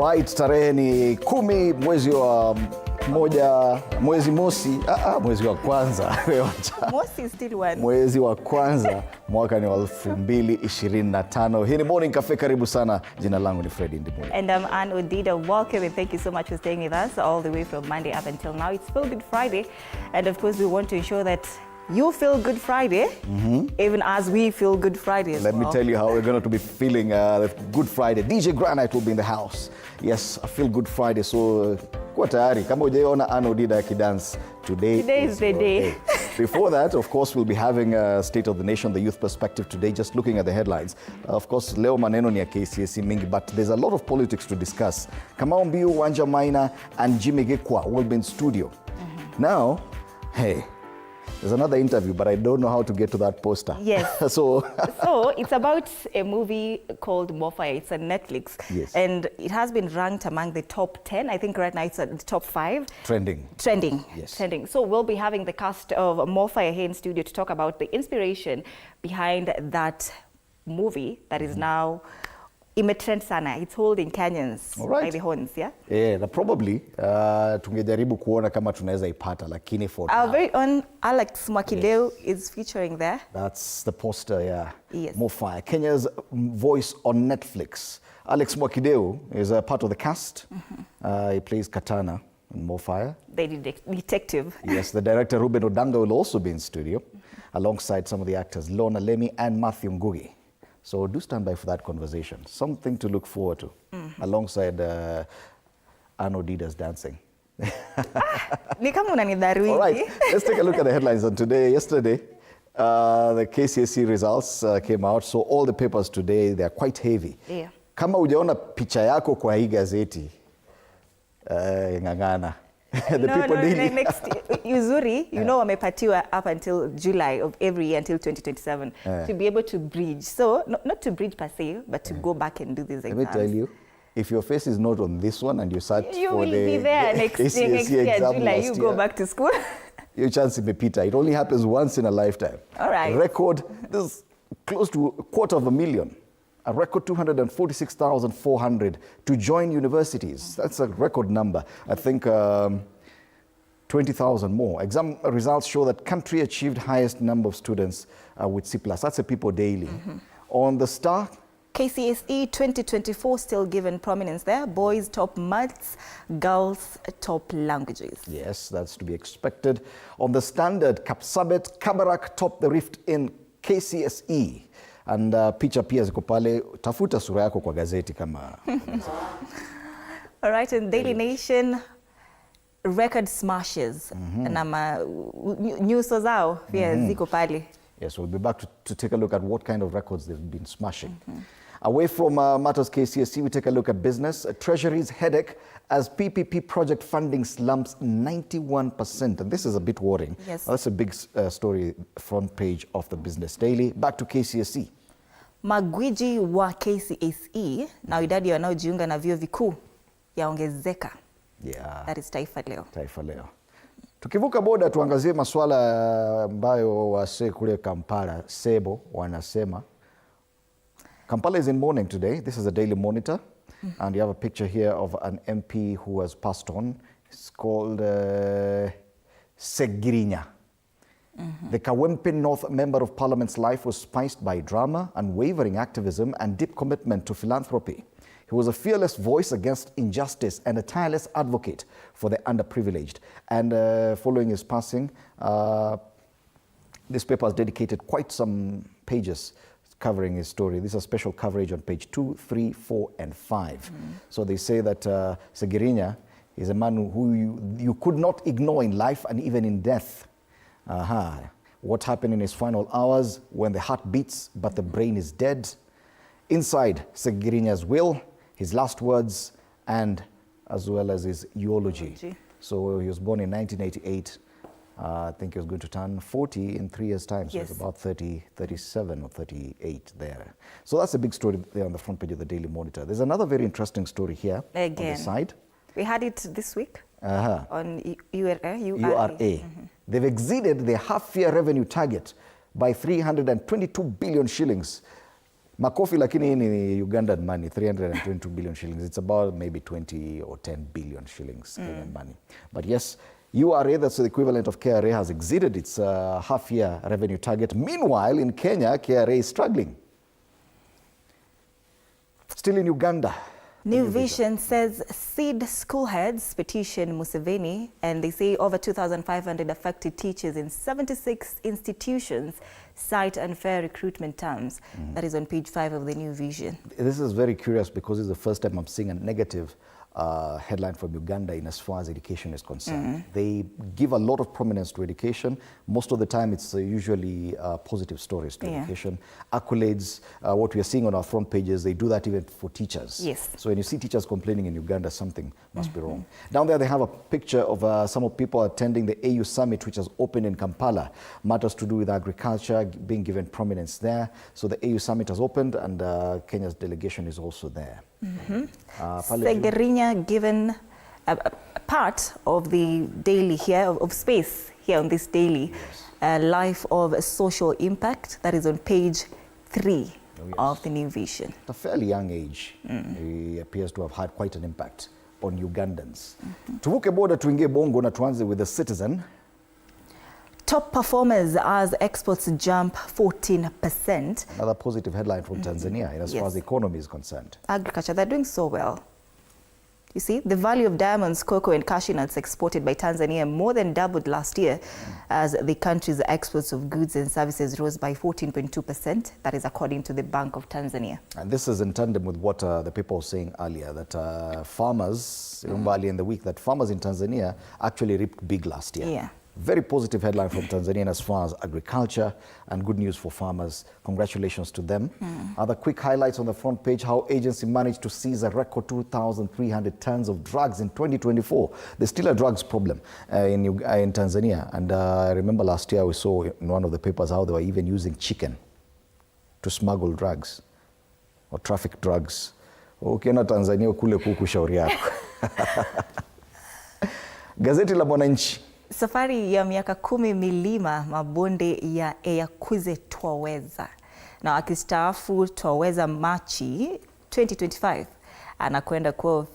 Alright, tarehe ni 10 mwezi wa moja, mwezi mosi, mwezi wa kwanza. Mosi is still one. Mwezi wa kwanza mwaka ni wa 2025. Hii ni Morning Cafe, karibu sana. Jina langu ni Freddy Ndimuli. And I'm Ann Odida. Welcome and thank you so much for staying with us all the way from Monday up until now. It's Feel Good Friday, and of course we want to ensure that you feel Good Friday, even as we feel Good Friday as well. Let me tell you how we're going to be feeling Good Friday. DJ Granite will be in the house. Yes, I feel Good Friday. So, kwa tayari. Kama hujaona Ann Odida akidance, today is the day. Before that, of course, we'll be having State of the Nation, the youth perspective today, just looking at the headlines. Of course, leo maneno ni ya KCSE mingi, but there's a lot of politics to discuss. Kamau Mbiu, Wanja Maina, and Jimmy Gekwa will be in studio. Now, hey, there's another interview, but I don't know how to get to that poster. Yes. So it's about a movie called Morfire. It's on Netflix. Yes. And it has been ranked among the top 10. I think right now it's at the top 5. Trending. Yes. Trending. So we'll be having the cast of Morfire here in studio to talk about the inspiration behind that movie that is now imetrend sana. It's holding Kenyans by the horns, yeah? Yeah, probably tungejaribu kuona kama tunaweza ipata, lakini for our very own Alex Mwakideu is featuring there. That's the poster, yeah. Yes. Morfire, Kenya's voice on Netflix. Alex Mwakideu is a part of the cast. He plays Katana in Morfire. The detective. Yes, the director Ruben Odanga will also be in studio, alongside some of the actors Lorna Lemi and Matthew Ngugi. So do stand by for that conversation. Something to look forward to, alongside Ann Odida's dancing. Ni kama unanidharau. All right, let's take a look at the headlines on today. Yesterday, the KCSE results came out. So all the papers today, they are quite heavy. Yeah. Kama hujaona picha yako kwa hii gazeti, ngangana. Next uzuri, you know, wamepatiwa up until July of every year until 2027 to be able to bridge. So not to bridge per se, but to go back and do these exams. Let me tell you, if your face is not on this one and you sat you for will the be there next year, July, you go back to school. Your chance imepita. It only happens once in a lifetime. All right. Record, this is close to 250,000. A record 246,400 to join universities. That's a record number. I think 20,000 more. Exam results show that country achieved highest number of students with C+. That's a People Daily. On the Star, KCSE 2024 still given prominence there. Boys top maths, girls top languages. Yes, that's to be expected. On the Standard, Kapsabet, Kabarak top the rift in KCSE. And picha pia ziko pale, tafuta sura yako kwa gazeti kama. All right, in Daily Nation, record smashes. Na nyuso zao pia ziko pale. Yes, we'll be back to take a look at what kind of records they've been smashing. Away from matters KCSE, we take a look at business. Treasury's headache as PPP project funding slumps 91%. And this is a bit worrying. Yes. That's a big story, front page of the Business Daily. Back to KCSE. Magwiji wa KCSE na idadi wanaojiunga na vyuo vikuu yaongezeka. Yeah. That is Taifa Leo. Taifa Leo. Tukivuka boda tuangazie masuala ambayo wase kule Kampala, Sebo wanasema. Kampala is in mourning today. This is a Daily Monitor. And you have a picture here of an MP who has passed on. It's called Segirinya. The Kawempe North Member of Parliament's life was spiced by drama, unwavering activism, and deep commitment to philanthropy. He was a fearless voice against injustice and a tireless advocate for the underprivileged. And following his passing, this paper has dedicated quite some pages covering his story. This is a special coverage on page 2, 3, 4, and 5. So they say that Segirinya is a man who you could not ignore in life and even in death. What happened in his final hours when the heart beats but the brain is dead? Inside Segirinya's will, his last words, and as well as his eulogy. So he was born in 1988. I think he was going to turn 40 in 3 years' time. So Yes. it's about 37 or 38 there. So that's a big story there on the front page of the Daily Monitor. There's another very interesting story here on the side. We had it this week on URA. They've exceeded their half-year revenue target by 322 billion shillings. Makofi lakini ni Ugandan money, 322 billion shillings. It's about maybe 20 or 10 billion shillings Kenyan money. But yes, URA, that's the equivalent of KRA, has exceeded its half-year revenue target. Meanwhile, in Kenya, KRA is struggling. Still in Uganda. New Vision says SID school heads petition Museveni, and they say over 2,500 affected teachers in 76 institutions cite unfair recruitment terms. That is on page 5 of the New Vision. This is very curious because it's the first time I'm seeing a negative headline from Uganda in as far as education is concerned. They give a lot of prominence to education. Most of the time it's usually positive stories to education. Accolades, what we are seeing on our front pages, they do that even for teachers. Yes. So when you see teachers complaining in Uganda, something must be wrong. Down there they have a picture of some of people attending the AU Summit, which has opened in Kampala. Matters to do with agriculture being given prominence there. So the AU Summit has opened and Kenya's delegation is also there. Segerinya given a part of the daily here, of space here on this daily, life of social impact, that is on page 3 of the New Vision. At a fairly young age, he appears to have had quite an impact on Ugandans. Tuvuke border tuingie Bongo na tuanze with the Citizen. Top performers as exports jump 14%. Another positive headline from Tanzania as far as the economy is concerned. Agriculture, they're doing so well. You see, the value of diamonds, cocoa and cashew nuts exported by Tanzania more than doubled last year as the country's exports of goods and services rose by 14.2%. That is according to the Bank of Tanzania. And this is in tandem with what the people were saying earlier, that farmers, remember earlier in the week, that farmers in Tanzania actually reaped big last year. Yeah. Very positive headline from Tanzania as far as agriculture, and good news for farmers. Congratulations to them. Other quick highlights on the front page: how agency managed to seize a record 2,300 tons of drugs in 2024. There's still a drugs problem in Tanzania. And I remember last year we saw in one of the papers how they were even using chicken to smuggle drugs or traffic drugs. Ukienda Tanzania kule kuku shauri yako. Gazeti la Mwananchi. Safari ya miaka 10 milima mabonde ya Eyakuze Twaweza. Na akistaafu Twaweza Machi 2025 anakwenda kuwa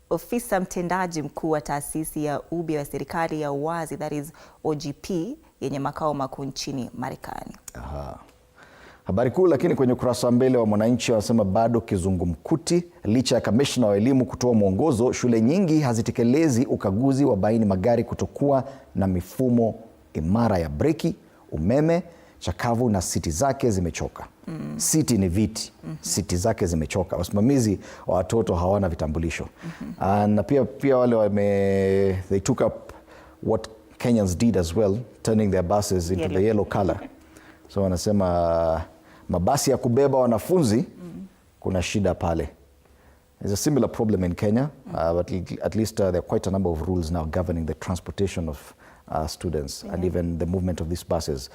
ofisa mtendaji mkuu wa taasisi ya ubi wa serikali ya uwazi, that is OGP, yenye makao makuu nchini Marekani. Habari kuu lakini kwenye ukurasa mbele wa Mwananchi wanasema bado kizungumkuti, licha ya kamishna wa elimu kutoa mwongozo, shule nyingi hazitekelezi ukaguzi wa baini magari kutokuwa na mifumo imara ya breki, umeme, chakavu na siti zake zimechoka. Siti ni viti, siti zake zimechoka. Wasimamizi wa watoto hawana vitambulisho. Na pia wale they took up what Kenyans did as well, turning their buses into the yellow color. So wanasema mabasi ya kubeba wanafunzi kuna shida pale. There's a similar problem in Kenya, but at least there are quite a number of rules now governing the transportation of students and even the movement of these buses.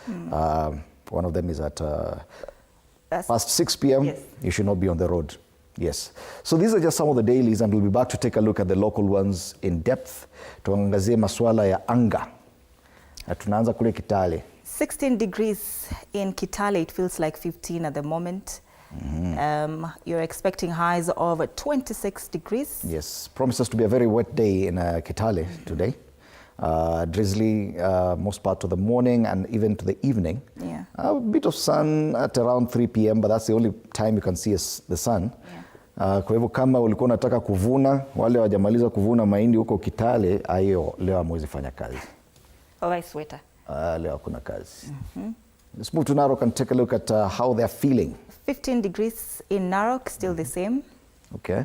One of them is at past 6 p.m. Yes. You should not be on the road. Yes. So these are just some of the dailies, and we'll be back to take a look at the local ones in depth. Tuangazie masuala ya anga. Tunaanza kule Kitale. 16 degrees in Kitale. It feels like 15 at the moment. You're expecting highs of 26 degrees. Yes, promises to be a very wet day in Kitale today. Drizzly most part of the morning and even to the evening. Yeah. A bit of sun at around 3 p.m. but that's the only time you can see the sun. Kwa hivyo kama ulikuwa unataka kuvuna, wale wajamaliza kuvuna mahindi huko Kitale, ayo leo hamwezi fanya kazi. Alright, sweater. Leo kuna kazi. Let's move to Narok and take a look at how they're feeling. 15 degrees in Narok, still the same. Okay.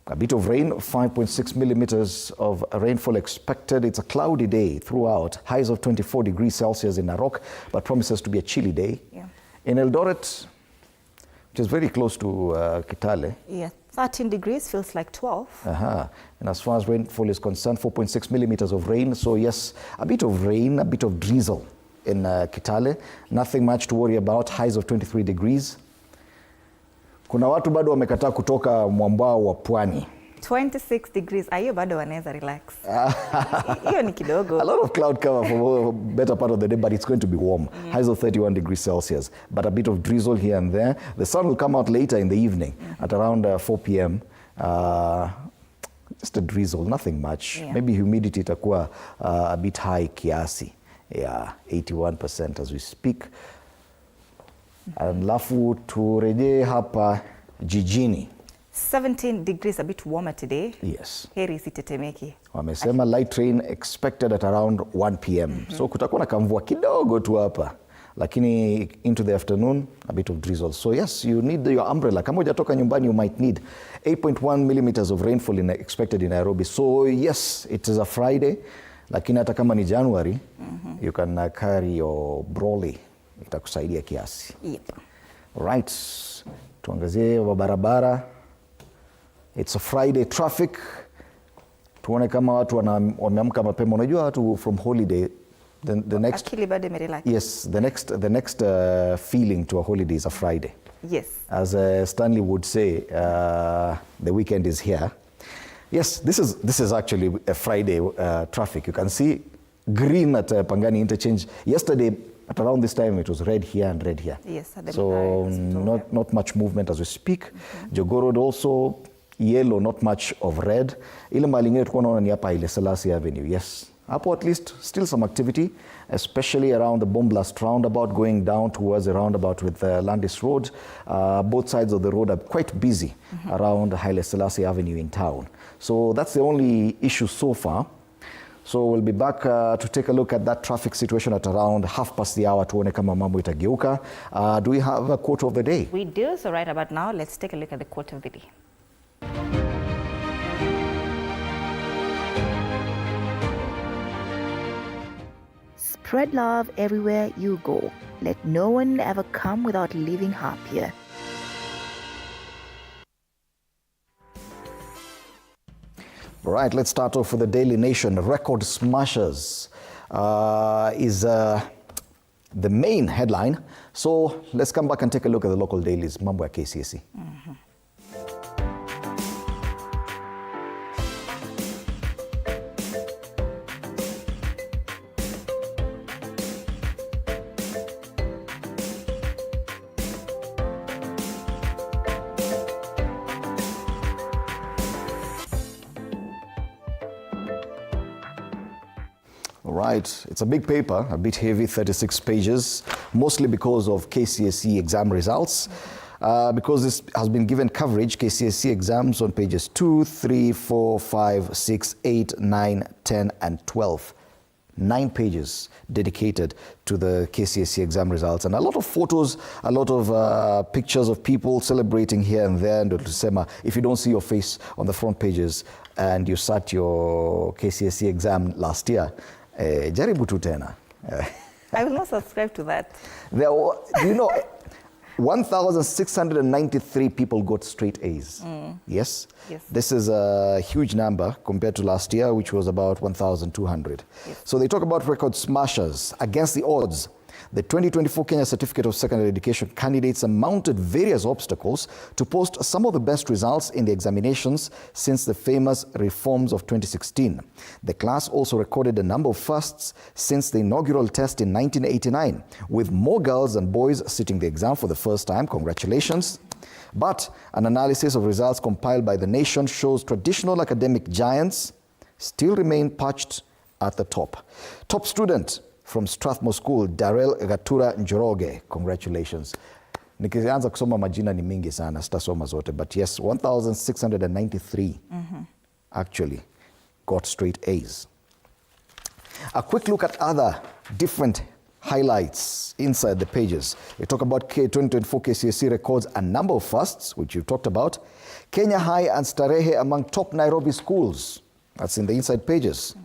A bit of rain, 5.6 millimeters of rainfall expected. It's a cloudy day throughout. Highs of 24 degrees Celsius in Narok, but promises to be a chilly day. Yeah. In Eldoret, which is very close to Kitale. Yeah, 13 degrees, feels like 12. And as far as rainfall is concerned, 4.6 millimeters of rain. So yes, a bit of rain, a bit of drizzle in Kitale. Nothing much to worry about. Highs of 23 degrees. Kuna watu bado wamekataa kutoka mwambao wa pwani. 26 degrees. Hiyo bado wanaweza relax. Hiyo ni kidogo. A lot of cloud cover for a better part of the day, but it's going to be warm. Highs of 31 degrees Celsius, but a bit of drizzle here and there. The sun will come out later in the evening at around 4 p.m. Just a drizzle, nothing much. Yeah. Maybe humidity itakuwa a bit high kiasi. Yeah, 81% as we speak. Alafu turejee hapa jijini. 17 degrees, a bit warmer today. Yes. Heri isitetemeki. Wamesema light rain expected at around 1 p.m. So kutakuwa na kamvua kidogo tu hapa. Lakini into the afternoon, a bit of drizzle. So yes, you need your umbrella. Kama hujatoka nyumbani, you might need 8.1 millimeters of rainfall expected in Nairobi. So yes, it is a Friday. Lakini hata kama ni January, you can carry your brolly. Itakusaidia kiasi. Yep. Right. Tuangazie barabara. It's a Friday traffic. Tuone kama watu wameamka mapema. Unajua watu from holiday, the next Akili bado imerelax. Yes, the next feeling to a holiday is a Friday. Yes. As Stanley would say, the weekend is here. Yes, this is actually a Friday traffic. You can see green at Pangani interchange. Yesterday at around this time it was red here and red here. Yes, at the so not much movement as we speak. Jogoo Road also yellow, not much of red. Ile mahali ingine tulikuwa naona ni hapa Haile Selassie Avenue. Yes. Hapo at least still some activity, especially around the Bomblast roundabout going down towards the roundabout with Landis Road. Both sides of the road are quite busy around Haile Selassie Avenue in town. So that's the only issue so far. So we'll be back to take a look at that traffic situation at around 1:30 tuone kama mambo itageuka. Do we have a quote of the day? We do. So right about now, let's take a look at the quote of the day. Spread love everywhere you go. Let no one ever come without leaving happier. All right, let's start off with the Daily Nation. Record smashers is the main headline. So let's come back and take a look at the local dailies. Mambo ya KCSE. All right, it's a big paper, a bit heavy, 36 pages, mostly because of KCSE exam results. Because this has been given coverage, KCSE exams on pages 2, 3, 4, 5, 6, 8, 9, 10, and 12. 9 pages dedicated to the KCSE exam results. And a lot of photos, a lot of pictures of people celebrating here and there. And if you don't see your face on the front pages and you sat your KCSE exam last year, jaribu tu tena. I will not subscribe to that. There were, 1,693 people got straight A's. Yes? Yes. This is a huge number compared to last year, which was about 1,200. Yes. So they talk about record smashers against the odds. The 2024 Kenya Certificate of Secondary Education candidates mounted various obstacles to post some of the best results in the examinations since the famous reforms of 2016. The class also recorded a number of firsts since the inaugural test in 1989, with more girls than boys sitting the exam for the first time. Congratulations. But an analysis of results compiled by The Nation shows traditional academic giants still remain perched at the top. Top student from Strathmore School, Darrell Gatura Njoroge. Congratulations. Nikianza kusoma majina ni mingi sana, sitasoma zote, but yes, 1,693 actually got straight A's. A quick look at other different highlights inside the pages. We talk about 2024 KCSE records a number of firsts, which you've talked about. Kenya High and Starehe among top Nairobi schools. That's in the inside pages.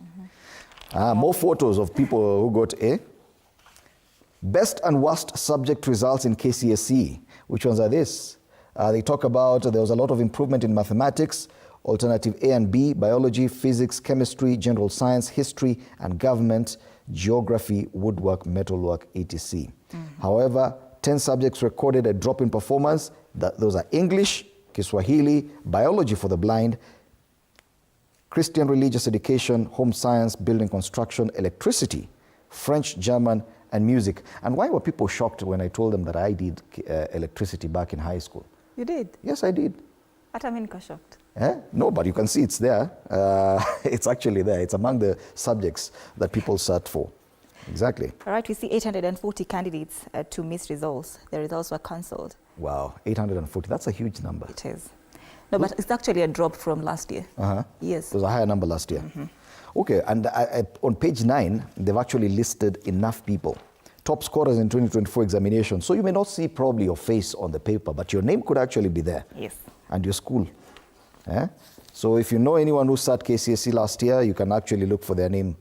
More photos of people who got A. Best and worst subject results in KCSE. Which ones are this? They talk about there was a lot of improvement in mathematics, alternative A and B, biology, physics, chemistry, general science, history and government, geography, woodwork, metalwork, etc. However, 10 subjects recorded a drop in performance. Those are English, Kiswahili, biology for the blind, Christian religious education, home science, building construction, electricity, French, German, and music. And why were people shocked when I told them that I did electricity back in high school? You did? Yes, I did. Hata mimi niko shocked. No, but you can see it's there. It's actually there. It's among the subjects that people sat for. Exactly. All right, we see 840 candidates to miss results. The results were cancelled. Wow, 840. That's a huge number. It is. No, but it's actually a drop from last year. Yes. It was a higher number last year. Okay, and on page 9, they've actually listed enough people. Top scorers in 2024 examination. So you may not see probably your face on the paper, but your name could actually be there. Yes. And your school. So if you know anyone who sat KCSE last year, you can actually look for their name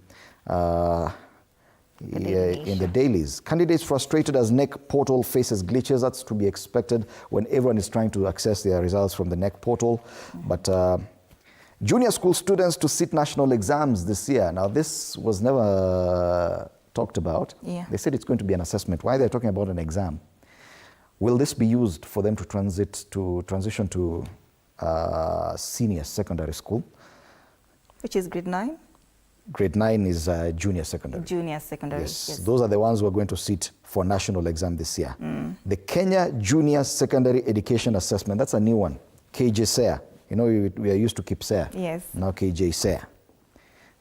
in the dailies. Candidates frustrated as NEC portal faces glitches. That's to be expected when everyone is trying to access their results from the NEC portal. But junior school students to sit national exams this year. Now, this was never talked about. Yeah. They said it's going to be an assessment. Why they're talking about an exam? Will this be used for them to transition to senior secondary school? Which is grade 9? Grade 9 is junior secondary. Junior secondary, yes. Those are the ones who are going to sit for national exam this year. The Kenya Junior Secondary Education Assessment, that's a new one. KCSE. You know, we are used to KCSE. Yes. Now KCSE.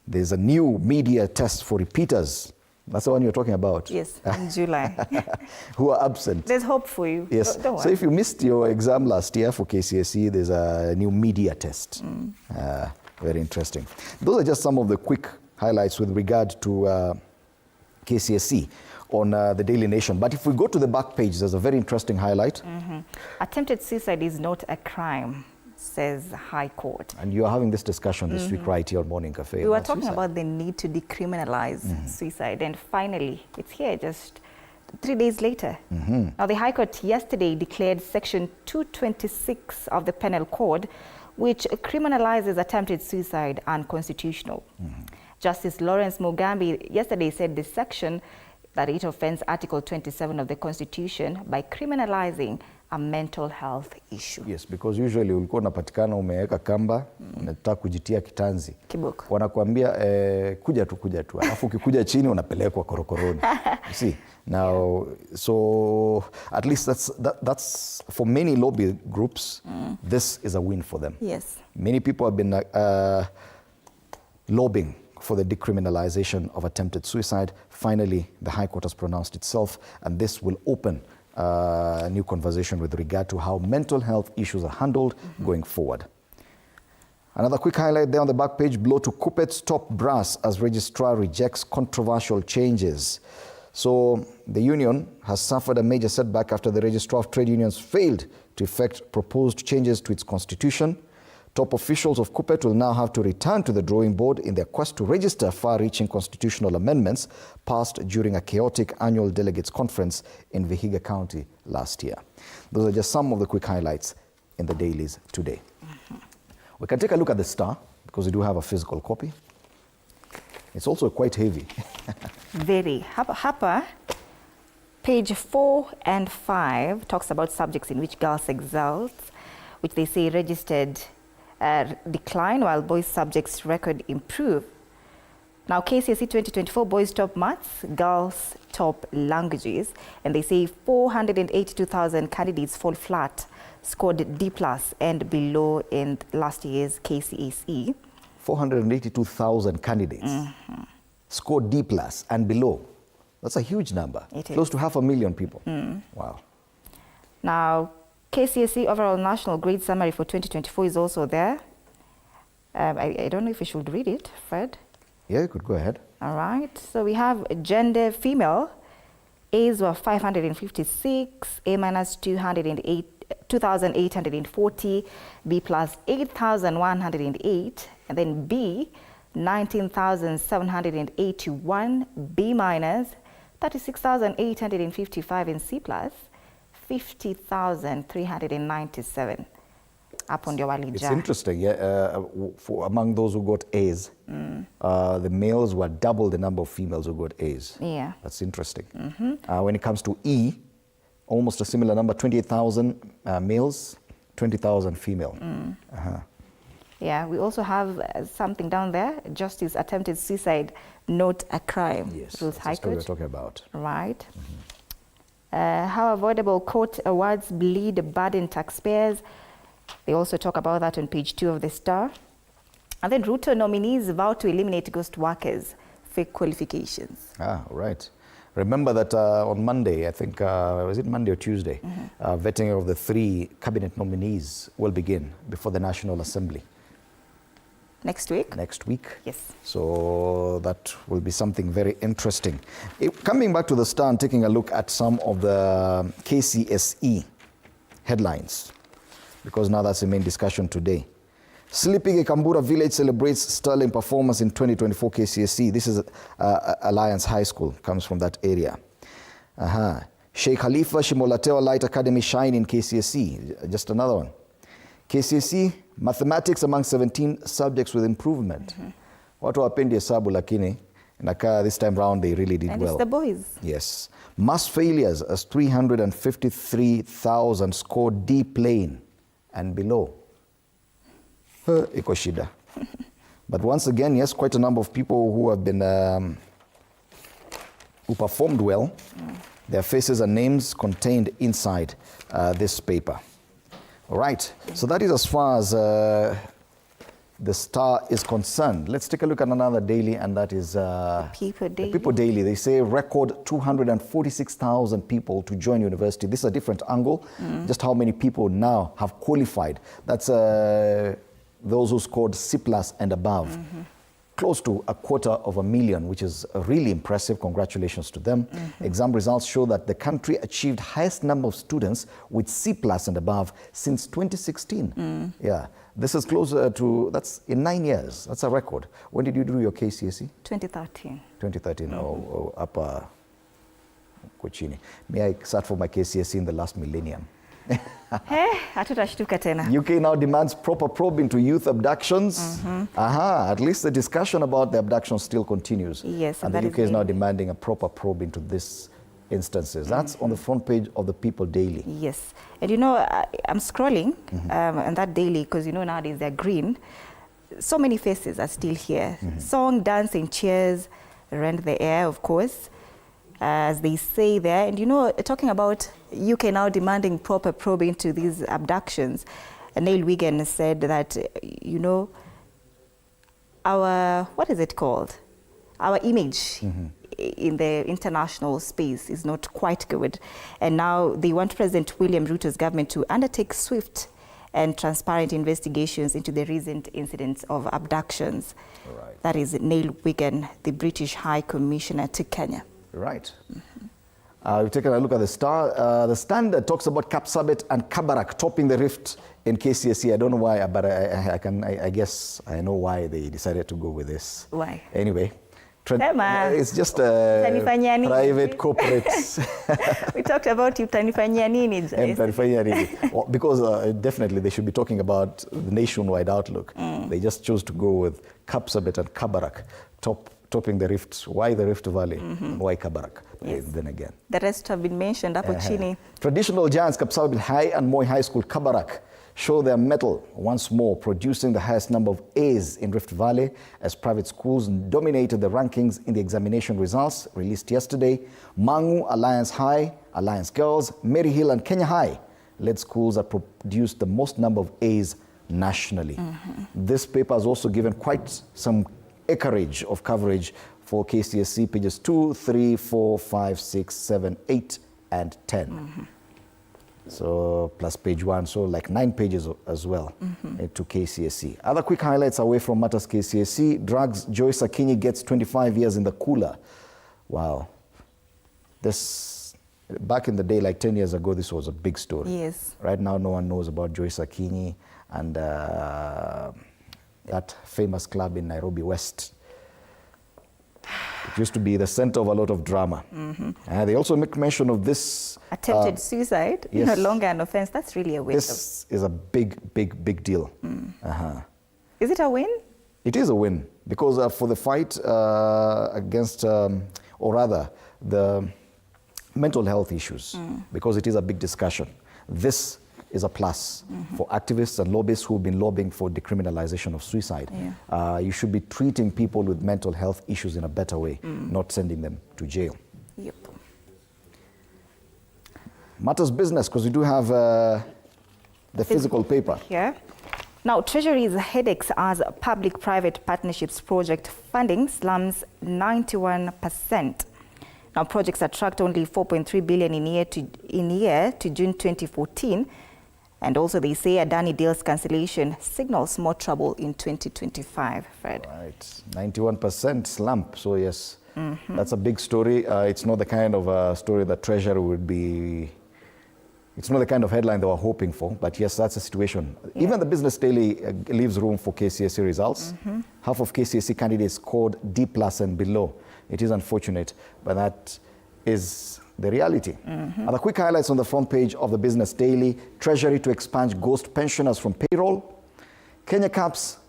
There's a new media test for repeaters. That's the one you're talking about. Yes, in July. Who are absent. There's hope for you. Yes. Don't So worry. if you missed your exam last year for KCSE, there's a new media test. Very interesting. Those are just some of the quick highlights with regard to KCSE on the Daily Nation. But if we go to the back page, there's a very interesting highlight. Attempted suicide is not a crime, says High Court. And you are having this discussion this week right here on Morning Cafe. We were talking about the need to decriminalize suicide, and finally, it's here just 3 days later. Now, the High Court yesterday declared Section 226 of the Penal Code, which criminalizes attempted suicide, unconstitutional. Justice Lawrence Mugambi yesterday said this section that it offends Article 27 of the Constitution by criminalizing a mental health issue. Yes, because usually ulikuwa unapatikana umeweka kamba, unataka kujitia kitanzi. Kiboko. Wanakuambia kuja tu. Alafu ukikuja chini unapelekwa korokoroni. You see? Now, so at least that's for many lobby groups, this is a win for them. Yes. Many people have been lobbying for the decriminalization of attempted suicide. Finally, the High Court has pronounced itself, and this will open a new conversation with regard to how mental health issues are handled going forward. Another quick highlight there on the back page, blow to Kupet's top brass as registrar rejects controversial changes. So the union has suffered a major setback after the registrar of trade unions failed to effect proposed changes to its constitution. Top officials of Kupet will now have to return to the drawing board in their quest to register far-reaching constitutional amendments passed during a chaotic annual delegates conference in Vihiga County last year. Those are just some of the quick highlights in the dailies today. We can take a look at the Star because we do have a physical copy. It's also quite heavy. Very. Hapa, page 4 and 5 talks about subjects in which girls excelled, which they say registered decline while boys' subjects record improve. Now, KCSE 2024, boys top maths, girls top languages, and they say 482,000 candidates fall flat, scored D+ and below in last year's KCSE. 482,000 candidates scored D+ and below. That's a huge number. It Close is. to 500,000 people. Wow. Now, KCSE overall national grade summary for 2024 is also there. I don't know if we should read it, Fred. Yeah, you could go ahead. All right. So we have gender female. A's were 556, A- 2,840, B+ 8,108, and then B 19,781, B- 36,855, and C+ 50,397. Hapo ndio It's walijaa. interesting, yeah. For among those who got A's, the males were double the number of females who got A's. Yeah. That's interesting. When it comes to E, almost a similar number, 28,000 males, 20,000 female. Yeah, we also have something down there. Justice attempted suicide, not a crime. Yes, Ruth that's High the story we're Court. talking about. Right. How avoidable court awards bleed burden taxpayers. They also talk about that on page 2 of the Star. And then Ruto nominees vow to eliminate ghost workers, fake qualifications. Right. Remember that on Monday, I think, was it Monday or Tuesday, vetting of the 3 cabinet nominees will begin before the National Assembly. Next week? Next week. Yes. So that will be something very interesting. Coming back to the Star and taking a look at some of the KCSE headlines, because now that's the main discussion today. Sleeping Kambura Village celebrates sterling performance in 2024 KCSE. This is Alliance High School, comes from that area. Sheikh Khalifa Shimolatewa Light Academy shine in KCSE. Just another one. KCSE, mathematics among 17 subjects with improvement. Watu wapendi hesabu lakini inakaa this time round they really did and well. And it's the boys. Yes. Mass failures as 353,000 scored D plane and below. Iko shida. But once again, yes, quite a number of people who have been, who performed well. Their faces and names contained inside this paper. All right, so that is as far as the Star is concerned. Let's take a look at another daily, and that is People Daily. People Daily. They say record 246,000 people to join university. This is a different angle, just how many people now have qualified. That's those who scored C+ and above. Close to 250,000, which is really impressive. Congratulations to them. Exam results show that the country achieved highest number of students with C+ and above since 2016. Yeah, this is closer to, that's in 9 years. That's a record. When did you do your KCSE? 2013. 2013, or upper Kochini. Me, I sat for my KCSE in the last millennium. Hatutashtuka tena. UK now demands proper probe into youth abductions. At least the discussion about the abductions still continues. Yes, and the UK is now demanding a proper probe into these instances. That's on the front page of the People Daily. Yes, and you know, I'm scrolling on that daily because you know nowadays they're green. So many faces are still here. Song, dancing, cheers, rend the air, of course, as they say there. And you know, talking about UK now demanding proper probe into these abductions, Neil Wigan said that, you know, our, what is it called? Our image in the international space is not quite good. And now they want President William Ruto's government to undertake swift and transparent investigations into the recent incidents of abductions. Right. That That is Neil Wigan, the British High Commissioner to Kenya. Right. We've taken a look at the Star. The Standard talks about Kapsabet and Kabarak topping the rift in KCSE. I don't know why, but I guess I know why they decided to go with this. Why? Anyway, It's just private corporates. We talked about utanifanyia nini. Well, because definitely they should be talking about the nationwide outlook. They just chose to go with Kapsabet and Kabarak topping the rift. Why the Rift Valley? Why Kabarak? Yes. Then again. The rest have been mentioned hapo chini. Traditional giants Kapsabet High and Moi High School Kabarak show their mettle once more, producing the highest number of A's in Rift Valley as private schools dominated the rankings in the examination results released yesterday. Mangu, Alliance High, Alliance Girls, Maryhill and Kenya High led schools that produced the most number of A's nationally. This paper has also given quite some acreage of coverage for KCSE pages 2, 3, 4, 5, 6, 7, 8 and 10. So plus page 1, so like 9 pages as well to KCSE. Other quick highlights away from matters KCSE. Drugs, Joyce Akinyi gets 25 years in the cooler. Wow. This, back in the day, like 10 years ago, this was a big story. Yes. Right now, no one knows about Joyce Akinyi and that famous club in Nairobi West. It used to be the center of a lot of drama. They also make mention of this Attempted suicide, yes. no longer an offense. That's really a win. This is a big, big, big deal. Is it a win? It is a win because for the fight against, or rather, the mental health issues, because it is a big discussion. This is a plus for activists and lobbyists who've been lobbying for decriminalization of suicide. Yeah. You should be treating people with mental health issues in a better way, not sending them to jail. Yep. Matters business, because we do have the physical paper. Here. Now, Treasury's headaches as public-private partnerships project funding slums 91%. Now, projects attract only 4.3 billion in year to June 2014. And also they say Adani deal's cancellation signals more trouble in 2025, Fred. Right, 91% slump. So yes, that's a big story. It's not the kind of story that Treasury would be, it's not the kind of headline they were hoping for, but yes, that's the situation. Yeah. Even the Business Daily leaves room for KCSE results. Half of KCSE candidates scored D+ and below. It is unfortunate, but that is the reality. Other quick highlights on the front page of the Business Daily: Treasury to expunge ghost pensioners from payroll. Kenya caps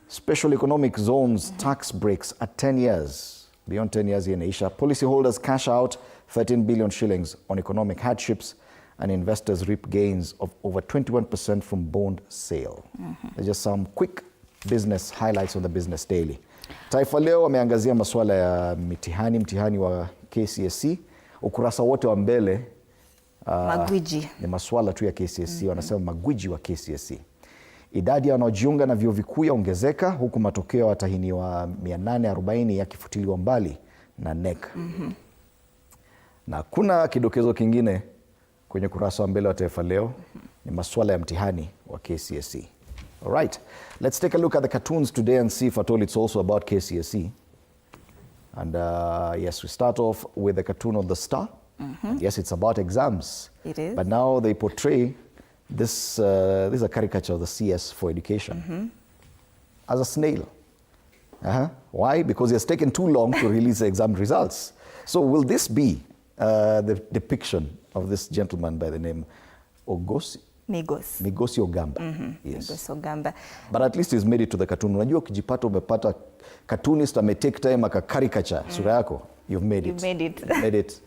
special economic zones tax breaks at 10 years. Beyond 10 years in Asia, policyholders cash out 13 billion shillings on economic hardships, and investors reap gains of over 21% from bond sale. There's just some quick business highlights on the Business Daily. Taifa Leo wameangazia masuala ya mtihani wa KCSE. Ukurasa wote wa mbele magwiji ni masuala tu ya KCSE. Wanasema magwiji wa KCSE. Idadi ya wanaojiunga na vyuo vikuu yaongezeka, huku matokeo ya watahiniwa 840 yakifutiliwa mbali na NEC. Na kuna kidokezo kingine kwenye kurasa wa mbele wa Taifa Leo, ni masuala ya mtihani wa KCSE. All right, let's take a look at the cartoons today and see if at all it's also about KCSE. And yes, we start off with the cartoon of the Star. Yes, it's about exams. It is. But now they portray this, this is a caricature of the CS for education as a snail. Why? Because it has taken too long to release the exam results. So will this be the depiction of this gentleman by the name Migosi Ogamba. Yes. Migosi Ogamba. But at least he's made it to the cartoon. Unajua ukijipata umepata cartoonist ame take time aka caricature sura yako, you've made it. You've made it.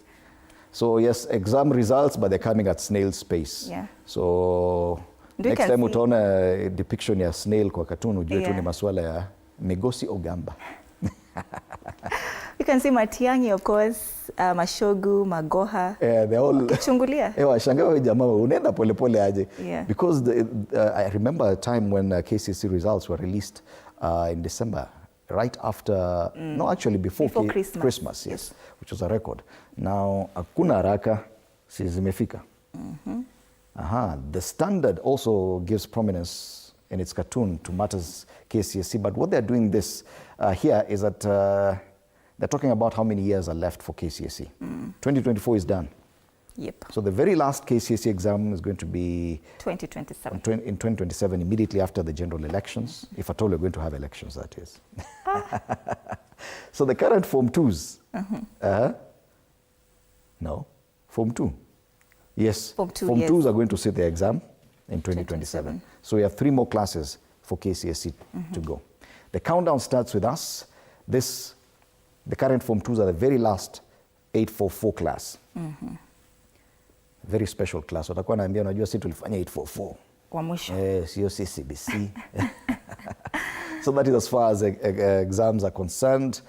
So yes, exam results, but they're coming at snail space. Yeah. So next time utaona depiction ya snail kwa cartoon, ujue tu ni masuala ya Migosi Ogamba. You can see Matiang'i, of course, Mashogu, Magoha. Yeah, they're all Kichungulia. Washangaa wewe jamaa unaenda polepole aje. Yeah. Because I remember a time when KCSE results were released in December, right after, no, actually before Christmas, yes, which was a record. Now, hakuna haraka, si zimefika. The Standard also gives prominence in its cartoon to matters KCSE, but what they're doing this here is that they're talking about how many years are left for KCSE. 2024 is done. Yep. So the very last KCSE exam is going to be 2027. In 2027, immediately after the general elections, if at all we're going to have elections, that is. So the current Form 2s, no, Form 2. Yes, Form 2s are going to sit the exam in 2027. So we have 3 more classes for KCSE to go. The countdown starts with us. The current Form 2s are the very last 844 class. Very special class. Watakuwa naambia unajua sisi tulifanya 844. Kwa mwisho. Sio CBC. So that is as far as exams are concerned.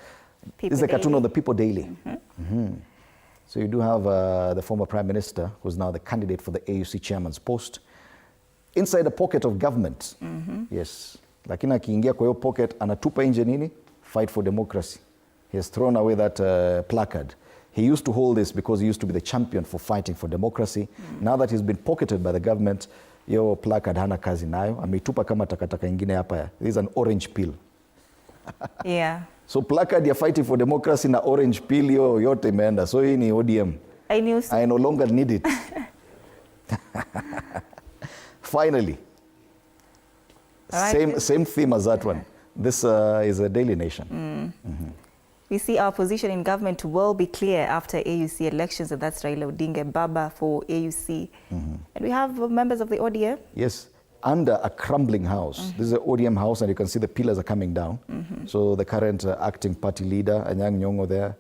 This is the cartoon of the People Daily. So you do have the former Prime Minister, who's now the candidate for the AUC chairman's post, inside the pocket of government. Yes. Lakini akiingia kwa hiyo pocket, anatupa nje nini? Fight for democracy. He has thrown away that placard. He used to hold this because he used to be the champion for fighting for democracy. Now that he's been pocketed by the government, hiyo placard hana kazi nayo. Ameitupa kama takataka ingine hapa. This is an orange pill. Yeah. So placard ya fighting for democracy na orange pill hiyo yote imeenda. So hii ni ODM. I no longer need it. Finally. Same theme as that one. This is a Daily Nation. We see our position in government will be clear after AUC elections, and that's Raila Odinga Baba for AUC. And we have members of the ODM. Yes, under a crumbling house. This is the ODM house, and you can see the pillars are coming down. So the current acting party leader, Anyang' Nyong'o there,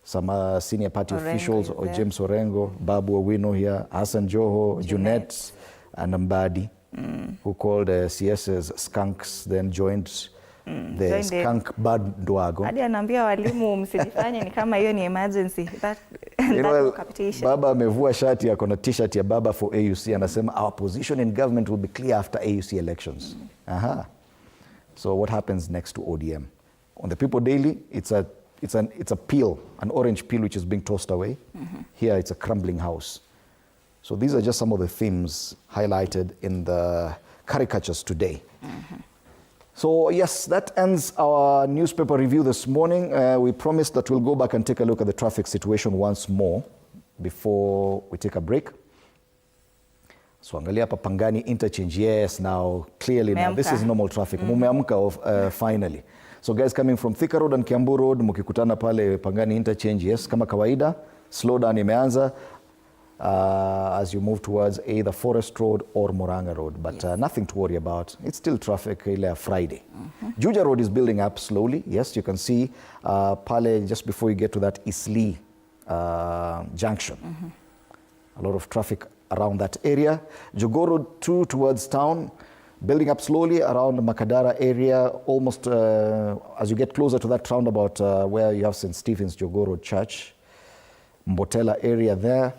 some senior party Orengo officials, or James Orengo, Babu Owino here, Hassan Joho, Junet, and Mbadi, who called CSs skunks, then joined the skunk bandwagon. Hadi anaambia walimu msijifanye ni kama hiyo ni emergency. That capitation. Baba amevua shati, akona t-shirt ya Baba for AUC, anasema our position in government will be clear after AUC elections. So what happens next to ODM? On the People Daily, it's a peel, an orange peel which is being tossed away. Here it's a crumbling house. So these are just some of the themes highlighted in the caricatures today. So yes, that ends our newspaper review this morning. We promised that we'll go back and take a look at the traffic situation once more before we take a break. So angalia hapa Pangani interchange, yes, now clearly now this is normal traffic. Mumeamka finally. So guys coming from Thika Road and Kiambu Road, mukikutana pale Pangani interchange, yes, kama kawaida, slow down imeanza as you move towards either Forest Road or Muranga Road, but nothing to worry about. It's still traffic ile Friday. Juja Road is building up slowly. Yes, you can see pale just before you get to that Isli junction. A lot of traffic around that area. Jogoo Road 2 towards town, building up slowly around the Makadara area, almost as you get closer to that roundabout where you have St. Stephen's Jogoo Road Church. Mbotela area there.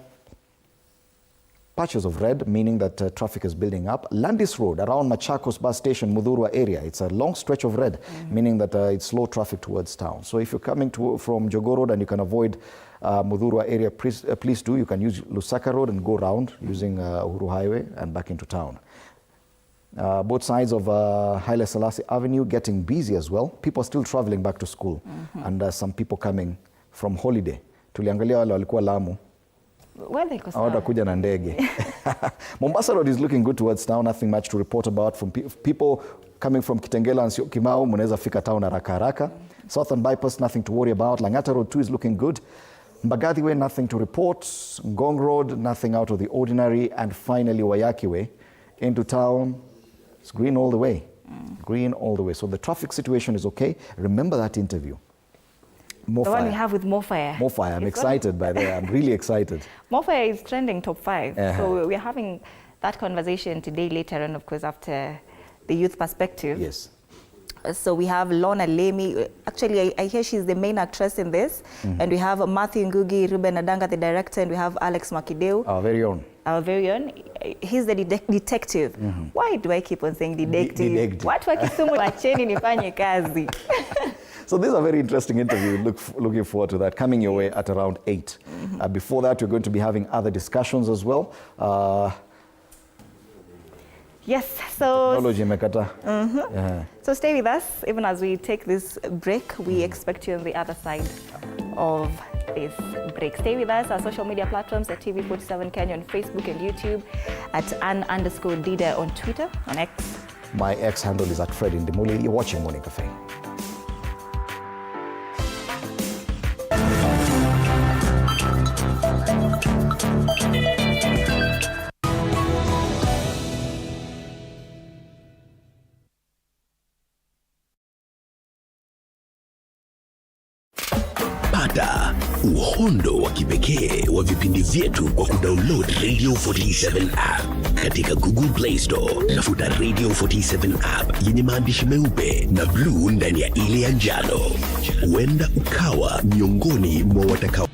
Patches of red, meaning that traffic is building up. Landis Road, around Machakos bus station, Mudhurwa area, it's a long stretch of red, meaning that it's slow traffic towards town. So if you're coming from Jogoo Road and you can avoid Mudhurwa area, please do. You can use Lusaka Road and go around using Uhuru Highway and back into town. Both sides of Haile Selassie Avenue getting busy as well. People are still traveling back to school, and some people coming from holiday. Tuliangalia wale walikuwa Lamu. Kuja na ndege. Mombasa Road is looking good towards town. Nothing much to report about from people coming from Kitengela and Syokimau. Munaweza fika town haraka haraka. Southern Bypass, nothing to worry about. Langata Road 2 is looking good. Mbagathi Way, nothing to report. Ngong Road, nothing out of the ordinary. And finally, Wayaki Way into town. It's green all the way. Green all the way. So the traffic situation is okay. Remember that interview. More the fire. One we have with More Fire. More Fire. I'm excited by that. I'm really excited. More Fire is trending top 5. So we're having that conversation today later on, of course, after the youth perspective. Yes. So we have Lorna Lemi. Actually, I hear she's the main actress in this. And we have Matthew Ngugi, Ruben Adanga, the director, and we have Alex Makideu. Our very own. Our very own. He's the detective. Why do I keep on saying detective? Watu wa Kisumu wacheni nifanye kazi. So this is a very interesting interview. Looking forward to that. Coming your way at around 8. Before that, we're going to be having other discussions as well. Yes, so... Technology mekata. So stay with us. Even as we take this break, we expect you on the other side of this break. Stay with us. Our social media platforms at TV47 Kenya on Facebook and YouTube, at Ann_Dida on Twitter, on X. My X handle is at Fred Indimuli. You're watching Morning Cafe. Pata uhondo wa kipekee wa vipindi vyetu kwa kudownload Radio 47 app katika Google Play Store. Tafuta Radio 47 app yenye maandishi meupe na blue ndani ya ile ya njano. Huenda ukawa miongoni mwa watakao.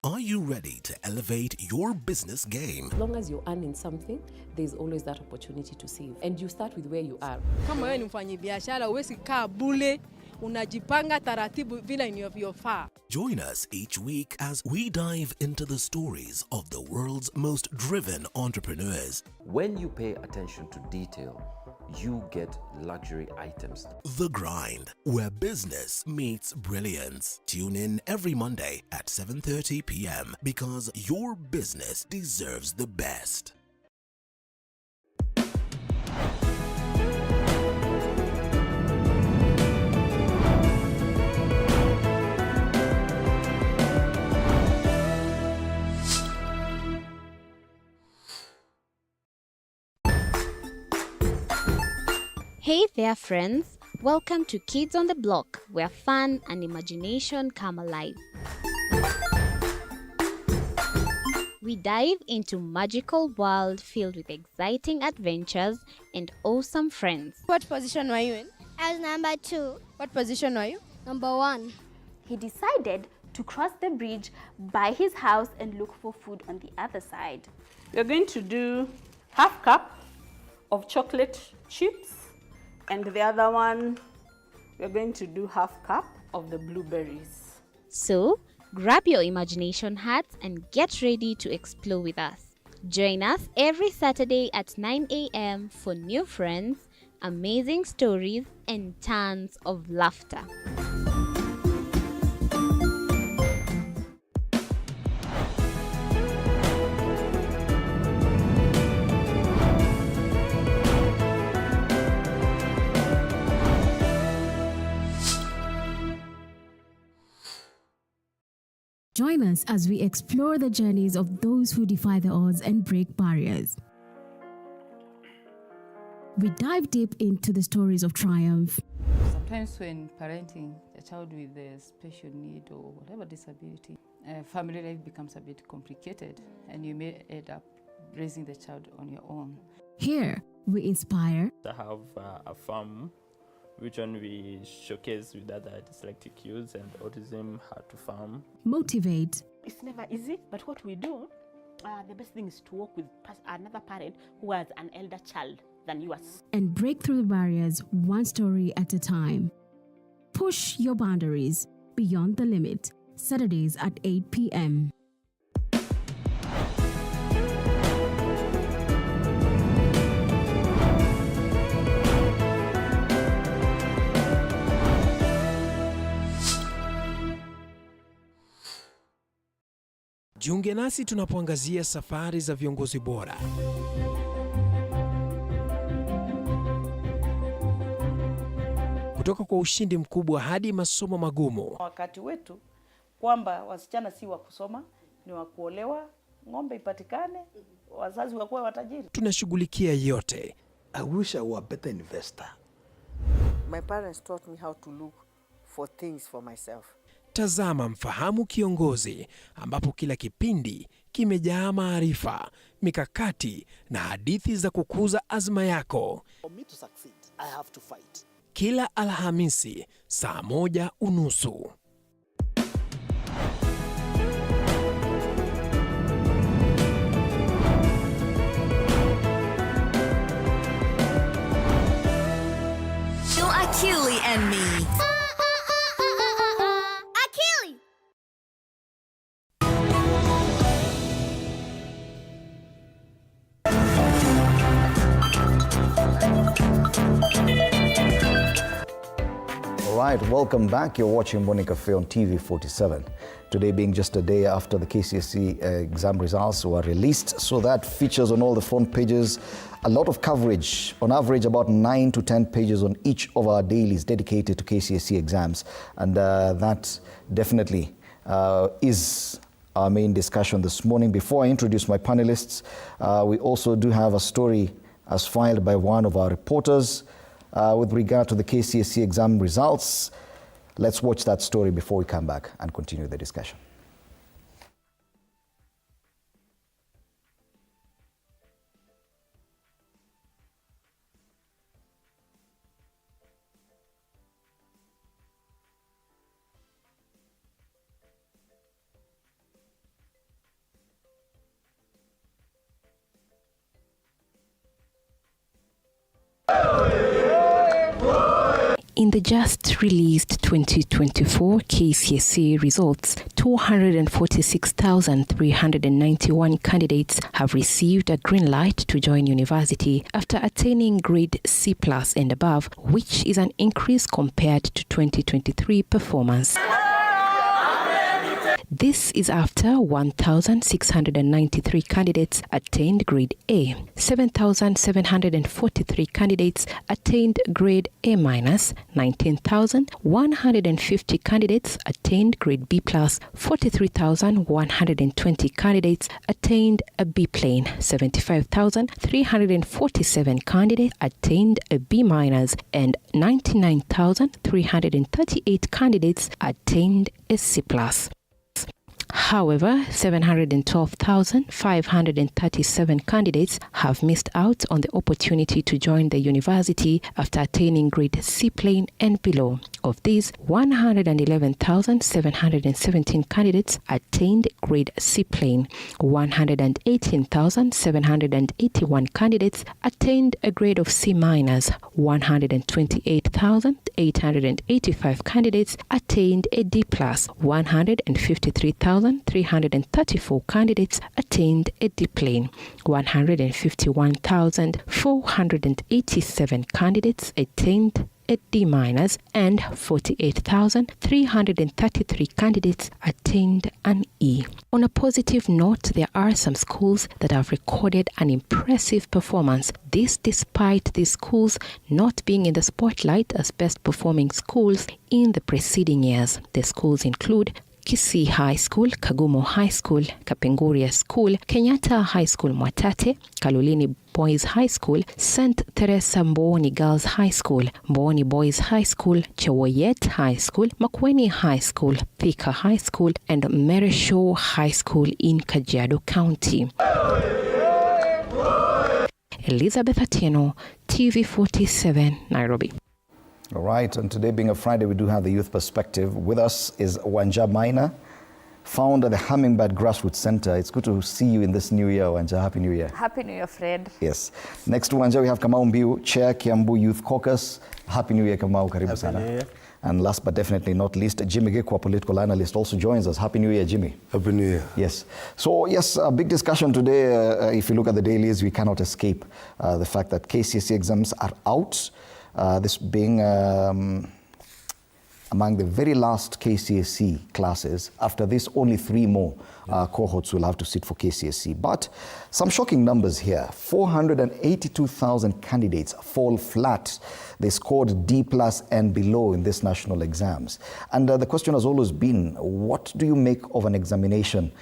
Are you ready to elevate your business game? As long as you're earning something, there's always that opportunity to save. And you start with where you are. Kama wewe ni mfanyabiashara, huwezi kaa bure, unajipanga taratibu vile inavyofaa. Join us each week as we dive into the stories of the world's most driven entrepreneurs. When you pay attention to detail, you get luxury items. The Grind, where business meets brilliance. Tune in every Monday at 7:30 p.m. because your business deserves the best. Hey there friends, welcome to Kids on the Block, where fun and imagination come alive. We dive into magical world filled with exciting adventures and awesome friends. What position were you in? I was number 2. What position were you? Number 1. He decided to cross the bridge by his house and look for food on the other side. We're going to do half cup of chocolate chips, and the other one, we're going to do half cup of the blueberries. So, grab your imagination hats and get ready to explore with us. Join us every Saturday at 9 a.m. for new friends, amazing stories, and tons of laughter. Join us as we explore the journeys of those who defy the odds and break barriers. We dive deep into the stories of triumph. Sometimes when parenting a child with a special need or whatever disability, family life becomes a bit complicated and you may end up raising the child on your own. Here, we inspire. I have a farm which one we showcase with other dyslexic youths and autism, how to farm. Motivate. It's never easy, but what we do, the best thing is to work with another parent who has an elder child than yours. And break through the barriers one story at a time. Push your boundaries beyond the limit. Saturdays at 8 p.m. Jiunge nasi tunapoangazia safari za viongozi bora. Kutoka kwa ushindi mkubwa hadi masomo magumu. Wakati wetu kwamba wasichana si wa kusoma, ni wa kuolewa, ng'ombe ipatikane, wazazi wakuwe watajiri. Tunashughulikia yote. I wish I were a better investor. My parents taught me how to look for things for myself. Tazama Mfahamu Kiongozi, ambapo kila kipindi kimejaa maarifa, mikakati na hadithi za kukuza azma yako. For me to succeed, I have to fight. Kila Alhamisi saa 1:30. Akili and me. Alright, welcome back. You're watching Morning Cafe on TV 47. Today being just a day after the KCSE exam results were released, so that features on all the front pages. A lot of coverage, on average about 9 to 10 pages on each of our dailies dedicated to KCSE exams. And that definitely is our main discussion this morning. Before I introduce my panelists, we also do have a story as filed by one of our reporters with regard to the KCSE exam results. Let's watch that story before we come back and continue the discussion. In the just released 2024 KCSE results, 246,391 candidates have received a green light to join university after attaining grade C+ and above, which is an increase compared to 2023 performance. This is after 1,693 candidates attained grade A, 7,743 candidates attained grade A-, 19,150 candidates attained grade B+, 43,120 candidates attained a B plane, 75,347 candidates attained a B-, and 99,338 candidates attained a C+. However, 712,537 candidates have missed out on the opportunity to join the university after attaining grade C plane and below. Of these, 111,717 candidates attained grade C plane, 118,781 candidates attained a grade of C-, 128,885 candidates attained a D+, 153,334 candidates attained a D plane, 151,487 candidates attained a D-, and 48,333 candidates attained an E. On a positive note, there are some schools that have recorded an impressive performance. This despite these schools not being in the spotlight as best performing schools in the preceding years. The schools include Kisii High School, Kagumo High School, Kapenguria School, Kenyatta High School Mwatate, Kalolini Boys High School, St. Teresa Mboni Girls High School, Mboni Boys High School, Chewoyet High School, Makueni High School, Thika High School, and Meresho High School in Kajiado County. Elizabeth Atieno, TV47, Nairobi. All right, and today being a Friday, we do have the youth perspective. With us is Wanja Maina, founder of the Hummingbird Grassroots Center. It's good to see you in this new year, Wanja. Happy New Year. Happy New Year, Fred. Yes. Next to Wanja, we have Kamau Mbiu, Chair, Kiambu Youth Caucus. Happy New Year, Kamau. Karibu sana. Happy New Year. And last but definitely not least, Jimmy Gekwa, political analyst, also joins us. Happy New Year, Jimmy. Happy New Year. Yes. So, yes, a big discussion today. If you look at the dailies, we cannot escape the fact that KCSE exams are out. This being among the very last KCSE classes. After this, only 3 more cohorts will have to sit for KCSE. But some shocking numbers here. 482,000 candidates fall flat. They scored D+ and below in this national exams. And the question has always been, what do you make of an examination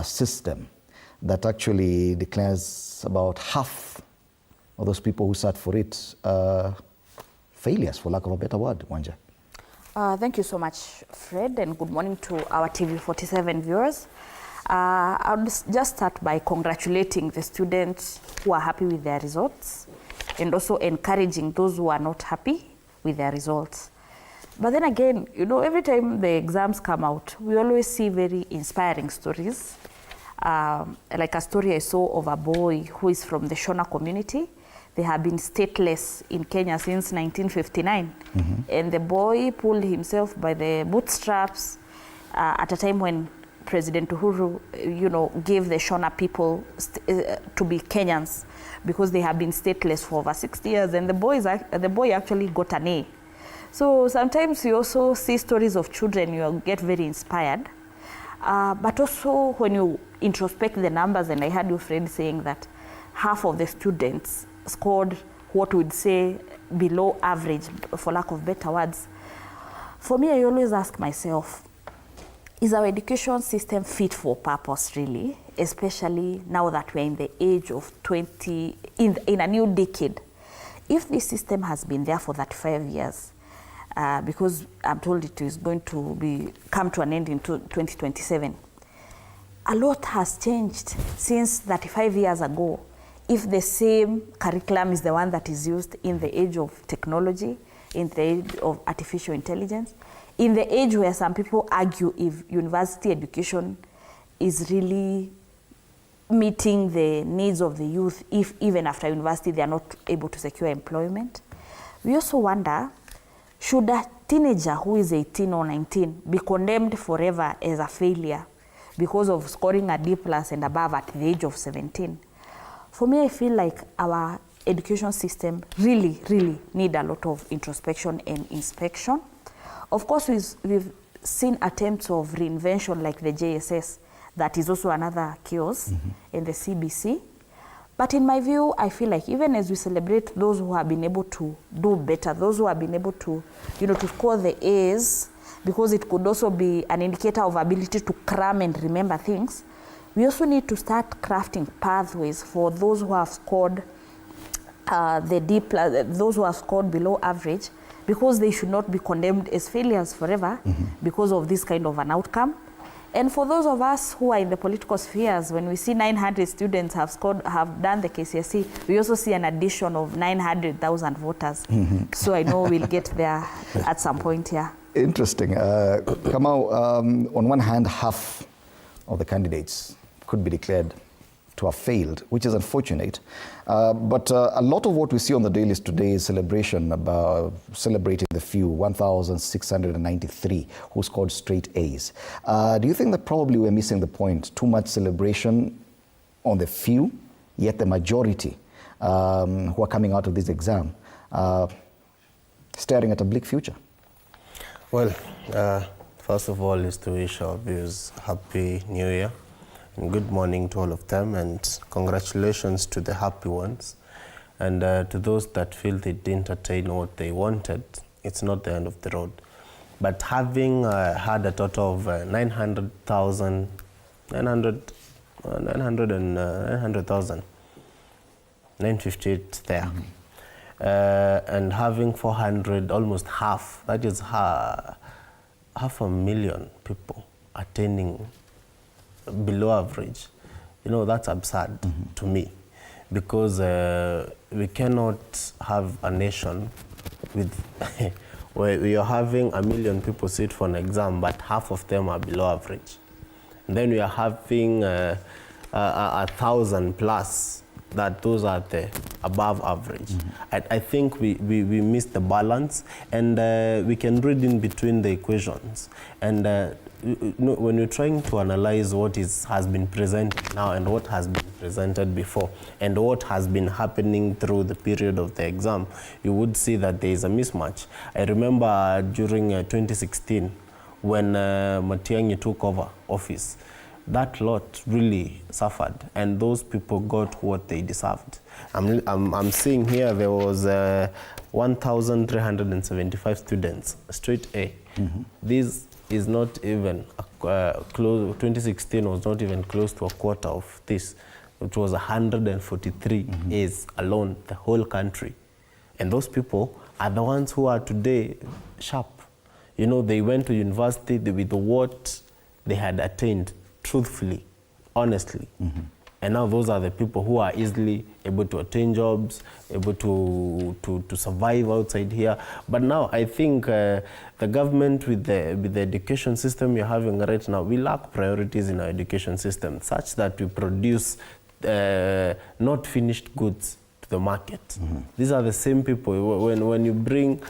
system that actually declares about half of those people who sat for it failures, for lack of a better word, Wanja? Thank you so much, Fred, and good morning to our TV47 viewers. I'll just start by congratulating the students who are happy with their results and also encouraging those who are not happy with their results. But then again, you know, every time the exams come out, we always see very inspiring stories. Like a story I saw of a boy who is from the Shona community. They have been stateless in Kenya since 1959. And the boy pulled himself by the bootstraps at a time when President Uhuru, you know, gave the Shona people to be Kenyans because they have been stateless for over 60 years. And the boy actually got an A. So sometimes you also see stories of children, you get very inspired. But also when you introspect the numbers, and I heard you, Fred, saying that half of the students scored what we'd say below average, for lack of better words. For me, I always ask myself, is our education system fit for purpose, really? Especially now that we're in the age of 20, in a new decade. If this system has been there for 35 years, because I'm told it is going to come to an end in 2027, a lot has changed since 35 years ago. If the same curriculum is the one that is used in the age of technology, in the age of artificial intelligence, in the age where some people argue if university education is really meeting the needs of the youth, if even after university they are not able to secure employment. We also wonder, should a teenager who is 18 or 19 be condemned forever as a failure because of scoring a D+ and above at the age of 17? For me, I feel like our education system really need a lot of introspection and inspection. Of course, we've seen attempts of reinvention like the JSS, that is also another chaos in the CBC. But in my view, I feel like even as we celebrate those who have been able to do better, those who have been able to, to score the A's, because it could also be an indicator of ability to cram and remember things, we also need to start crafting pathways for those who have scored the D+, those who have scored below average, because they should not be condemned as failures forever because of this kind of an outcome. And for those of us who are in the political spheres, when we see 900 students have done the KCSE, we also see an addition of 900,000 voters. So I know we'll get there at some point here. Interesting. Kamau, on one hand, half of the candidates could be declared to have failed, which is unfortunate. But a lot of what we see on the dailies today is celebration about celebrating the few, 1,693 who scored straight A's. Do you think that probably we're missing the point? Too much celebration on the few, yet the majority who are coming out of this exam staring at a bleak future? Well, first of all is to wish our viewers Happy New Year. And good morning to all of them, and congratulations to the happy ones. And to those that feel they didn't attain what they wanted, it's not the end of the road. But having had a total of 900,000 958 there, and having 400, almost half, that is half a million people attaining below average, that's absurd to me, because we cannot have a nation with where we are having 1 million people sit for an exam, but half of them are below average. And then we are having 1,000 plus that those are the above average. I think we miss the balance, and we can read in between the equations. And when you're trying to analyze what has been presented now and what has been presented before and what has been happening through the period of the exam, you would see that there is a mismatch. I remember during 2016 when Matiang'i took over office, that lot really suffered, and those people got what they deserved. I'm seeing here there was 1,375 students, straight A. This is not even close. 2016 was not even close to a quarter of this. It was 143 A's alone, the whole country. And those people are the ones who are today sharp. They went to university with what they had attained, truthfully, honestly. And now those are the people who are easily able to attain jobs, able to survive outside here. But now I think the government with the education system you're having right now, we lack priorities in our education system such that we produce not finished goods to the market. These are the same people, when you bring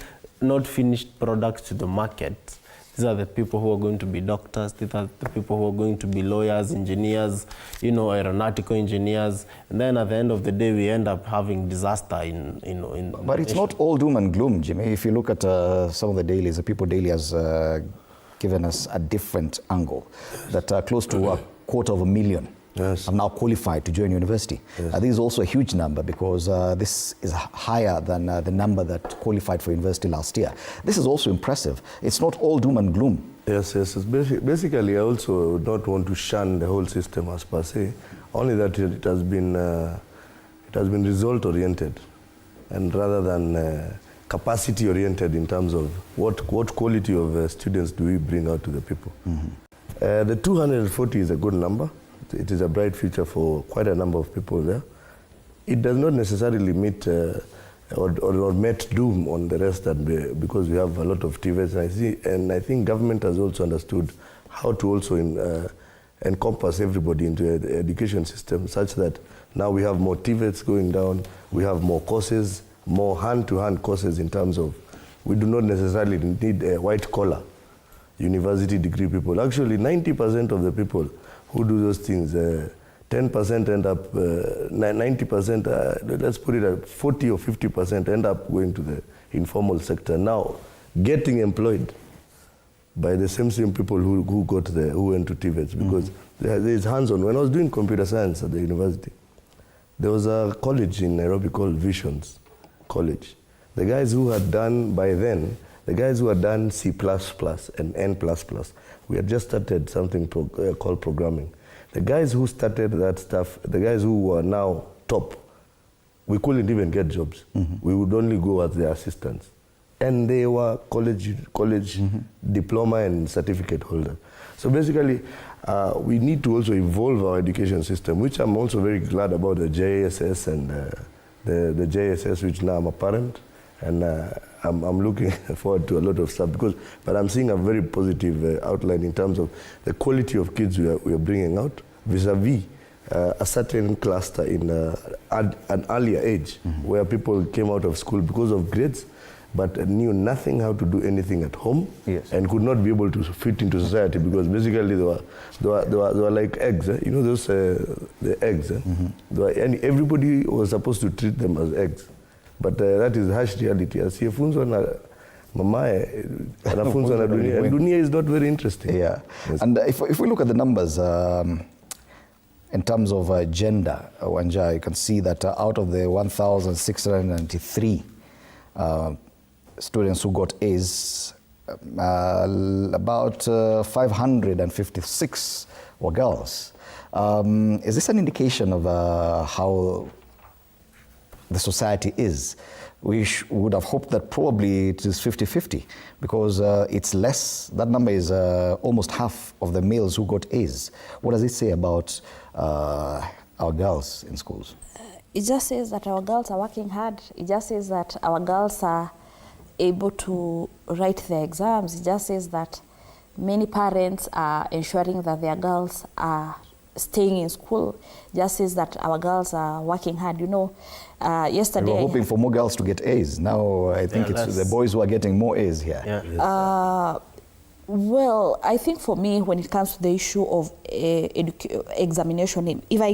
not finished products to the market, these are the people who are going to be doctors, these are the people who are going to be lawyers, engineers, aeronautical engineers. And then at the end of the day, we end up having disaster in But it's not all doom and gloom, Jimmy. If you look at some of the dailies, the People Daily has given us a different angle, that close to 250,000 have now qualified to join university. This is also a huge number, because this is higher than the number that qualified for university last year. This is also impressive. It's not all doom and gloom. Yes. Basically, I also would not want to shun the whole system as per se, only that it has been result oriented, and rather than capacity oriented in terms of what quality of students do we bring out to the people. The 240 is a good number. It is a bright future for quite a number of people there. It does not necessarily meet or met doom on the rest, because we have a lot of TVETs. And I think government has also understood how to also encompass everybody into the education system, such that now we have more TVETs going down, we have more courses, more hand-to-hand courses in terms of we do not necessarily need a white collar university degree people. Actually, 90% of the people who do those things, 10% end up, 90%, let's put it at 40 or 50% end up going to the informal sector. Now, getting employed by the same people who went to TVETs, because there's hands-on. When I was doing computer science at the university, there was a college in Nairobi called Visions College. The guys who had done, by then, the guys who had done C++ and N++, we had just started something called programming. The guys who started that stuff, the guys who were now top, we couldn't even get jobs. We would only go as their assistants. And they were college diploma and certificate holders. So basically, we need to also evolve our education system, which I'm also very glad about the JSS and the JSS, which now I'm a parent. And I'm looking forward to a lot of stuff, but I'm seeing a very positive outline in terms of the quality of kids we are bringing out vis-a-vis a certain cluster in an earlier age, where people came out of school because of grades, but knew nothing how to do anything at home, and could not be able to fit into society, because basically they were like eggs, you know those the eggs. And everybody was supposed to treat them as eggs, but that is harsh reality. Asiyefunzwa na mamae anafunzwa na dunia, and dunia is not very interesting. Yeah, yes. And if we look at the numbers in terms of gender, Wanja, you can see that out of the 1,693 students who got A's, about 556 were girls. Is this an indication of how the society is? We would have hoped that probably it is 50-50, because it's less. That number is almost half of the males who got A's. What does it say about our girls in schools? It just says that our girls are working hard. It just says that our girls are able to write their exams. It just says that many parents are ensuring that their girls are staying in school. It just says that our girls are working hard. You know, yesterday... We were hoping for more girls to get A's. Now I think it's the boys who are getting more A's here. Yeah. Well, I think for me, when it comes to the issue of examination, if I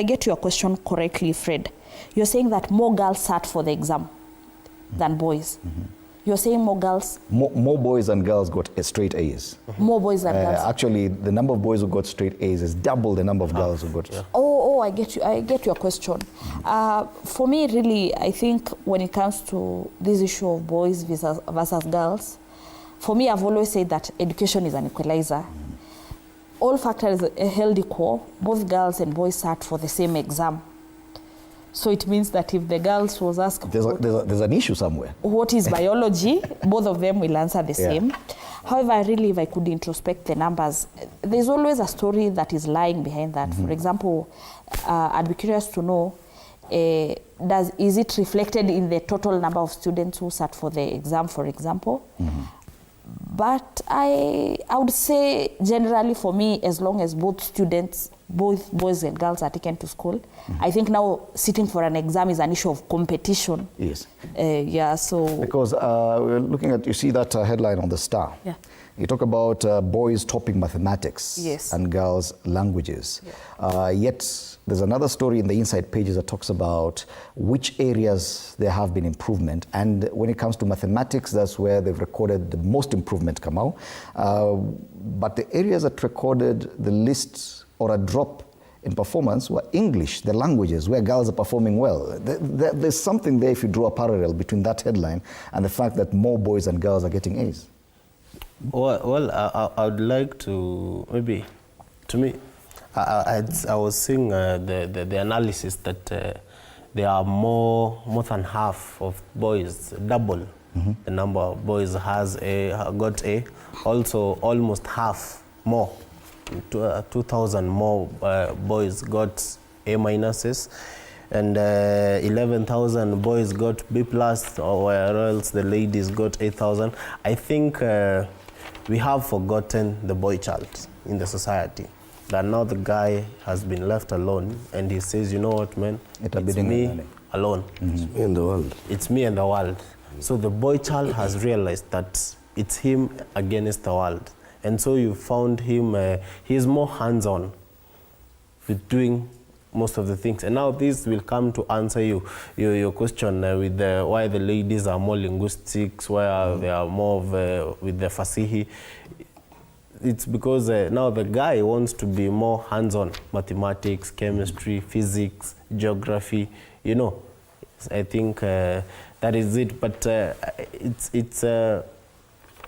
get your question correctly, Fred, you're saying that more girls sat for the exam than boys. You're saying more girls? More boys and girls got straight A's. More boys than girls? Actually, the number of boys who got straight A's is double the number of girls who got... Oh, I get you. I get your question. For me, really, I think when it comes to this issue of boys versus girls, for me, I've always said that education is an equalizer. All factors held equal, both girls and boys sat for the same exam. So it means that if the girls was asked... There's an issue somewhere. What is biology? Both of them will answer the same. However, really, if I could introspect the numbers, there's always a story that is lying behind that. For example, I'd be curious to know, is it reflected in the total number of students who sat for the exam, for example? But I would say generally for me, as long as both boys and girls are taken to school, I think now sitting for an exam is an issue of competition. Yes. So... Because we're looking at, you see that headline on the Star. Yeah. You talk about boys topping mathematics and girls languages. Yet there's another story in the inside pages that talks about which areas there have been improvement. And when it comes to mathematics, that's where they've recorded the most improvement, Kamau. But the areas that recorded the least or a drop in performance were English, the languages, where girls are performing well. There's something there if you draw a parallel between that headline and the fact that more boys and girls are getting A's. Well, I would like to, maybe, to me, I was seeing the analysis that there are more than half of boys, double the number of boys got A. Also, almost half more, 2,000 more boys got A minuses, and 11,000 boys got B plus, or else the ladies got 8,000. I think we have forgotten the boy child in the society. That now the guy has been left alone, and he says, you know what, man, it's me alone. It's me and the world. It's me and the world. So the boy child has realized that it's him against the world. And so you found him, he is more hands-on with doing most of the things. And now this will come to answer your question with why the ladies are more linguistics, why they are more of, with the Fasihi. It's because now the guy wants to be more hands-on, mathematics, chemistry, physics, geography, you know. I think that is it, but it's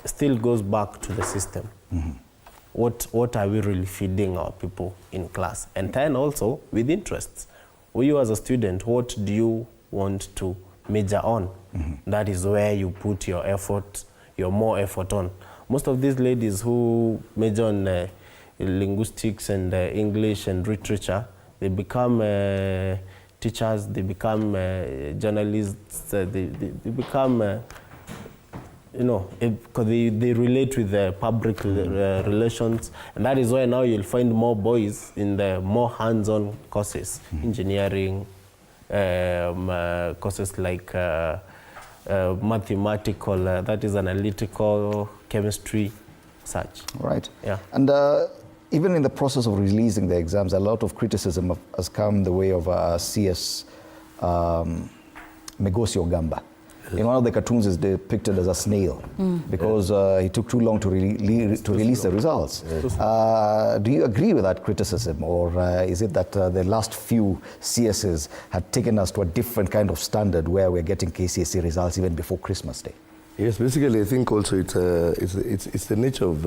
still goes back to the system. What are we really feeding our people in class? And then also with interests. You as a student, what do you want to major on? That is where you put your effort, your more effort on. Most of these ladies who major on linguistics and English and literature, they become teachers, they become journalists, they become, you know, because they relate with the public relations. And that is why now you'll find more boys in the more hands-on courses, engineering, courses like mathematical, that is analytical, chemistry, such. Right. Yeah. And even in the process of releasing the exams, a lot of criticism has come the way of CS Megosio Gamba. In one of the cartoons is depicted as a snail because it took too long to release the results. Do you agree with that criticism, or is it that the last few CSs had taken us to a different kind of standard where we're getting KCSE results even before Christmas Day? Yes, basically I think also it's the nature of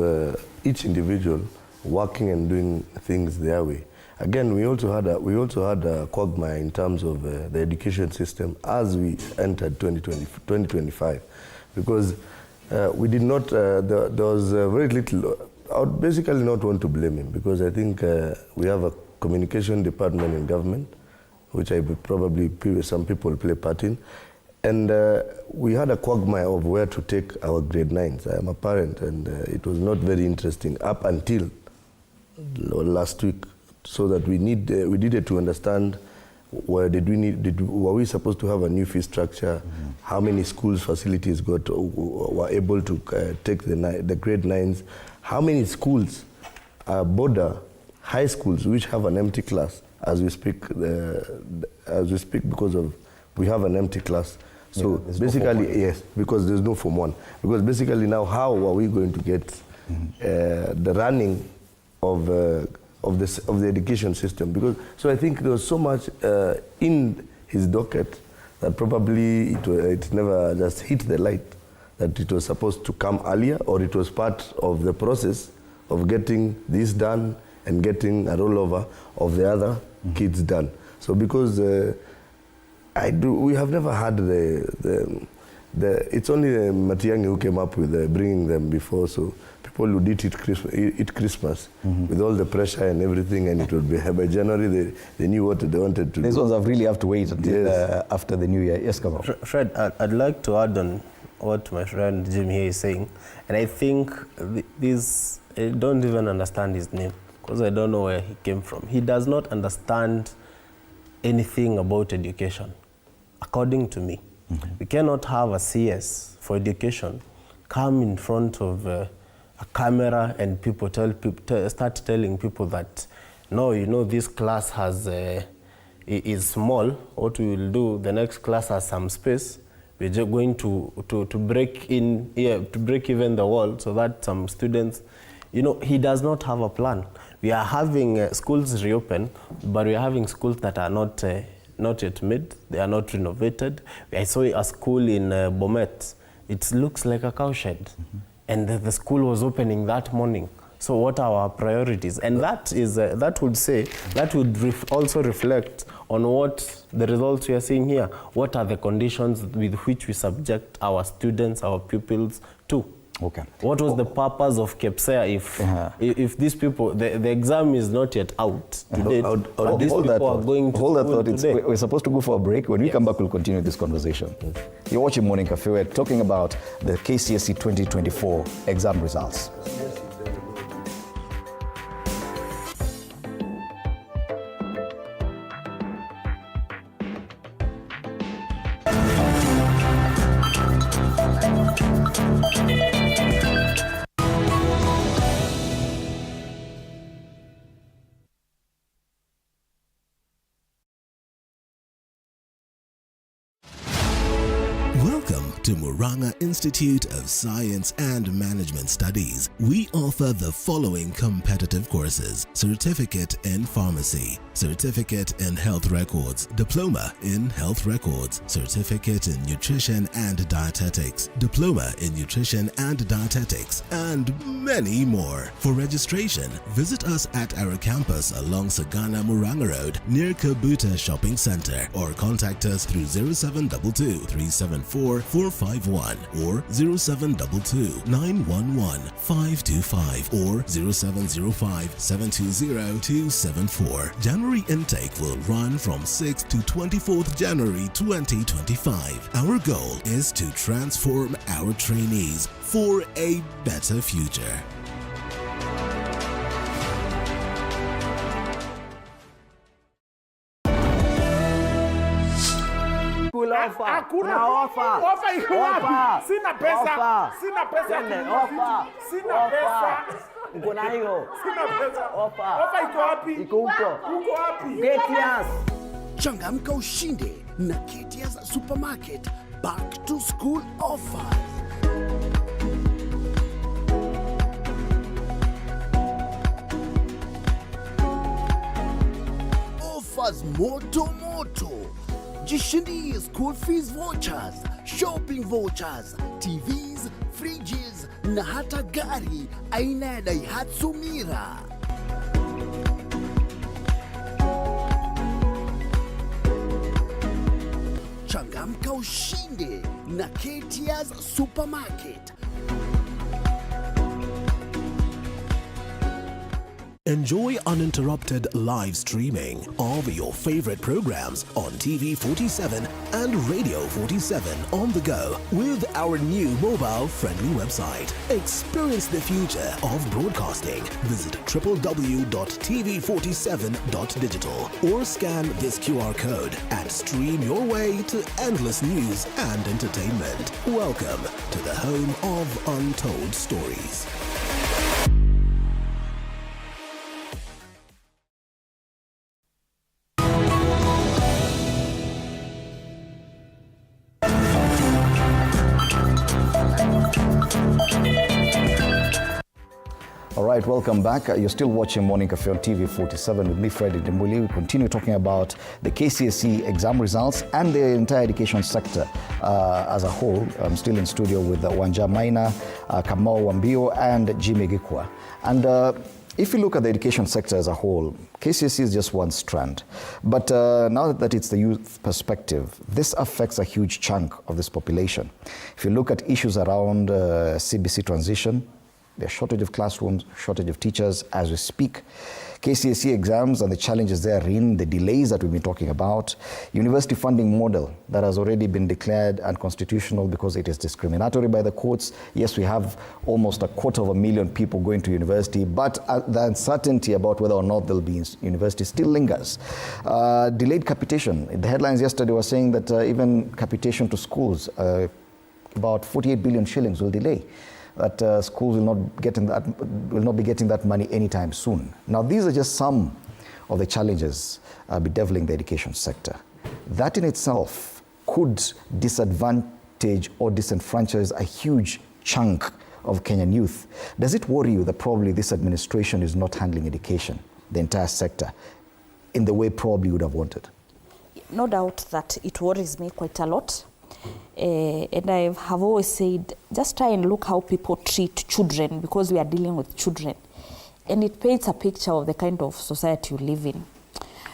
each individual working and doing things their way. Again, we also had a quagmire in terms of the education system as we entered 2025, because we did not. There was very little. I would basically not want to blame him, because I think we have a communication department in government, which I probably some people play part in, and we had a quagmire of where to take our grade 9s. I am a parent, and it was not very interesting up until last week. So that we needed to understand were we supposed to have a new fee structure, how many schools facilities were able to take the grade 9s, how many schools border high schools which have an empty class as we speak because of we have an empty class. So basically, yes, because there's no Form 1. Because basically now, how are we going to get the running of the education system? Because so I think there was so much in his docket that probably it never just hit the light that it was supposed to come earlier, or it was part of the process of getting this done and getting a rollover of the other kids done. So because we have never had it's only Matiang'i who came up with bringing them before, so people would eat Christmas with all the pressure and everything, and it would be by January they knew what they wanted to do. These ones have to wait until after the new year. Yes, come on. Fred, I'd like to add on what my friend Jim here is saying, and I think I don't even understand his name, because I don't know where he came from. He does not understand anything about education, according to me. We cannot have a CS for education come in front of a camera and people start telling people that, no, you know, this class is small. What we will do, the next class has some space. We're just going to break even the wall so that some students, you know, he does not have a plan. We are having schools reopen, but we are having schools that are not yet made. They are not renovated. I saw a school in Bomet. It looks like a cowshed. And the school was opening that morning. So what are our priorities? And that would also reflect on what the results we are seeing here. What are the conditions with which we subject our students, our pupils to? Okay. What was the purpose of KCSE if these people, the exam is not yet out today, but these people are going to hold that thought. today. We're supposed to go for a break. When we come back, we'll continue this conversation. You're watching Morning Cafe. We're talking about the KCSE 2024 exam results. Welcome to Murang'a Institute of Science and Management Studies. We offer the following competitive courses: Certificate in Pharmacy, Certificate in Health Records, Diploma in Health Records, Certificate in Nutrition and Dietetics, Diploma in Nutrition and Dietetics, and many more. For registration, visit us at our campus along Sagana Murang'a Road near Kabuta Shopping Center, or contact us through 0722 374 451 or 0722 911 525 or 0705 720 274. January intake will run from 6th to 24th January 2025. Our goal is to transform our trainees for a better future. Hakuna ofa. Ofa iko wapi? Sina pesa. Sina pesa. Sina pesa. Uko nayo? Sina pesa. Ofa iko wapi? Iko huko. Uko wapi? KCSE. Changamka ushinde na KCSE Supermarket Back to School Offers. Offers moto moto. Jishindie school fees vouchers, shopping vouchers, TVs, fridges na hata gari aina ya Daihatsu Mira. Changamka ushinde na KCSE Supermarket. Enjoy uninterrupted live streaming of your favorite programs on TV 47 and Radio 47 on the go with our new mobile-friendly website. Experience the future of broadcasting. Visit www.tv47.digital or scan this QR code and stream your way to endless news and entertainment. Welcome to the home of untold stories. All right, welcome back. You're still watching Morning Cafe on TV 47 with me, Freddy Dembuli. We continue talking about the KCSE exam results and the entire education sector as a whole. I'm still in studio with Wanja Maina, Kamau Wambio, and Jimmy Gikwa. And if you look at the education sector as a whole, KCSE is just one strand. But now that it's the youth perspective, this affects a huge chunk of this population. If you look at issues around CBC transition, there's shortage of classrooms, shortage of teachers as we speak. KCSE exams and the challenges therein, the delays that we've been talking about, university funding model that has already been declared unconstitutional because it is discriminatory by the courts. Yes, we have almost 250,000 people going to university, but the uncertainty about whether or not they'll be in university still lingers. Delayed capitation. The headlines yesterday were saying that even capitation to schools, about 48 billion shillings will delay. That schools will not be getting that money anytime soon. Now, these are just some of the challenges bedeviling the education sector. That in itself could disadvantage or disenfranchise a huge chunk of Kenyan youth. Does it worry you that probably this administration is not handling education, the entire sector, in the way probably you would have wanted? No doubt that it worries me quite a lot. And I have always said, just try and look how people treat children, because we are dealing with children. And it paints a picture of the kind of society you live in.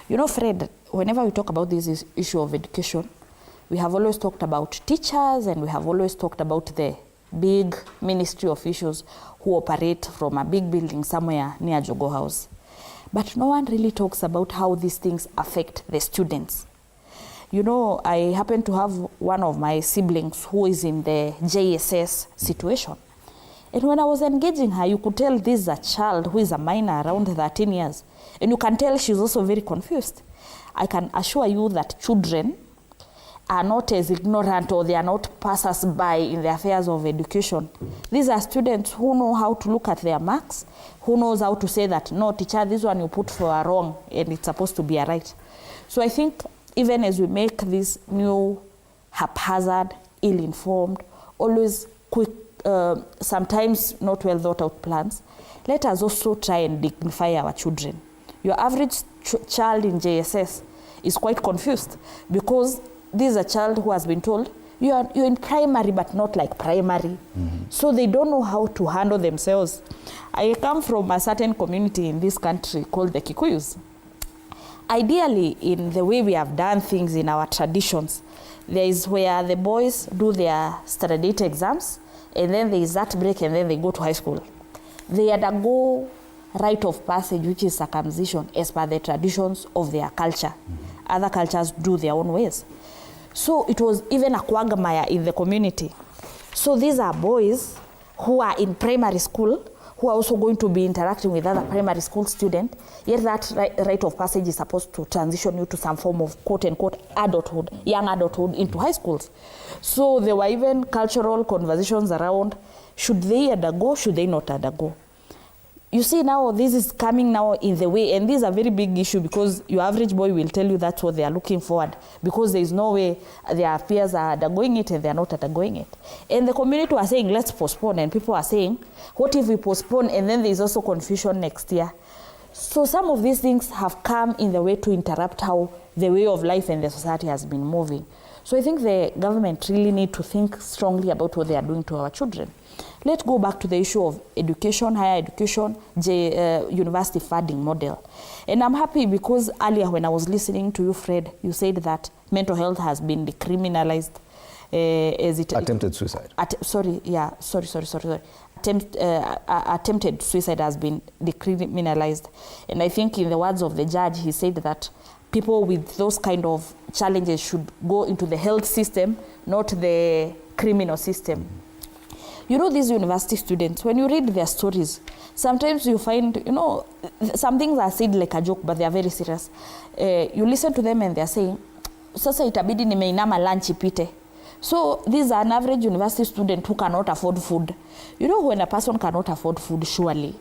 You know, Fred, whenever we talk about this issue of education, we have always talked about teachers, and we have always talked about the big ministry officials who operate from a big building somewhere near Jogo House. But no one really talks about how these things affect the students. You know, I happen to have one of my siblings who is in the JSS situation. And when I was engaging her, you could tell this is a child who is a minor around 13 years. And you can tell she's also very confused. I can assure you that children are not as ignorant, or they are not passers-by in the affairs of education. These are students who know how to look at their marks, who knows how to say that, no, teacher, this one you put for a wrong, and it's supposed to be a right. So I think even as we make this new haphazard ill-informed, always quick, sometimes not well thought out plans. Let us also try and dignify our children. Your average child in JSS is quite confused because this is a child who has been told, you're in primary but not like primary. So they don't know how to handle themselves. I come from a certain community in this country called the Kikuyus. Ideally, in the way we have done things in our traditions, there is where the boys do their standard 8 exams, and then there is that break, and then they go to high school. They undergo rite of passage, which is circumcision, as per the traditions of their culture. Other cultures do their own ways. So it was even a quagmire in the community. So these are boys who are in primary school, who are also going to be interacting with other primary school students, yet that rite of passage is supposed to transition you to some form of quote-unquote adulthood, young adulthood into high schools. So there were even cultural conversations around, should they undergo, should they not undergo? You see now this is coming now in the way, and this is a very big issue because your average boy will tell you that's what they are looking forward, because there is no way their peers are undergoing it and they are not undergoing it. And the community are saying, let's postpone, and people are saying, what if we postpone and then there is also confusion next year? So some of these things have come in the way to interrupt how the way of life and the society has been moving. So I think the government really need to think strongly about what they are doing to our children. Let's go back to the issue of education, higher education, university funding model. And I'm happy because earlier when I was listening to you, Fred, you said that mental health has been decriminalized. Attempted suicide. Attempted suicide has been decriminalized. And I think in the words of the judge, he said that people with those kind of challenges should go into the health system, not the criminal system. You know, these university students, when you read their stories, sometimes you find, you know, some things are said like a joke, but they are very serious. You listen to them and they are saying, sasa itabidi nimeinama lunch ipite. So this is an average university student who cannot afford food. You know, when a person cannot afford food, surely.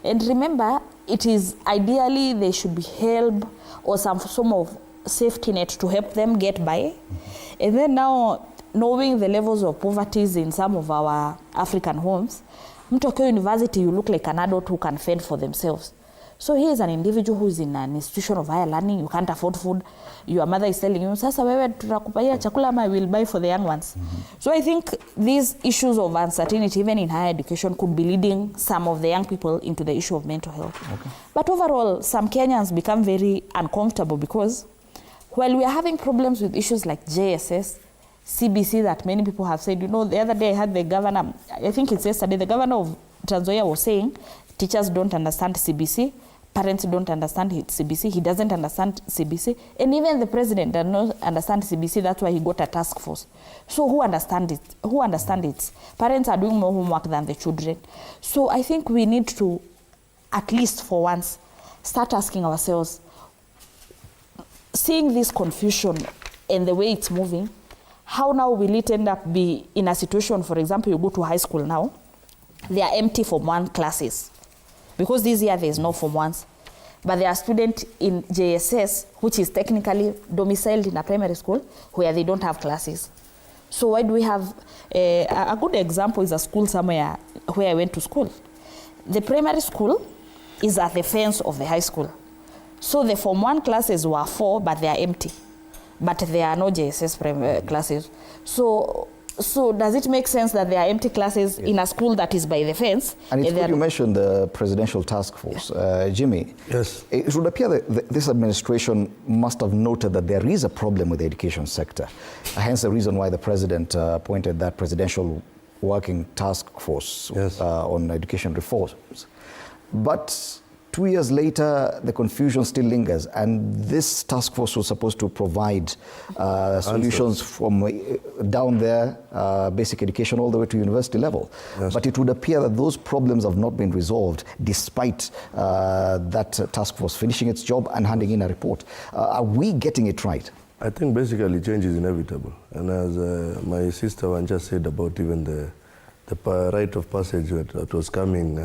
And remember, it is ideally they should be help or some form of safety net to help them get by. And then now, knowing the levels of poverty in some of our African homes, mtu akiwa university, you look like an adult who can fend for themselves. So here is an individual who is in an institution of higher learning, you can't afford food, your mother is telling you, sasa wewe tutakupatia chakula ama will buy for the young ones. So I think these issues of uncertainty, even in higher education, could be leading some of the young people into the issue of mental health. But overall, some Kenyans become very uncomfortable because while we are having problems with issues like JSS, CBC that many people have said, you know, the other day I had the governor, I think it's yesterday, the governor of Trans Nzoia was saying, teachers don't understand CBC, parents don't understand CBC, he doesn't understand CBC, and even the president does not understand CBC, that's why he got a task force. So who understands it? Who understands it? Parents are doing more homework than the children. So I think we need to, at least for once, start asking ourselves, seeing this confusion and the way it's moving, how now will it end up be in a situation, for example, you go to high school now, they are empty Form 1 classes. Because this year there is no Form 1s. But there are students in JSS, which is technically domiciled in a primary school, where they don't have classes. So why do we have, a good example is a school somewhere where I went to school. The primary school is at the fence of the high school. So the Form 1 classes were 4, but they are empty. But there are no JSS classes. So does it make sense that there are empty classes in a school that is by the fence? And it's good you mentioned the presidential task force. Jimmy, yes. It would appear that this administration must have noted that there is a problem with the education sector. Hence the reason why the president appointed that presidential working task force on education reforms. But 2 years later, the confusion still lingers, and this task force was supposed to provide solutions from down there, basic education, all the way to university level. But it would appear that those problems have not been resolved, despite that task force finishing its job and handing in a report. Are we getting it right? I think basically change is inevitable. And as my sister Wanja said about even the rite of passage that was coming,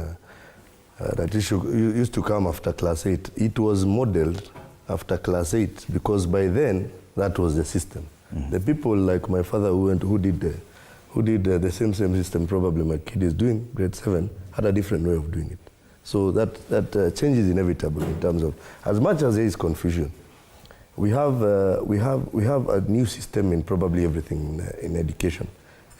that issue used to come after class 8. It was modeled after class 8 because by then that was the system. The people like my father who did the same system probably my kid is doing, grade 7, had a different way of doing it. So that change is inevitable in terms of, as much as there is confusion, we have a new system in probably everything in education.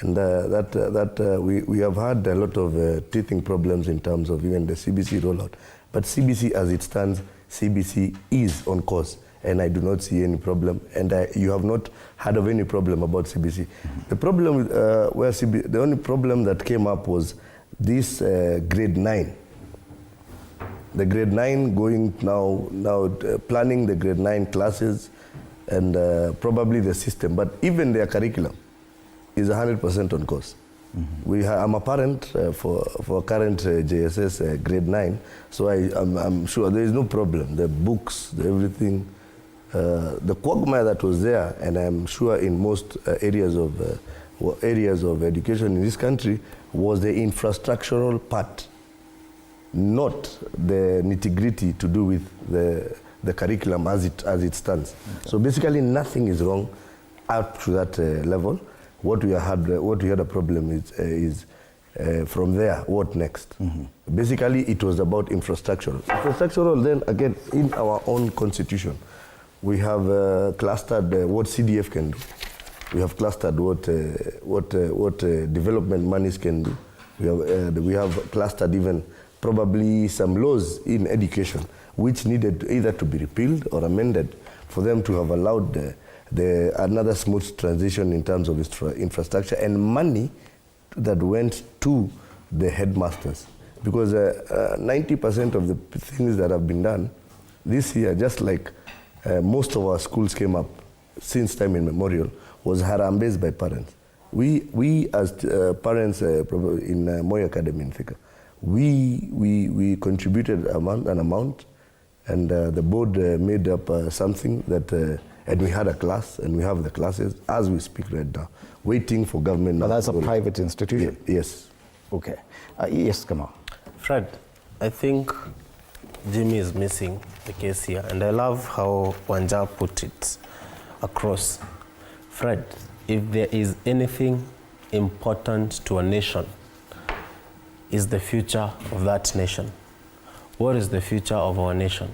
And we have had a lot of teething problems in terms of even the CBC rollout. But CBC as it stands, CBC is on course, and I do not see any problem. And you have not heard of any problem about CBC. The problem the only problem that came up was this grade 9. The grade 9 going now planning the grade 9 classes and probably the system, but even their curriculum is 100% on course. I'm a parent for current JSS grade 9, so I'm sure there is no problem. The books, everything, the quagmire that was there, and I'm sure in most areas of education in this country, was the infrastructural part, not the nitty-gritty to do with the curriculum as it stands. Okay. So basically nothing is wrong up to that level. What we had a problem is from there, what next? Basically, it was about infrastructural. Infrastructural, then again, in our own constitution, we have clustered what CDF can do. We have clustered what development monies can do. We have clustered even probably some laws in education, which needed either to be repealed or amended for them to have allowed another smooth transition in terms of infrastructure and money that went to the headmasters. Because 90% of the things that have been done this year, just like most of our schools came up since time immemorial, was harambes by parents. We as parents in Moi Academy in Thika, we contributed an amount, and the board made up something that, and we had a class, and we have the classes as we speak right now, waiting for government. But that's a private institution? Yes. Okay. Yes, Kamal. Fred, I think Jimmy is missing the case here, and I love how Wanja put it across. Fred, if there is anything important to a nation, is the future of that nation. What is the future of our nation?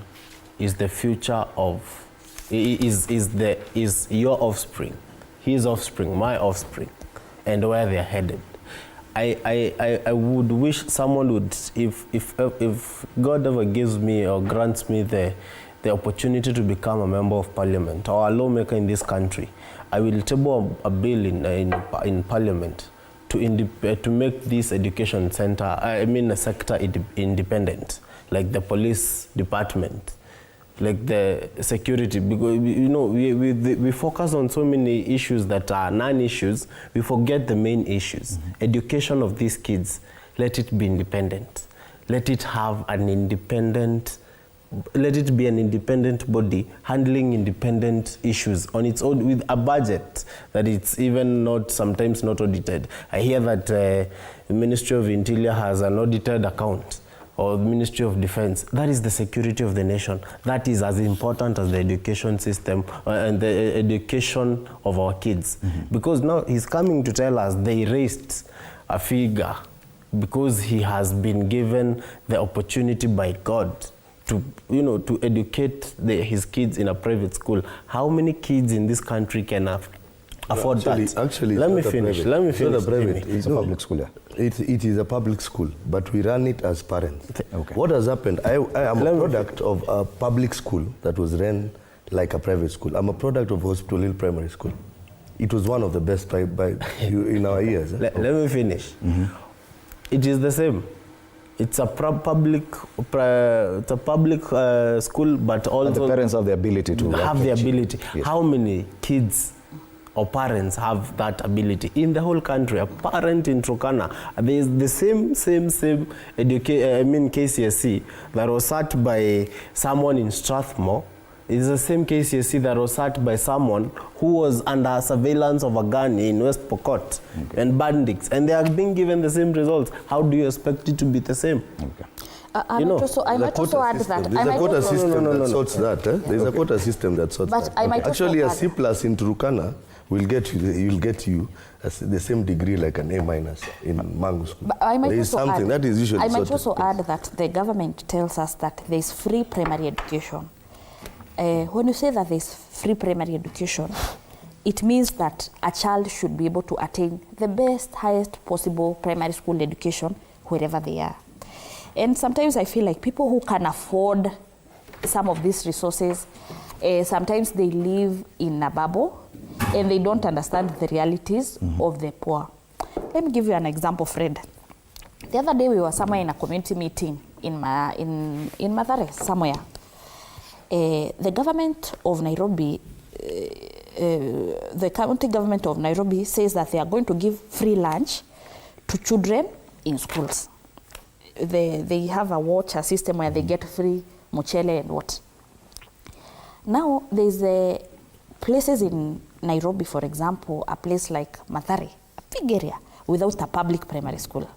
Is the future of is your offspring, his offspring, my offspring, and where they are headed. I would wish someone would, if God ever gives me or grants me the opportunity to become a member of parliament or a lawmaker in this country, I will table a bill in parliament to make this education center, a sector independent, like the police department, like the security, because we focus on so many issues that are non-issues, we forget the main issues. Education of these kids, let it be independent. Let it have an independent, let it be an independent body handling independent issues on its own with a budget that it's even sometimes not audited. I hear that the Ministry of Interior has an audited account, or the Ministry of Defense. That is the security of the nation. That is as important as the education system and the education of our kids. Because now he's coming to tell us they raised a figure because he has been given the opportunity by God to educate his kids in a private school. How many kids in this country can afford that? Actually, let me finish. It's a public school. Yeah. It is a public school, but we run it as parents. Okay. What has happened? I am a product of a public school that was run like a private school. I'm a product of Hospital Hill Primary School. It was one of the best in our years. Let me finish. It is the same. It's a public school, but also and the parents have the ability to have the ability. Yes. How many kids or parents have that ability in the whole country? A parent in Turkana, there is the same KCSE that was sat by someone in Strathmore. It is the same KCSE that was sat by someone who was under surveillance of a gun in West Pokot and bandits, and they are being given the same results. How do you expect it to be the same? I might also add that. There's a quota system that sorts that. There's a quota system that sorts that. Actually, a C+ in Turkana will get you the same degree like an A- in Mangu school. But I might there is also something add, that is usually I might sorted. also add that the government tells us that there is free primary education. When you say that there is free primary education, it means that a child should be able to attain the best, highest possible primary school education wherever they are. And sometimes I feel like people who can afford some of these resources, sometimes they live in a bubble and they don't understand the realities of the poor. Let me give you an example, Fred. The other day we were somewhere in a community meeting in Mathare, somewhere. The government of Nairobi, the county government of Nairobi says that they are going to give free lunch to children in schools. They have a system where they get free mochele and what. Now, there's places in Nairobi, for example, a place like Mathare, a big area, without a public primary school.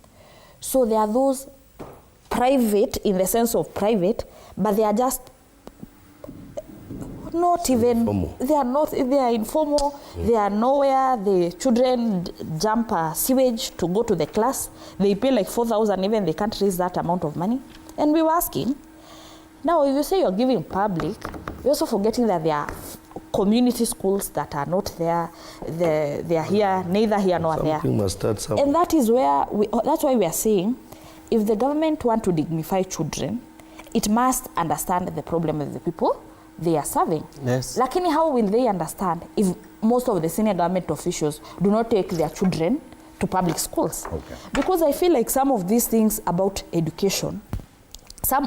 So there are those private, in the sense of private, but they are just not even, informal. They are informal, they are nowhere, the children jump a sewage to go to the class, they pay like 4,000, even they can't raise that amount of money. And we were asking, now if you say you're giving public, you're also forgetting that there are community schools that are not there, they are here, neither here nor there. Something must start somewhere. And that is where, that's why we are saying, if the government want to dignify children, it must understand the problem of the people they are serving. Yes. Lakini how will they understand if most of the senior government officials do not take their children to public schools? Okay. Because I feel like some of these things about education,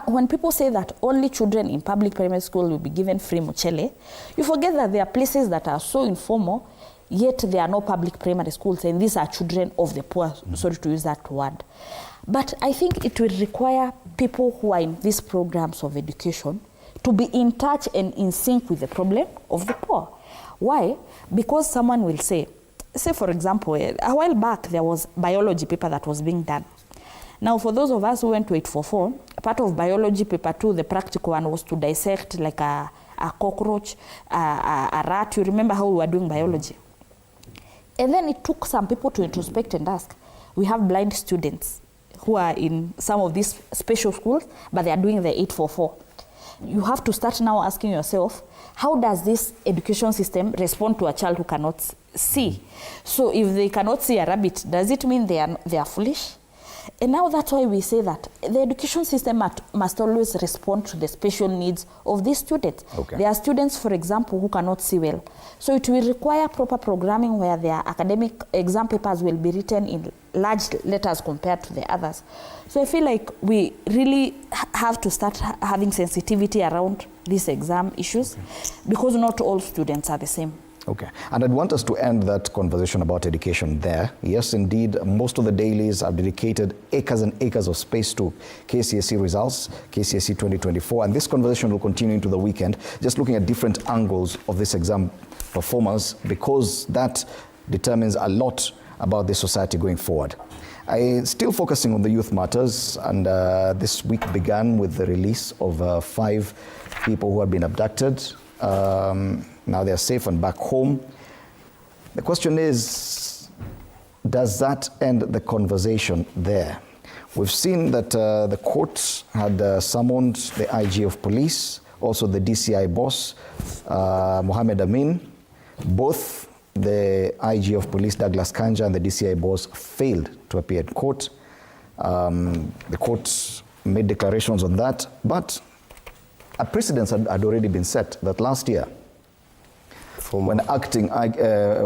when people say that only children in public primary school will be given free mochele, you forget that there are places that are so informal, yet there are no public primary schools, and these are children of the poor, sorry to use that word. But I think it will require people who are in these programs of education to be in touch and in sync with the problem of the poor. Why? Because someone will say for example, a while back there was biology paper that was being done. Now for those of us who went to 844, part of biology paper 2, the practical one, was to dissect like a cockroach, a rat. You remember how we were doing biology? And then it took some people to introspect and ask, we have blind students who are in some of these special schools, but they are doing the 844. You have to start now asking yourself, how does this education system respond to a child who cannot see? So if they cannot see a rabbit, does it mean they are foolish? And now that's why we say that the education system must always respond to the special needs of these students. Okay. There are students, for example, who cannot see well. So it will require proper programming where their academic exam papers will be written in large letters compared to the others. So I feel like we really have to start having sensitivity around these exam issues, because not all students are the same. Okay, and I'd want us to end that conversation about education there. Yes, indeed, most of the dailies have dedicated acres and acres of space to KCSE results, KCSE 2024, and this conversation will continue into the weekend, just looking at different angles of this exam performance, because that determines a lot about the society going forward. Still focusing on the youth matters, and this week began with the release of 5 people who had been abducted. Now they're safe and back home. The question is, does that end the conversation there? We've seen that the court had summoned the IG of police, also the DCI boss, Mohammed Amin. Both the IG of police, Douglas Kanja, and the DCI boss failed to appear in court. The court made declarations on that, but a precedent had already been set that last year, when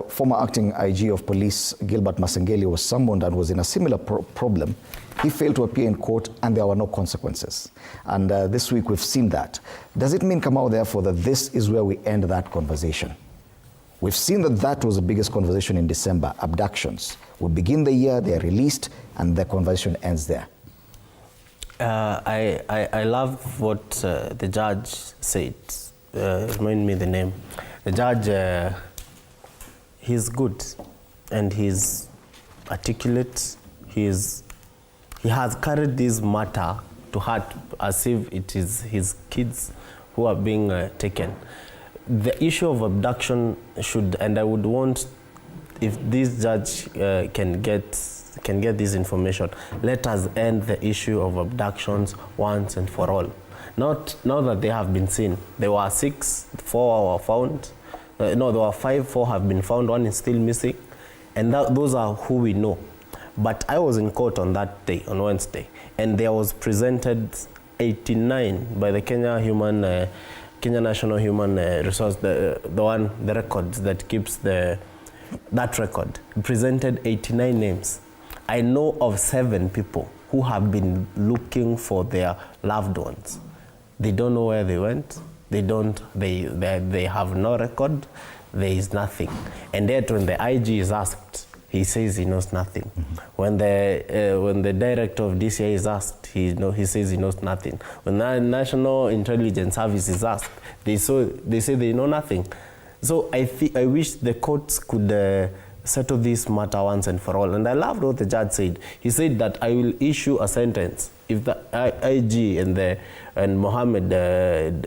former acting IG of police Gilbert Masengeli was summoned and was in a similar problem, he failed to appear in court and there were no consequences. And this week we've seen that. Does it mean, Kamau, therefore, that this is where we end that conversation? We've seen that that was the biggest conversation in December, abductions. We begin the year, they're released, and the conversation ends there. I love what the judge said. Remind me the name. The judge, he's good and he's articulate. He has carried this matter to heart as if it is his kids who are being taken. the issue of abduction should, and I would want, if this judge can get this information, let us end the issue of abductions once and for all. Not now that they have been seen. There were 6, 4 were found. No, there were 5, 4 have been found. 1 is still missing, and those are who we know. But I was in court on that day, on Wednesday, and there was presented 89 by the Kenya National Human Resource, the records that keeps that record, presented 89 names. I know of 7 people who have been looking for their loved ones. They don't know where they went. They have no record. There is nothing. And yet when the IG is asked, he says he knows nothing. When the director of DCI is asked, he says he knows nothing. When the National Intelligence Service is asked, they say they know nothing. So I wish the courts could settle this matter once and for all. And I loved what the judge said. He said that I will issue a sentence if the IG and Mohammed,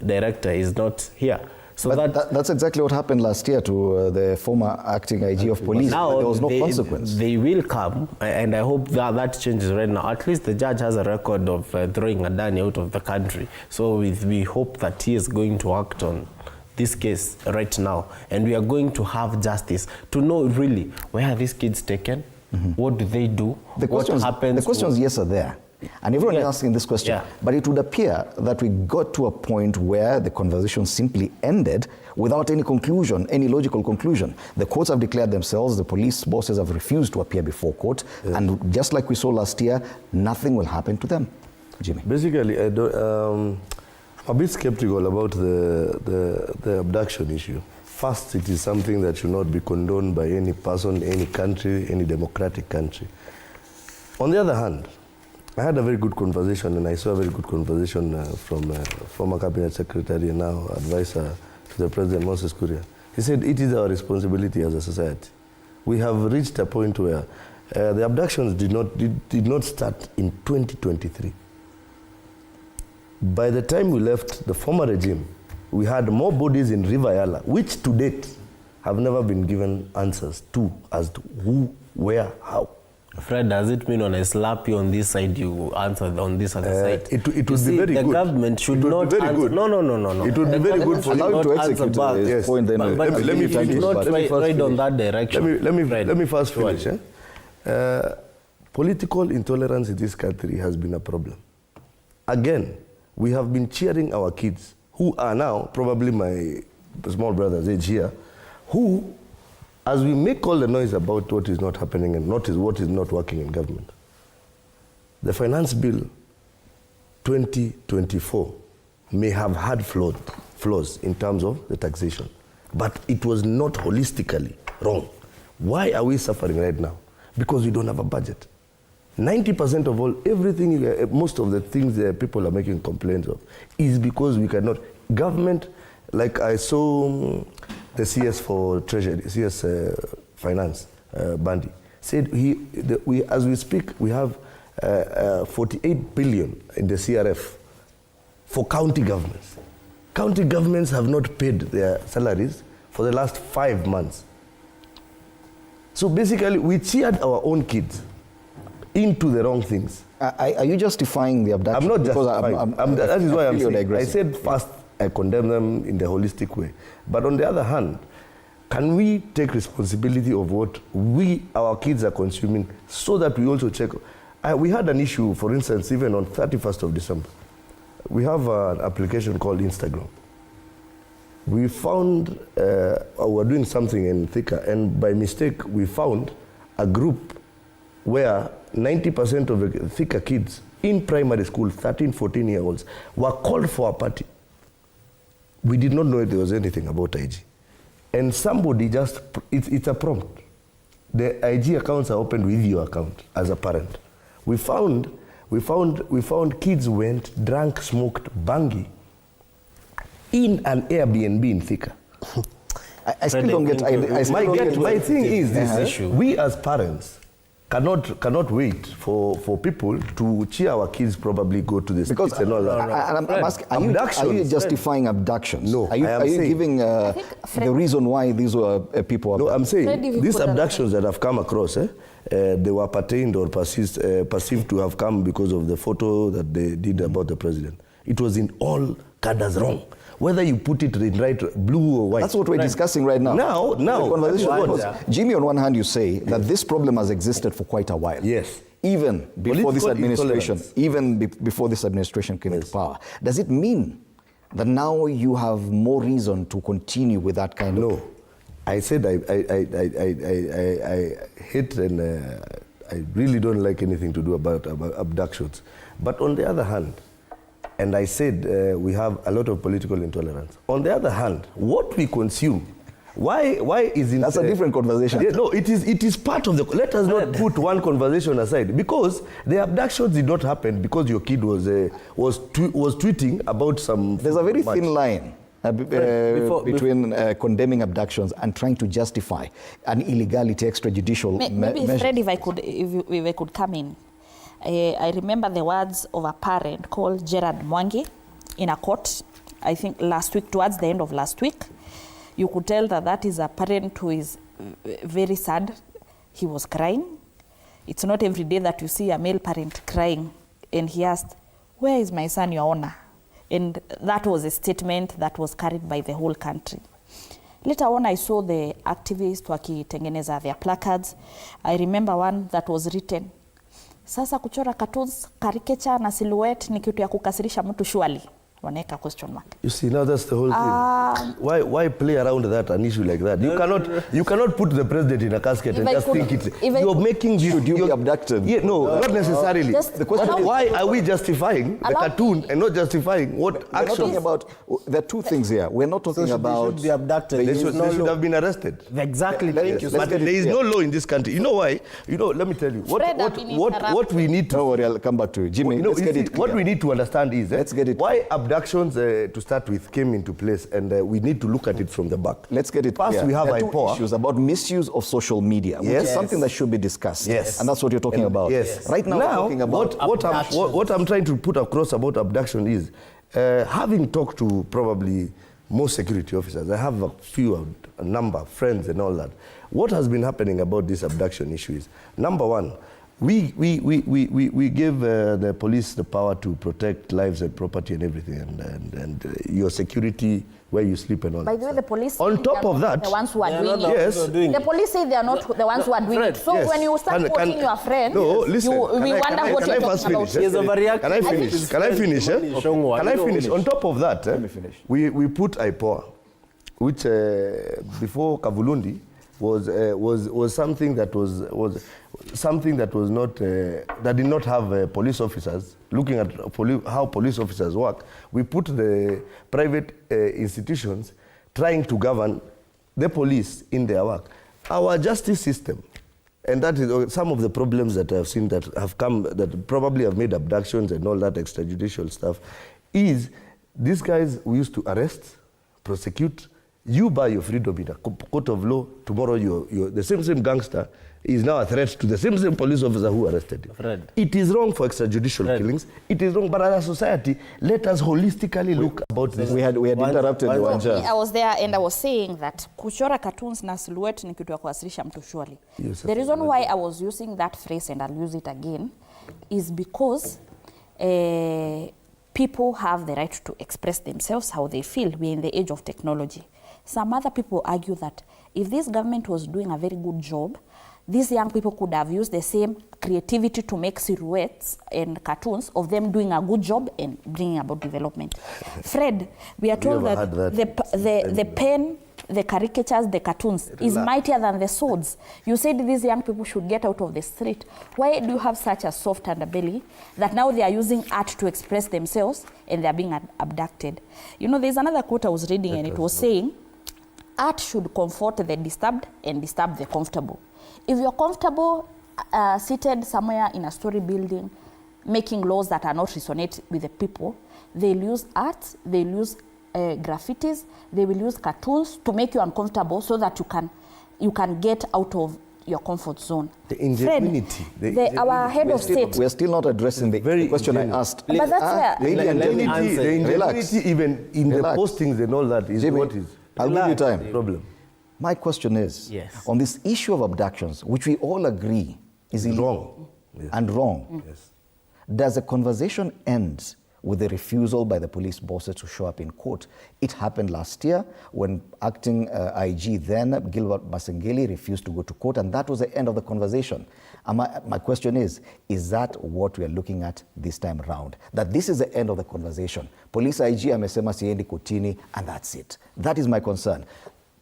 director, is not here. So that's exactly what happened last year to the former acting IG of police. Now there was no consequence. They will come, and I hope that changes right now. At least the judge has a record of throwing Adani out of the country. So we hope that he is going to act on this case right now, and we are going to have justice to know really where are these kids taken, what do they do, what happens. The questions, yes, are there. And everyone is asking this question. But it would appear that we got to a point where the conversation simply ended without any conclusion, any logical conclusion. The courts have declared themselves, the police bosses have refused to appear before court, and just like we saw last year, nothing will happen to them. Jimmy. Basically, I'm a bit skeptical about the abduction issue. First, it is something that should not be condoned by any person, any country, any democratic country. On the other hand, I had a very good conversation, and I saw a very good conversation from former cabinet secretary and now advisor to the president, Moses Kuria. He said it is our responsibility as a society. We have reached a point where the abductions did not start in 2023. By the time we left the former regime, we had more bodies in River Yala, which to date have never been given answers to as to who, where, how. Fred, does it mean when I slap you on this side, you answer on this other side? It would be very good. The government should not answer. No. It would be very good for you to execute his point. Then let me finish. Not ride on that direction. Let me first finish. Political intolerance in this country has been a problem. Again, we have been cheering our kids, who are now probably my small brother's age here, who, as we make all the noise about what is not happening and what is not working in government, the finance bill 2024 may have had flaws in terms of the taxation, but it was not holistically wrong. Why are we suffering right now? Because we don't have a budget. 90% of all, everything, most of the things that people are making complaints of is because we cannot. Government, like I saw the CS for Treasury, CS Finance, Bandi, said as we speak, we have 48 billion in the CRF for county governments. County governments have not paid their salaries for the last 5 months. So basically, we cheered our own kids into the wrong things. Are you justifying the abduction? I'm not justifying. That is why I'm saying. I said first, I condemn them in the holistic way. But on the other hand, can we take responsibility of what our kids are consuming so that we also check? We had an issue, for instance, even on 31st of December. We have an application called Instagram. We found, we're doing something in Thika, and by mistake, we found a group where 90% of the Thika kids in primary school, 13, 14-year-olds, were called for a party. We did not know if there was anything about IG. And somebody just, it's a prompt. The IG accounts are opened with your account as a parent. We found kids went, drank, smoked bangi in an Airbnb in Thika. I still don't get. My thing is this issue. We as parents cannot wait for people to cheer our kids probably go to the streets and all that. I'm asking, are you justifying abductions? No, Are you giving the reason why these were people? No, I'm saying these abductions that have come across, they were pertained or perceived to have come because of the photo that they did about the president. It was in all cadres wrong. Whether you put it in right, blue or white. That's what we're discussing right now. Now. The conversation Jimmy, on one hand, you say that this problem has existed for quite a while. Yes. Even before this administration, before this administration came into power. Does it mean that now you have more reason to continue with that kind of... No. I said I hate and I really don't like anything to do about abductions. But on the other hand, and I said we have a lot of political intolerance. On the other hand, what we consume, why isn't... That's a different conversation. Yeah, no, it is part of the... Let us not put one conversation aside, because the abductions did not happen because your kid was tweeting about some... There's a very thin line between condemning abductions and trying to justify an illegality, extrajudicial maybe measure. Fred, if I could come in. I remember the words of a parent called Gerard Mwangi in a court, I think last week, towards the end of last week. You could tell that is a parent who is very sad. He was crying. It's not every day that you see a male parent crying. And he asked, "Where is my son, Your Honor?" And that was a statement that was carried by the whole country. Later on, I saw the activists wakitengeneza their placards. I remember one that was written, "Sasa kuchora cartoons, caricature na silhouette ni kitu ya kukasirisha mtu surely." Waneka question mark. You see, now that's the whole thing. Why play around that, an issue like that? You cannot put the president in a casket and just think it. You're making... Should you be abducted? Yeah, no, not necessarily. The question is, why are we justifying the cartoon and not justifying what action? There are two things here. We're not talking about... They should be abducted. They should have been arrested. Exactly. But there is no law in this country. You know why? Let me tell you. What we need to... Don't worry, I'll come back to you. Jimmy, let's get it clear. What we need to understand is let's get it why abductions to start with came into place, and we need to look at it from the back. Let's get it First, clear. we have there are two issues about misuse of social media, which is something that should be discussed. Yes. And that's what you're talking about. Yes. Right now, we're talking about what I'm trying to put across about abduction is, having talked to probably most security officers, I have a number of friends and all that. What has been happening about this abduction issue is, number one, we give the police the power to protect lives and property and everything, and your security, where you sleep and all. By the way, the police on top of that, the ones who are doing it. Yes. The police say they are not the ones who are doing it. So when you start quoting your friend, no, listen, we wonder what you're talking about. Can I finish? Can I finish? Can I finish? On top of that, we put IPOA, which before Kavulundi was something that was something that was not that did not have police officers looking at how police officers work. We put the private institutions trying to govern the police in their work. Our justice system, and that is some of the problems that I've seen that have come, that probably have made abductions and all that extrajudicial stuff, is these guys we used to arrest, prosecute. You buy your freedom in a court of law. Tomorrow, you're the same gangster is now a threat to the same police officer who arrested him. It is wrong for extrajudicial killings. It is wrong, but as a society, let us holistically look about this. We had interrupted Wanja. I was there and I was saying that kuchora cartoons na silhouette ni kitu ya kuwasilisha mtu surely. The reason why I was using that phrase, and I'll use it again, is because people have the right to express themselves how they feel. We're in the age of technology. Some other people argue that if this government was doing a very good job, these young people could have used the same creativity to make silhouettes and cartoons of them doing a good job and bringing about development. Fred, we are told that the pen, the caricatures, the cartoons is mightier than the swords. You said these young people should get out of the street. Why do you have such a soft underbelly that now they are using art to express themselves and they are being abducted? You know, there's another quote I was reading and it was saying, art should comfort the disturbed and disturb the comfortable. If you're comfortable seated somewhere in a story building, making laws that are not resonate with the people, they'll use art, they'll use graffitis, they will use cartoons to make you uncomfortable so that you can get out of your comfort zone. The ingenuity. Fred, our head of state. We're still not addressing the question I asked. But that's where... The ingenuity even in the postings and all that is Jimmy, what is... I'll give you time. Problem. My question is, on this issue of abductions, which we all agree is wrong and wrong, does the conversation end with the refusal by the police bosses to show up in court? It happened last year when acting IG then, Gilbert Masengeli, refused to go to court, and that was the end of the conversation. And my question is that what we are looking at this time around? That this is the end of the conversation. Police IG amesema siendi kotini, and that's it. That is my concern.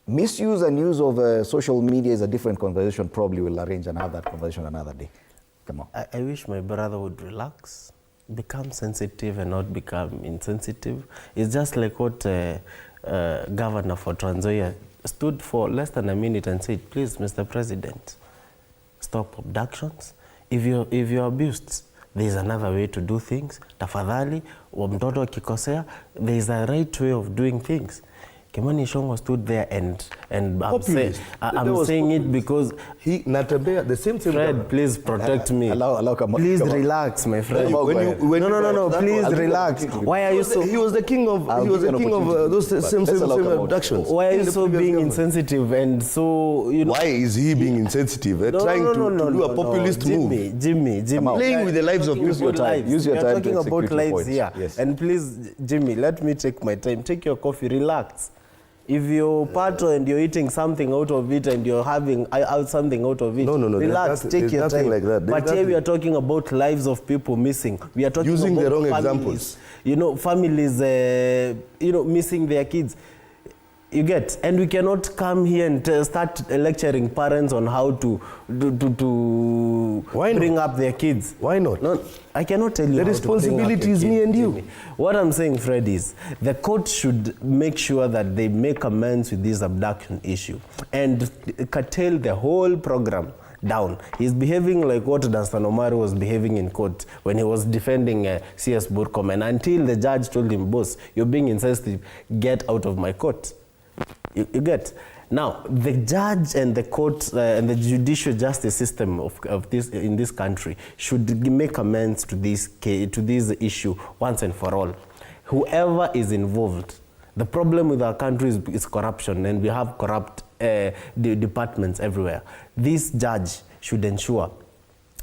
Misuse and use of social media is a different conversation. Probably we'll arrange and have that conversation another day. Come on. I wish my brother would relax, become sensitive and not become insensitive. It's just like what Governor for Trans Nzoia stood for less than a minute and said, please, Mr. President, stop abductions. If you're abused, there's another way to do things. Tafadhali, wa mtoto akikosea, there's a right way of doing things. Kimani Ichung'wah stood there and I'm saying it because he Natembeya, the same Fred, please protect me. Please relax, my friend. No, please relax. Why are you so? He was the king of those same abductions. Why are you so being insensitive and so Why is he being insensitive? Trying to do a populist move. Jimmy. Playing with the lives of use your time. Use your time. We're talking about lives here. Yes. And please, Jimmy, let me take my time. Take your coffee. Relax. If you're pato and you're eating something out of it and you're having something out of it, relax, take your time. Like that. But here we are talking about lives of people missing. We are talking using about the wrong families, examples. Families, missing their kids. You get, and we cannot come here and start lecturing parents on how to bring up their kids. Why not? No, I cannot tell you. The responsibility is me and you. What I'm saying, Fred, is the court should make sure that they make amends with this abduction issue and curtail the whole program down. He's behaving like what Danstan Omari was behaving in court when he was defending CS Burkomen until the judge told him, boss, you're being insensitive, get out of my court. You get? Now, the judge and the court and the judicial justice system of this in this country should make amends to this issue once and for all. Whoever is involved, the problem with our country is corruption, and we have corrupt departments everywhere. This judge should ensure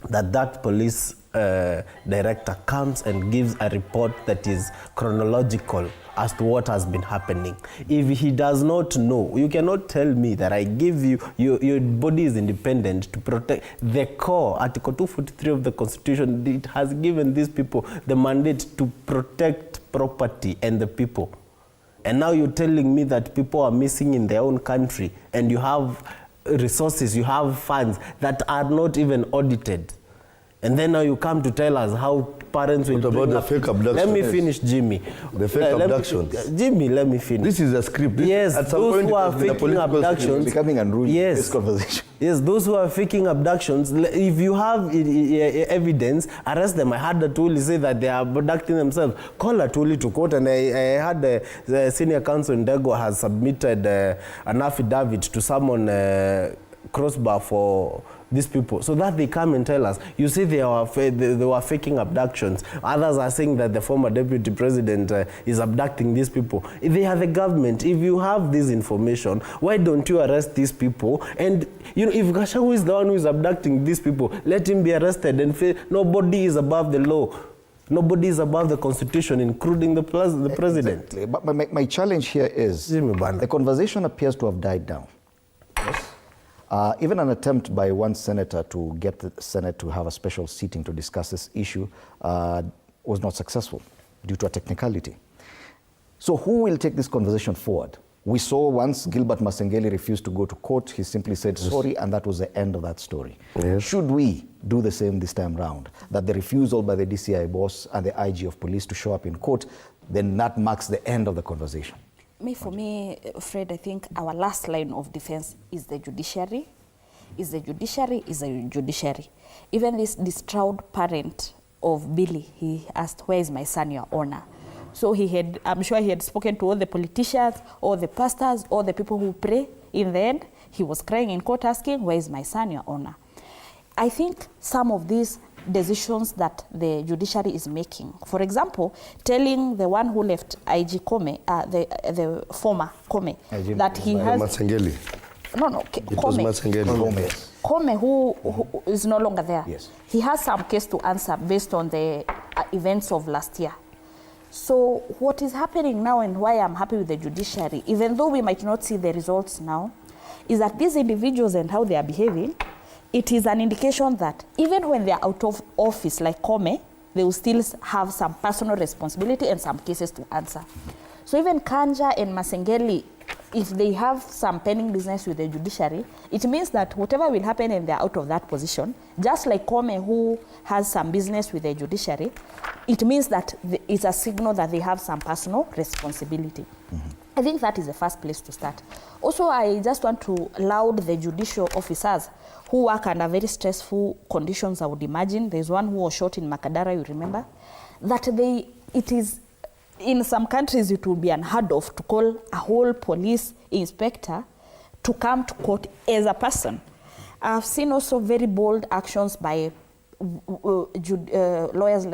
that police director comes and gives a report that is chronological as to what has been happening. If he does not know, you cannot tell me that I give you, your body is independent to protect the core. Article 243 of the Constitution, it has given these people the mandate to protect property and the people. And now you're telling me that people are missing in their own country and you have resources, you have funds that are not even audited. And then now you come to tell us how parents will... What about the fake abduction? Let me finish, Jimmy. The fake abductions. Jimmy, let me finish. This is a script. Yes, at some those point who are faking abductions... becoming unruly in this conversation. Yes, those who are faking abductions, if you have evidence, arrest them. I heard Atuli say that they are abducting themselves. Call Atuli to court, and I heard the senior counsel in Dago has submitted an affidavit to someone crossbar for these people, so that they come and tell us. You see, they were faking abductions. Others are saying that the former deputy president is abducting these people. They are the government. If you have this information, why don't you arrest these people? And if Gachagua is the one who is abducting these people, let him be arrested. And nobody is above the law. Nobody is above the Constitution, including the president. Exactly. But my challenge here is the conversation appears to have died down. Yes. Even an attempt by one senator to get the Senate to have a special sitting to discuss this issue was not successful due to a technicality. So who will take this conversation forward? We saw once Gilbert Masengeli refused to go to court, he simply said sorry, and that was the end of that story. Yes. Should we do the same this time round? That the refusal by the DCI boss and the IG of police to show up in court, then that marks the end of the conversation. For me, Fred, I think our last line of defense is the judiciary. Is the judiciary. Even this distraught parent of Billy, he asked, where is my son, Your Honor? So I'm sure he had spoken to all the politicians, all the pastors, all the people who pray. In the end, He was crying in court asking, where is my son, Your Honor? I think some of these decisions that the judiciary is making, for example, telling the one who left IG Kome, the former Kome, that he has... Masengeli. No, It was Masengeli. Kome, who is no longer there. Yes. He has some case to answer based on the events of last year. So what is happening now, and why I'm happy with the judiciary, even though we might not see the results now, is that these individuals and how they are behaving, it is an indication that even when they are out of office, like Kome, they will still have some personal responsibility and some cases to answer. So even Kanja and Masengeli, if they have some pending business with the judiciary, it means that whatever will happen and they're out of that position, just like Kome, who has some business with the judiciary, it means that it's a signal that they have some personal responsibility. I think that is the first place to start. Also, I just want to laud the judicial officers who work under very stressful conditions, I would imagine. There's one who was shot in Makadara, you remember? That it is, in some countries, it would be unheard of to call a whole police inspector to come to court as a person. I've seen also very bold actions by lawyers,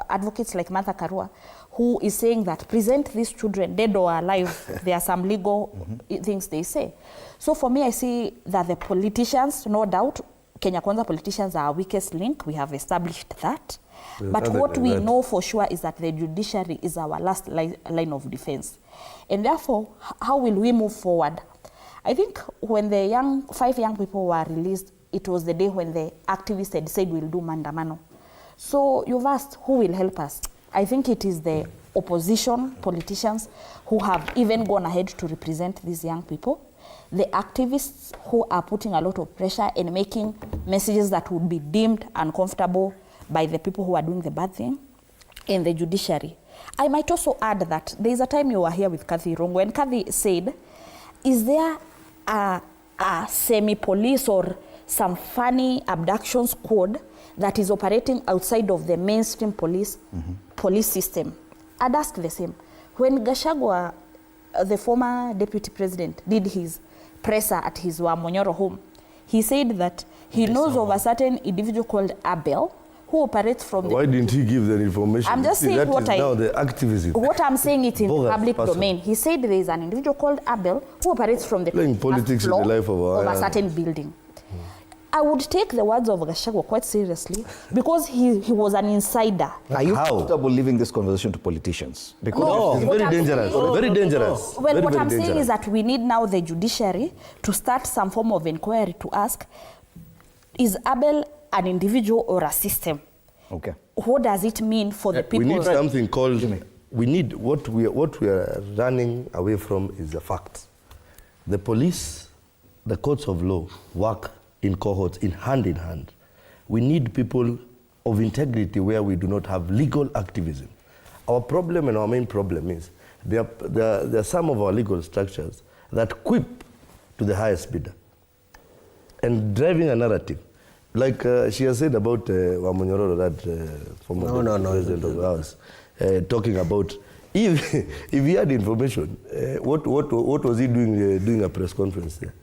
advocates like Martha Karua, who is saying that present these children, dead or alive. There are some legal things they say. So for me, I see that the politicians, no doubt, Kenya Kwanza politicians are our weakest link. We have established that. But what we know for sure is that the judiciary is our last line of defense. And therefore, how will we move forward? I think when the 5 young people were released, it was the day when the activists had said we'll do mandamano. So you've asked who will help us. I think it is the opposition politicians who have even gone ahead to represent these young people. The activists who are putting a lot of pressure and making messages that would be deemed uncomfortable by the people who are doing the bad thing, and the judiciary. I might also add that there is a time you were here with Kathy Rongo, and Kathy said, is there a semi-police or some funny abduction squad that is operating outside of the mainstream police system? I'd ask the same. When Gachagua, the former deputy president, did his presser at his Wamonyoro home, he said that he knows of a certain individual called Abel, who operates from Why didn't he give the information? I'm just saying now the activism. What I'm saying it in public domain. He said there is an individual called Abel who operates from the playing politics in the life of a certain building. I would take the words of Gachagua quite seriously because he was an insider. Are you comfortable leaving this conversation to politicians? Because it's very dangerous. Very dangerous. Well, very, what very I'm saying is that we need now the judiciary to start some form of inquiry to ask, is Abel an individual or a system? Okay. What does it mean for the people? We need something called, we need, what we are running away from is the facts. The police, the courts of law work in cohorts, in hand. We need people of integrity where we do not have legal activism. Our problem and our main problem is there are some of our legal structures that quip to the highest bidder and driving a narrative. Like she has said about Wamunyororo, that former president of ours, talking about if he had information, what was he doing a press conference there?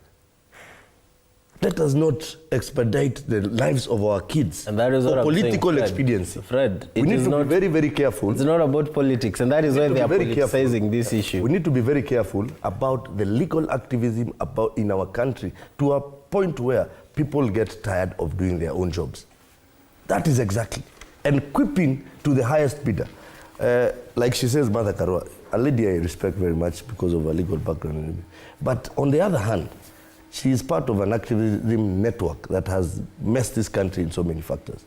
Let us not expedite the lives of our kids and that is for what political I'm saying, expediency. Fred, we need to be very, very careful. It's not about politics, and that is why they are politicizing this issue. We need to be very careful about the legal activism in our country to a point where people get tired of doing their own jobs. That is exactly. And quipping to the highest bidder. Like she says, Martha Karua, a lady I respect very much because of her legal background. But on the other hand, she is part of an activism network that has messed this country in so many factors.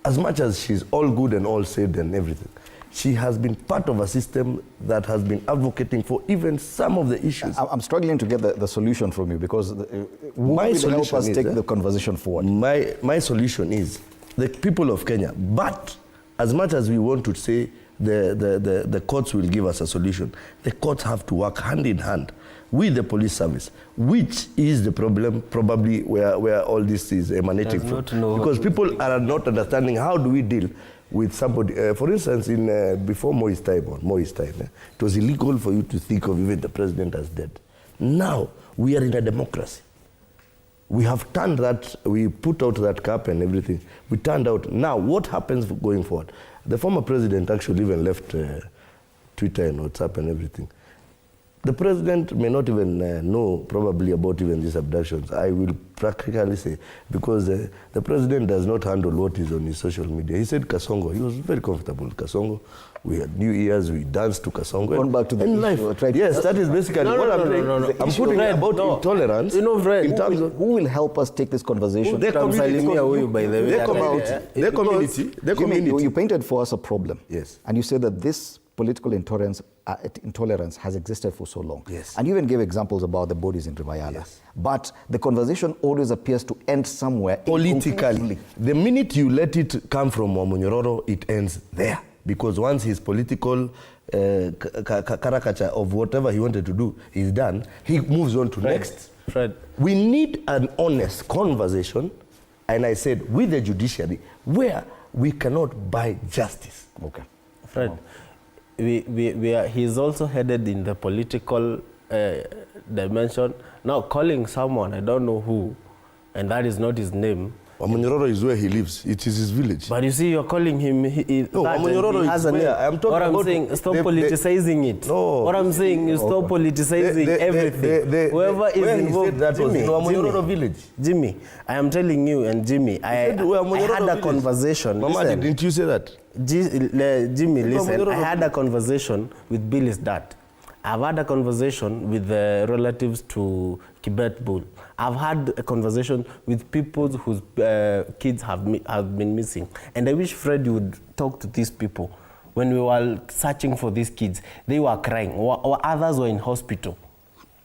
As much as she's all good and all saved and everything, she has been part of a system that has been advocating for even some of the issues. I'm struggling to get the solution from you because my solution help us take the conversation forward. My solution is the people of Kenya. But as much as we want to say the courts will give us a solution, the courts have to work hand in hand with the police service, which is the problem probably where all this is emanating from. Because people are not understanding how do we deal with somebody. For instance, before Moi's time, it was illegal for you to think of even the president as dead. Now, We are in a democracy. We have turned that, we put out that cap and everything. We turned out. Now, what happens going forward? The former president actually even left Twitter and WhatsApp and everything. The president may not even know probably about even these abductions. I will practically say, because the president does not handle what is on his social media. He said Kasongo. He was very comfortable with Kasongo. We had New Year's, we danced to Kasongo. Going back to the life. Yes, that is basically what I'm saying. I'm putting about intolerance. You know, Fred, in terms of who will help us take this conversation? Their community. Their community. You painted for us a problem. Yes. And you said that this political intolerance has existed for so long. Yes. And you even gave examples about the bodies in Ribayala. Yes. But the conversation always appears to end somewhere politically. The minute you let it come from Wamunyororo, it ends there. Because once his political caricature of whatever he wanted to do is done, he moves on to next. Fred. We need an honest conversation, and I said, with the judiciary, where we cannot buy justice. Okay. Fred, he's also headed in the political dimension. Now calling someone, I don't know who, and that is not his name. Wamunyororo is where he lives. It is his village. But you see, you're calling him. Wamunyororo is where I'm talking about. What I'm saying, stop politicizing it. No. What I'm saying is stop politicizing everything. Whoever is involved. That was in Wamunyororo village. Jimmy, I am telling you, and Jimmy, I had a conversation. Mama, listen, didn't you say that? Jimmy, listen, I had a conversation with Billy's dad. I've had a conversation with the relatives to Kibet Bull. I've had a conversation with people whose kids have been missing. And I wish Fred would talk to these people. When we were searching for these kids, they were crying. Others were in hospital.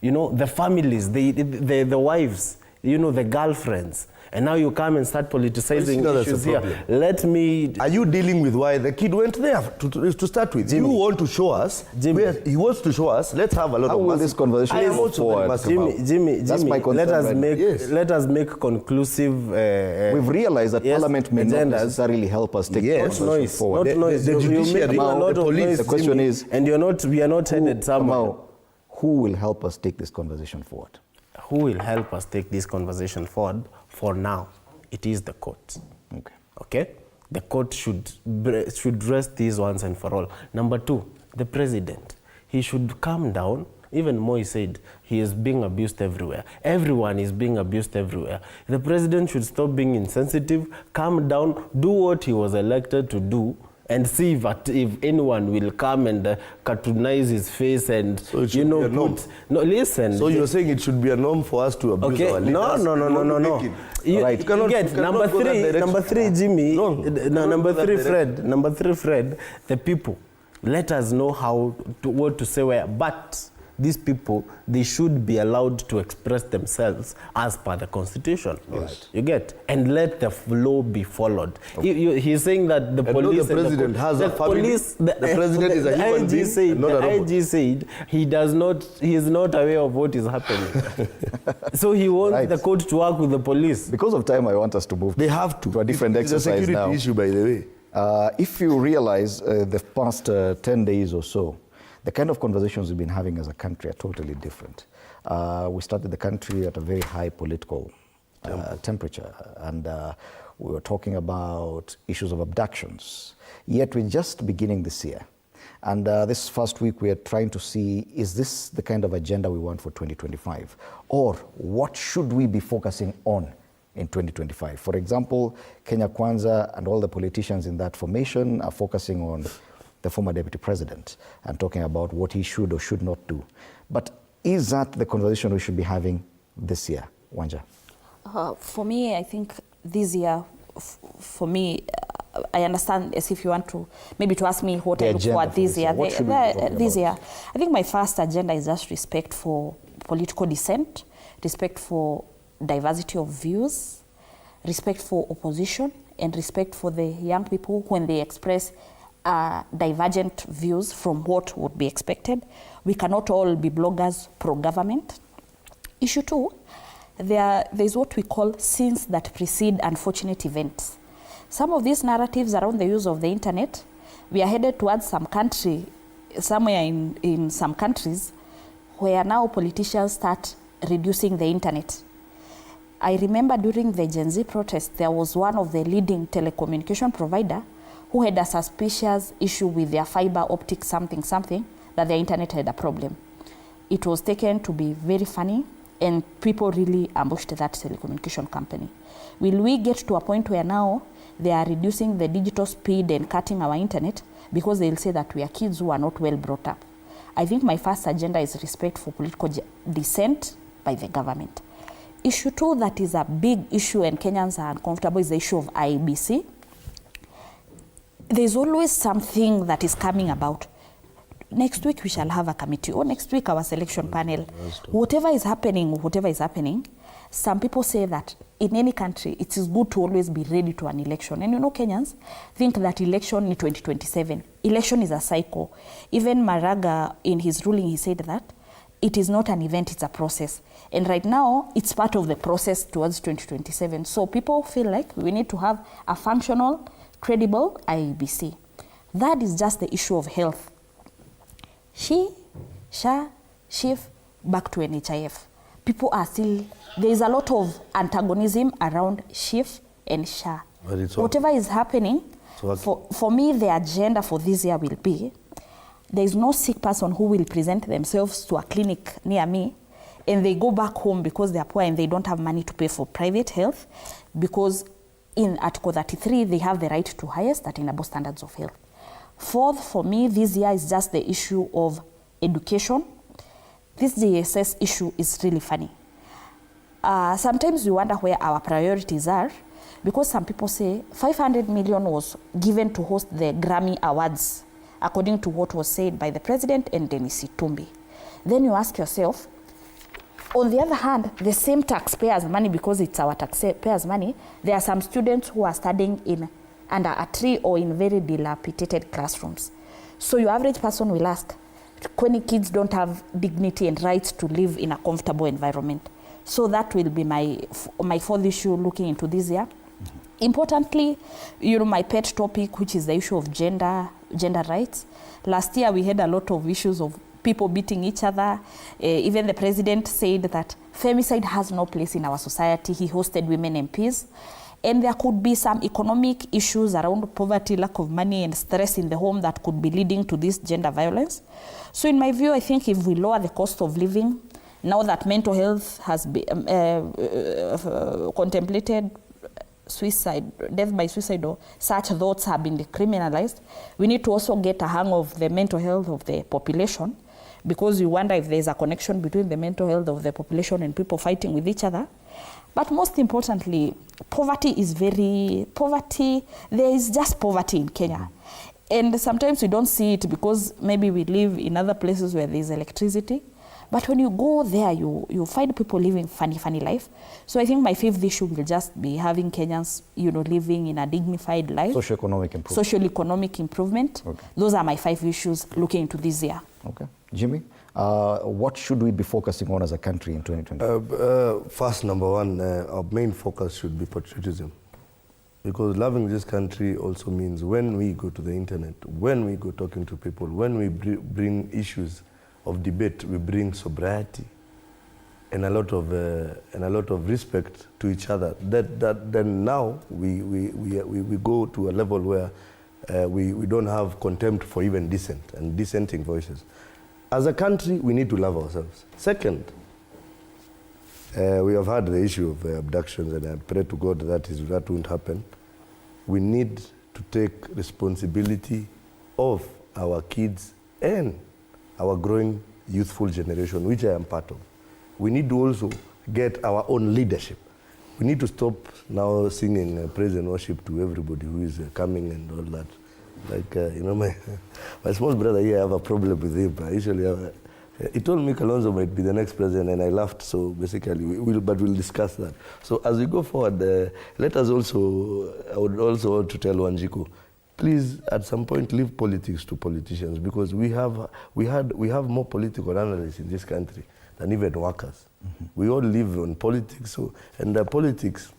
You know, the families, the wives, you know, the girlfriends. And now you come and start politicizing issues here. Let me... Are you dealing with why the kid went there to start with? Jimmy. You want to show us. Jimmy. He wants to show us. Let's have a lot How of... will this conversation move forward? Jimmy, that's my concern. Let us make conclusive... We've realized that Parliament may not necessarily help us take this conversation forward. Not noise. The judiciary, the police. The question Jimmy, is... And we are not headed somewhere. Who will help us take this conversation forward? Who will help us take this conversation forward for now? It is the court. Okay? The court should rest these once and for all. Number two, the president. He should calm down. Even Moi said he is being abused everywhere. Everyone is being abused everywhere. The president should stop being insensitive, calm down, do what he was elected to do, and see if anyone will come and cartoonize his face and, so you know, listen. So you're saying it should be a norm for us to abuse our leaders? No. You get number three, Jimmy. Number three, Fred. The people. Let us know what to say where. But these people, they should be allowed to express themselves as per the Constitution. Yes. You get? And let the law be followed. He's saying that the police... the president has a family. The president is a human being, not a robot. The IG said he is not aware of what is happening. So he wants the court to work with the police. Because of time, I want us to move to a different exercise it's a security issue, by the way. If you realize the past 10 days or so, the kind of conversations we've been having as a country are totally different. We started the country at a very high political temperature, and we were talking about issues of abductions. Yet we're just beginning this year. And this first week, we are trying to see, is this the kind of agenda we want for 2025? Or what should we be focusing on in 2025? For example, Kenya Kwanza and all the politicians in that formation are focusing on the former deputy president and talking about what he should or should not do. But is that the conversation we should be having this year, Wanja? For me, I think this year, for me, I understand as if you want to, maybe to ask me what I look for this year. This year, I think my first agenda is just respect for political dissent, respect for diversity of views, respect for opposition, and respect for the young people when they express divergent views from what would be expected. We cannot all be bloggers pro-government. Issue two, there is what we call sins that precede unfortunate events. Some of these narratives around the use of the internet, we are headed towards some country, somewhere in some countries, where now politicians start reducing the internet. I remember during the Gen Z protest, there was one of the leading telecommunication provider who had a suspicious issue with their fiber optic something, that their internet had a problem. It was taken to be very funny, and people really ambushed that telecommunication company. Will we get to a point where now they are reducing the digital speed and cutting our internet because they'll say that we are kids who are not well brought up? I think my first agenda is respect for political dissent by the government. Issue 2 that is a big issue and Kenyans are uncomfortable is the issue of IEBC. There's always something that is coming about. Next week we shall have a committee, or next week our selection panel. Whatever is happening, some people say that in any country it is good to always be ready to an election. And you know, Kenyans think that election in 2027. Election is a cycle. Even Maraga in his ruling, he said that it is not an event, it's a process. And right now, it's part of the process towards 2027. So people feel like we need to have a functional, credible IEBC. That is just the issue of health. SHIF, back to NHIF. People are still, there is a lot of antagonism around SHIF and SHA. Whatever is happening, for me, the agenda for this year will be, there is no sick person who will present themselves to a clinic near me and they go back home because they are poor and they don't have money to pay for private health, because in Article 33, they have the right to highest attainable standards of health. Fourth, for me, this year is just the issue of education. This DSS issue is really funny. Sometimes we wonder where our priorities are, because some people say 500 million was given to host the Grammy Awards, according to what was said by the president and Dennis Itumbi. Then you ask yourself, on the other hand, the same taxpayers' money, because it's our taxpayers' money, there are some students who are studying under a tree or in very dilapidated classrooms. So your average person will ask, when kids don't have dignity and rights to live in a comfortable environment. So that will be my fourth issue looking into this year. Importantly, you know, my pet topic, which is the issue of gender rights. Last year, we had a lot of issues of people beating each other. Even the president said that femicide has no place in our society. He hosted women MPs. And there could be some economic issues around poverty, lack of money, and stress in the home that could be leading to this gender violence. So in my view, I think if we lower the cost of living, now that mental health has been contemplated, death by suicide or such thoughts have been decriminalized, we need to also get a hang of the mental health of the population, because you wonder if there's a connection between the mental health of the population and people fighting with each other. But most importantly, there is just poverty in Kenya. And sometimes we don't see it because maybe we live in other places where there's electricity. But when you go there, you find people living funny life. So I think my fifth issue will just be having Kenyans, living in a dignified life. Socio-economic improvement. Okay. Those are my 5 issues looking into this year. Okay. Jimmy, what should we be focusing on as a country in 2020? First, number one, our main focus should be patriotism. Because loving this country also means when we go to the internet, when we go talking to people, when we bring issues of debate, we bring sobriety and a lot of respect to each other. Then now we go to a level where we don't have contempt for even dissent and dissenting voices. As a country, we need to love ourselves. Second, we have had the issue of abductions, and I pray to God that won't happen. We need to take responsibility of our kids and our growing youthful generation, which I am part of. We need to also get our own leadership. We need to stop now singing praise and worship to everybody who is coming and all that. Like, my small brother here, I have a problem with him. Usually, he told me Kalonzo might be the next president, and I laughed. So basically, we'll discuss that. So as we go forward, let us also, I would also want to tell Wanjiku, please, at some point, leave politics to politicians, because we have more political analysts in this country than even workers. Mm-hmm. We all live on politics, and politics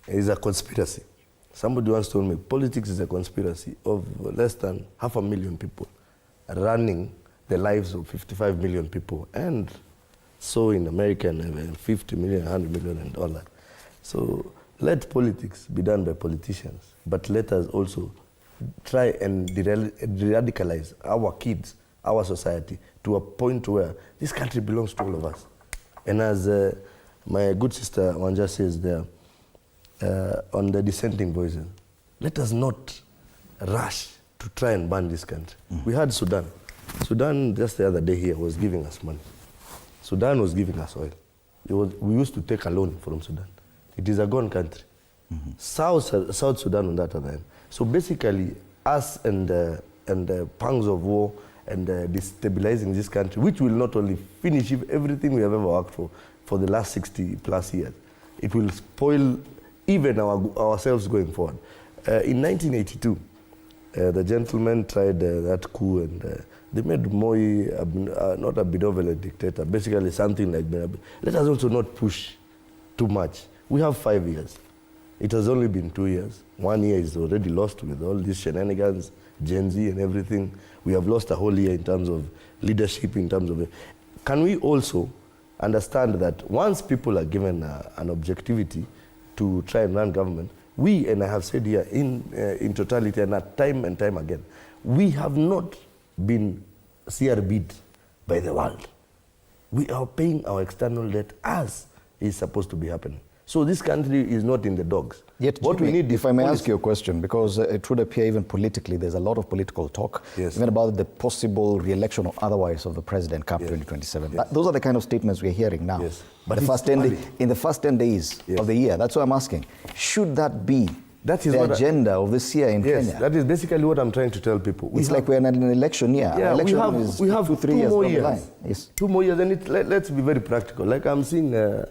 is a conspiracy. Somebody once told me, politics is a conspiracy of less than 500,000 people running the lives of 55 million people. And So in America, 50 million, 100 million and all that. So let politics be done by politicians, but let us also try and de-radicalize our kids, our society, to a point where this country belongs to all of us. And as my good sister Wanja says there, on the dissenting voices, let us not rush to try and ban this country. We had Sudan. Sudan just the other day here was giving us money. Sudan was giving us oil. We used to take a loan from Sudan. It is a gone country. South Sudan on that other end. So basically, us and the pangs of war and destabilizing this country, which will not only finish everything we have ever worked for the last 60 plus years, it will spoil even ourselves going forward. In 1982, the gentlemen tried that coup, and they made Moi not a benevolent dictator, basically something like that. Let us also not push too much. We have 5 years. It has only been 2 years. 1 year is already lost with all these shenanigans, Gen Z and everything. We have lost a whole year in terms of leadership, in terms of... Can we also understand that once people are given an objectivity to try and run government, we, and I have said here in totality and time again, we have not been CRB'd by the world. We are paying our external debt as is supposed to be happening. So this country is not in the dogs. Yet, what we need, if I may ask you a question, because it would appear even politically, there's a lot of political talk, even about the possible re-election or otherwise of the president come 2027. Those are the kind of statements we're hearing now. But in the first 10 days of the year, that's what I'm asking. Should that be the agenda of this year in Kenya? That is basically what I'm trying to tell people. It's like we're in an election year. Yeah, election we have 2-3 years more down the line. years. 2 more years, and let's be very practical. Like I'm seeing the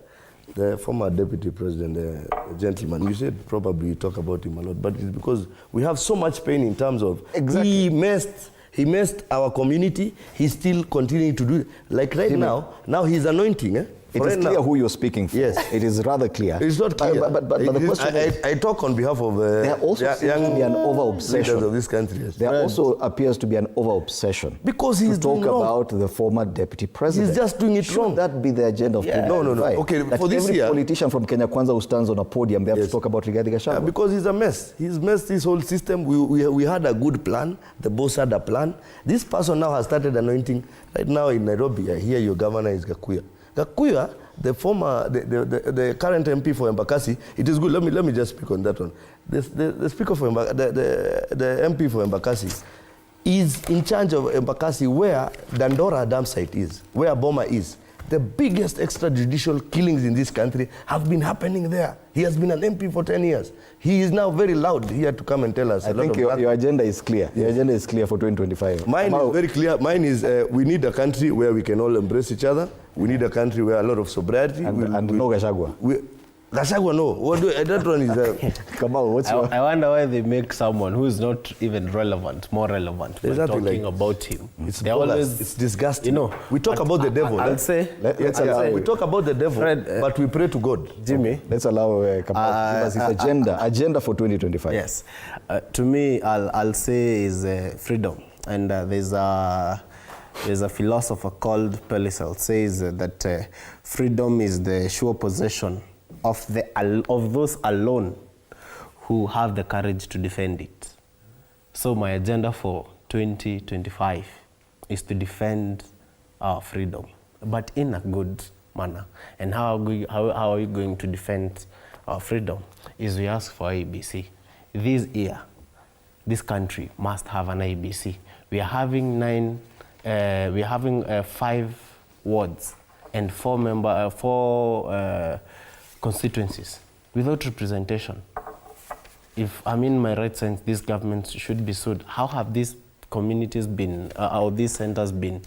former deputy president, the gentleman, you said probably talk about him a lot, but it's because we have so much pain in terms of he messed our community, he's still continuing to do it. Like right now he's anointing. It is clear who you're speaking for. Yes. It is rather clear. It's not clear. But the question is, I talk on behalf of there also seems to be an over-obsession of this country. There also appears to be an over-obsession. Because he's to talk about the former deputy president. He's just doing it wrong. Should that be the agenda of 2025? No. Okay, that for this every year, politician from Kenya Kwanza who stands on a podium, they have to talk about Rigathi Gachagua. Because he's a mess. He's messed this whole system. We had a good plan. The boss had a plan. This person now has started anointing. Right now in Nairobi, I hear your governor is Gakuya. Gakuya, the current MP for Embakasi, it is good. Let me just speak on that one. The speaker for the MP for Embakasi is in charge of Embakasi, where Dandora dam site is, where BAMBA is. The biggest extrajudicial killings in this country have been happening there. He has been an MP for 10 years. He is now very loud here to come and tell us. I think your agenda is clear. Your agenda is clear for 2025. Mine is very clear. Mine is we need a country where we can all embrace each other. We need a country where a lot of sobriety. And no Gachagua. Gachagua, no. That one is... Come on, what's your... I wonder why they make someone who is not even relevant, more relevant when talking about him. It's disgusting. You know, we talk about the devil. I'll say... we talk about the devil, but we pray to God. Jimmy? Let's allow Kamau to give us his agenda for 2025. Yes. To me, I'll say is freedom. And there's a philosopher called Pelisel says that freedom is the sure possession of those alone who have the courage to defend it. So my agenda for 2025 is to defend our freedom, but in a good manner. And how are we going to defend our freedom? Is we ask for IEBC. This year, this country must have an IEBC. We are having 5 wards and 4 constituencies without representation. If I'm in my right sense, this government should be sued. How have these communities been, or these centers been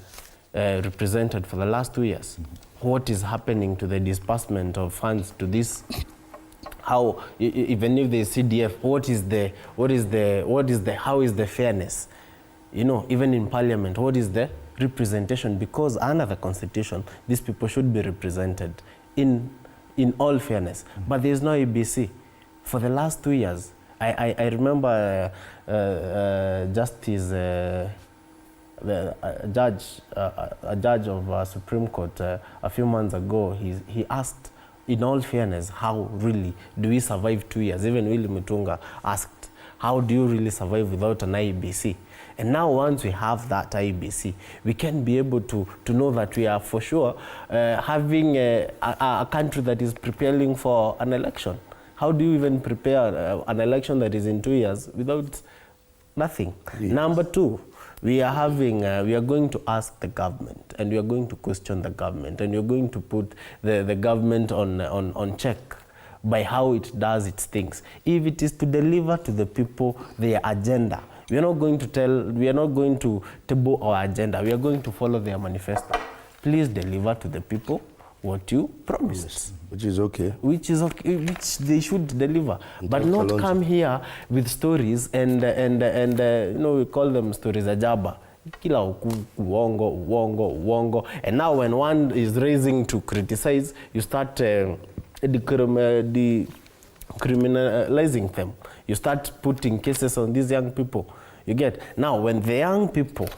represented for the last 2 years? What is happening to the disbursement of funds to this? How, even if there's CDF, how is the fairness? You know, even in parliament, what is the representation? Because under the constitution, these people should be represented in all fairness. But there's no EBC. For the last 2 years, I remember Justice a judge of Supreme Court a few months ago, he asked, in all fairness, how really do we survive 2 years? Even Willy Mutunga asked, how do you really survive without an IEBC? And now once we have that IEBC, we can be able to know that we are for sure having a country that is preparing for an election. How do you even prepare an election that is in 2 years without nothing? Yes. Number two, we are going to ask the government, and we are going to question the government, and we are going to put the government on check by how it does its things. If it is to deliver to the people their agenda, we are not going to table our agenda. We are going to follow their manifesto. Please deliver to the people what you promised. Which is okay. Which they should deliver. But not come here with stories and we call them stories ajaba. Kila uongo. And now when one is raising to criticize, you start decriminalizing them. You start putting cases on these young people. You get? Now when the young people,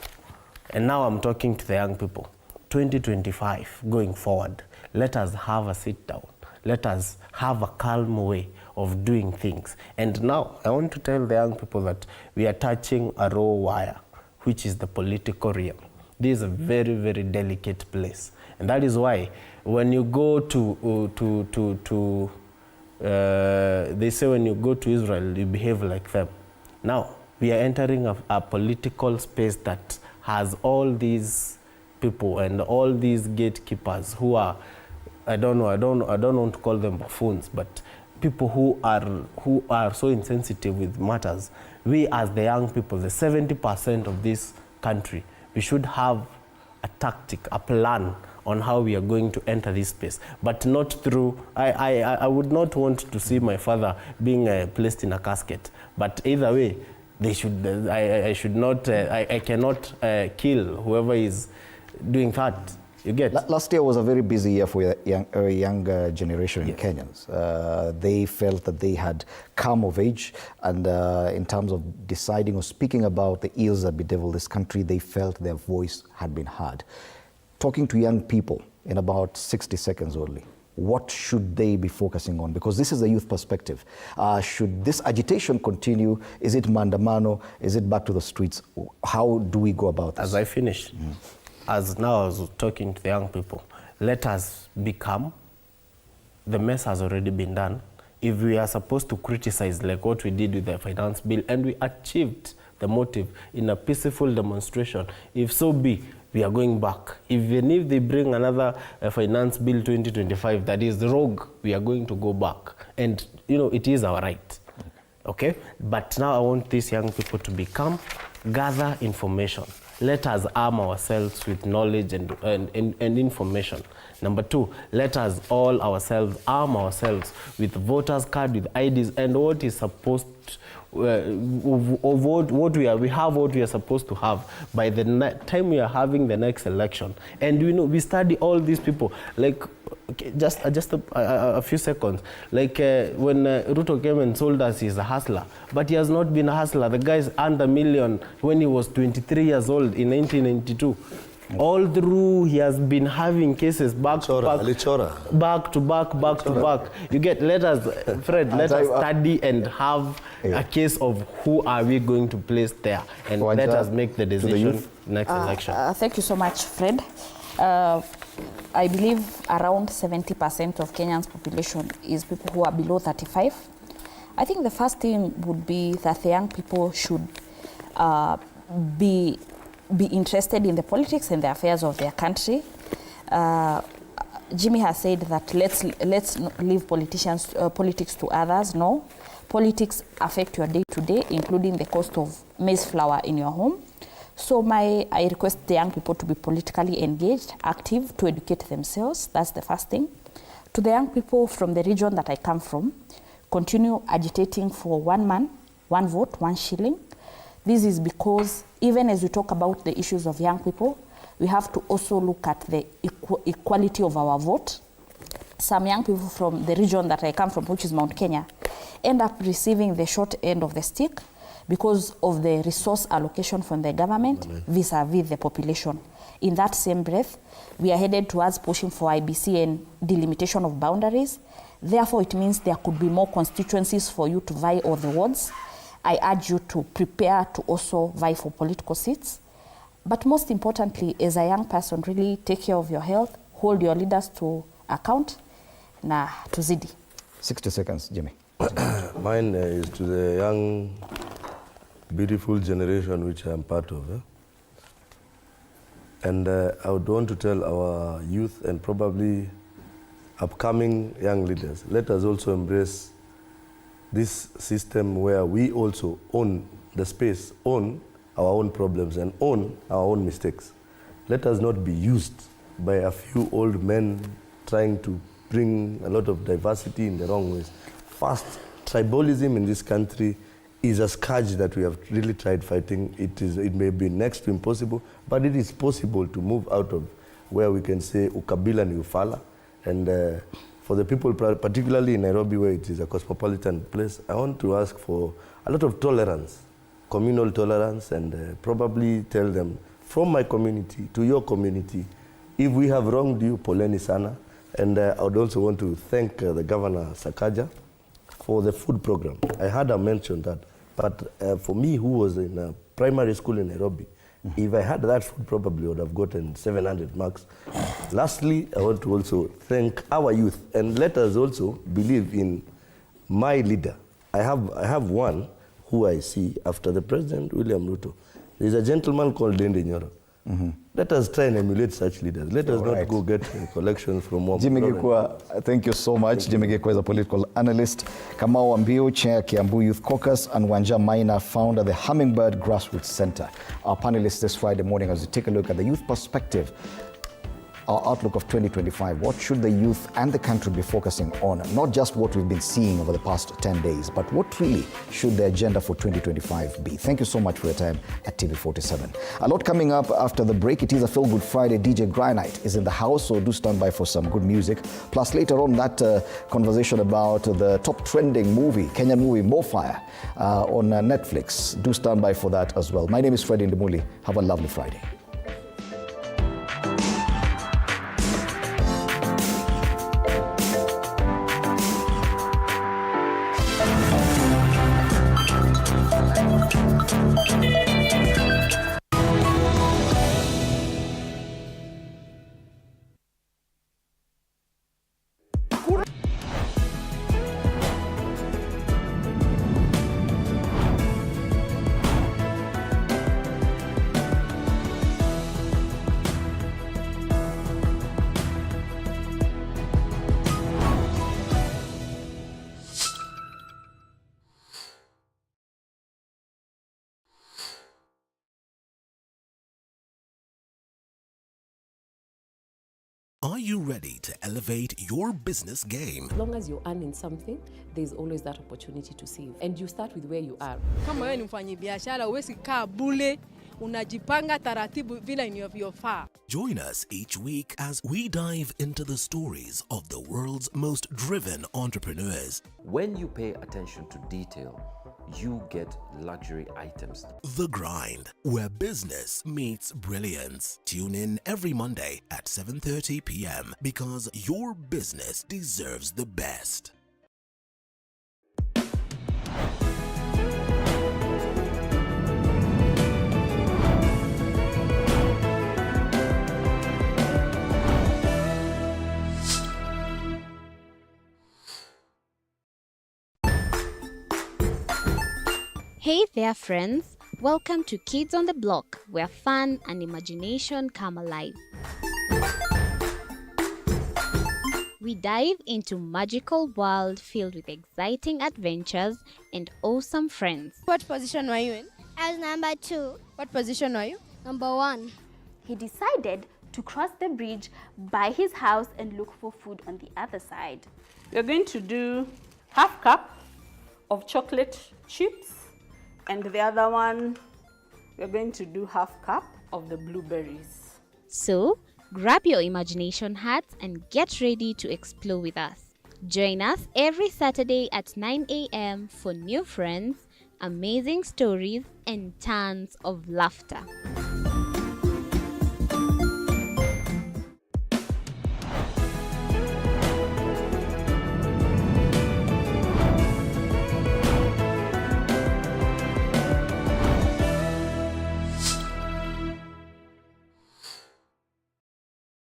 and now I'm talking to the young people, 2025 going forward, let us have a sit down. Let us have a calm way of doing things. And now I want to tell the young people that we are touching a raw wire, which is the political realm. This is a very, very delicate place. And that is why when you go they say when you go to Israel, you behave like them. Now, we are entering a political space that has all these people and all these gatekeepers who are, I don't want to call them buffoons, but people who are so insensitive with matters. We as the young people, the 70% of this country, we should have a tactic, a plan on how we are going to enter this space, but not through, I would not want to see my father being placed in a casket, but either way, they should, I cannot kill whoever is doing that. You get? Last year was a very busy year for a young generation in Kenyans. They felt that they had come of age, and in terms of deciding or speaking about the ills that bedevil this country, they felt their voice had been heard. Talking to young people in about 60 seconds only, what should they be focusing on? Because this is a youth perspective. Should this agitation continue? Is it mandamano? Is it back to the streets? How do we go about this? As I finish, as now I was talking to the young people, let us become, the mess has already been done. If we are supposed to criticize like what we did with the finance bill, and we achieved the motive in a peaceful demonstration, if so be, we are going back. Even if they bring another finance bill 2025 that is rogue, we are going to go back. And it is our right. Okay? But now I want these young people to become, gather information. Let us arm ourselves with knowledge and information. Number two, let us all ourselves arm ourselves with voters card, with IDs, and what is supposed what we have what we are supposed to have by the time we are having the next election. And we study all these people, like just a few seconds, like when Ruto came and told us he's a hustler, but he has not been a hustler. The guy's earned $1 million when he was 23 years old in 1992. All through, he has been having cases back to back. You get, let us study and have a case of who are we going to place there, and let us make the decision next election. Thank you so much, Fred. I believe around 70% of Kenyan's population is people who are below 35. I think the first thing would be that the young people should be interested in the politics and the affairs of their country. Jimmy has said that let's leave politics to others. No, politics affect your day-to-day, including the cost of maize flour in your home. So I request the young people to be politically engaged, active, to educate themselves. That's the first thing. To the young people from the region that I come from, continue agitating for one man, one vote, 1 shilling. This is because even as we talk about the issues of young people, we have to also look at the equality of our vote. Some young people from the region that I come from, which is Mount Kenya, end up receiving the short end of the stick because of the resource allocation from the government vis-a-vis the population. In that same breath, we are headed towards pushing for IBC and delimitation of boundaries. Therefore, it means there could be more constituencies for you to vie all the wards. I urge you to prepare to also vie for political seats. But most importantly, as a young person, really take care of your health, hold your leaders to account, na tuzidi. 60 seconds, Jimmy. Mine is to the young, beautiful generation which I am part of. And I would want to tell our youth and probably upcoming young leaders, let us also embrace this system where we also own the space, own our own problems and own our own mistakes. Let us not be used by a few old men trying to bring a lot of diversity in the wrong ways. First, tribalism in this country is a scourge that we have really tried fighting. It may be next to impossible, but it is possible to move out of where we can say ukabila ni ufala. And for the people, particularly in Nairobi, where it is a cosmopolitan place, I want to ask for a lot of tolerance, communal tolerance, and probably tell them, from my community to your community, if we have wronged you, poleni sana. And I would also want to thank the Governor Sakaja for the food program. I heard her mention that, but for me, who was in a primary school in Nairobi, if I had that food, probably would have gotten 700 marks. Lastly, I want to also thank our youth, and let us also believe in my leader. I have one who I see after the President, William Ruto. There's a gentleman called Dende Nyoro. Let us try and emulate such leaders. Let us not go get collections from one. Jimmy Gikwa, thank you so much. Jimmy Gikwa is a political analyst. Kamau Ambiu, Chair, Kiambu Youth Caucus, and Wanja Maina, founder, the Hummingbird Grassroots Center. Our panelists this Friday morning as we take a look at the youth perspective, our outlook of 2025. What should the youth and the country be focusing on? Not just what we've been seeing over the past 10 days, but what really should the agenda for 2025 be? Thank you so much for your time at TV47. A lot coming up after the break. It is a Feel Good Friday. DJ Granite is in the house, so do stand by for some good music. Plus later on that conversation about the top trending movie, Kenyan movie, More Fire, on Netflix. Do stand by for that as well. My name is Freddie Ndimuli. Have a lovely Friday. Are you ready to elevate your business game? As long as you're earning something, there's always that opportunity to save. And you start with where you are. Kama wewe ni mfanyabiashara, huwezi kaa bure, unajipanga taratibu vile inavyofaa. Join us each week as we dive into the stories of the world's most driven entrepreneurs. When you pay attention to detail, you get luxury items. The Grind, where business meets brilliance. Tune in every Monday at 7:30 p.m. because your business deserves the best. Hey there, friends. Welcome to Kids on the Block, where fun and imagination come alive. We dive into magical world filled with exciting adventures and awesome friends. What position were you in? I was number 2. What position were you? Number 1. He decided to cross the bridge by his house and look for food on the other side. We're going to do half cup of chocolate chips, and the other one, we're going to do half cup of the blueberries. So, grab your imagination hats and get ready to explore with us. Join us every Saturday at 9 a.m. for new friends, amazing stories, and tons of laughter.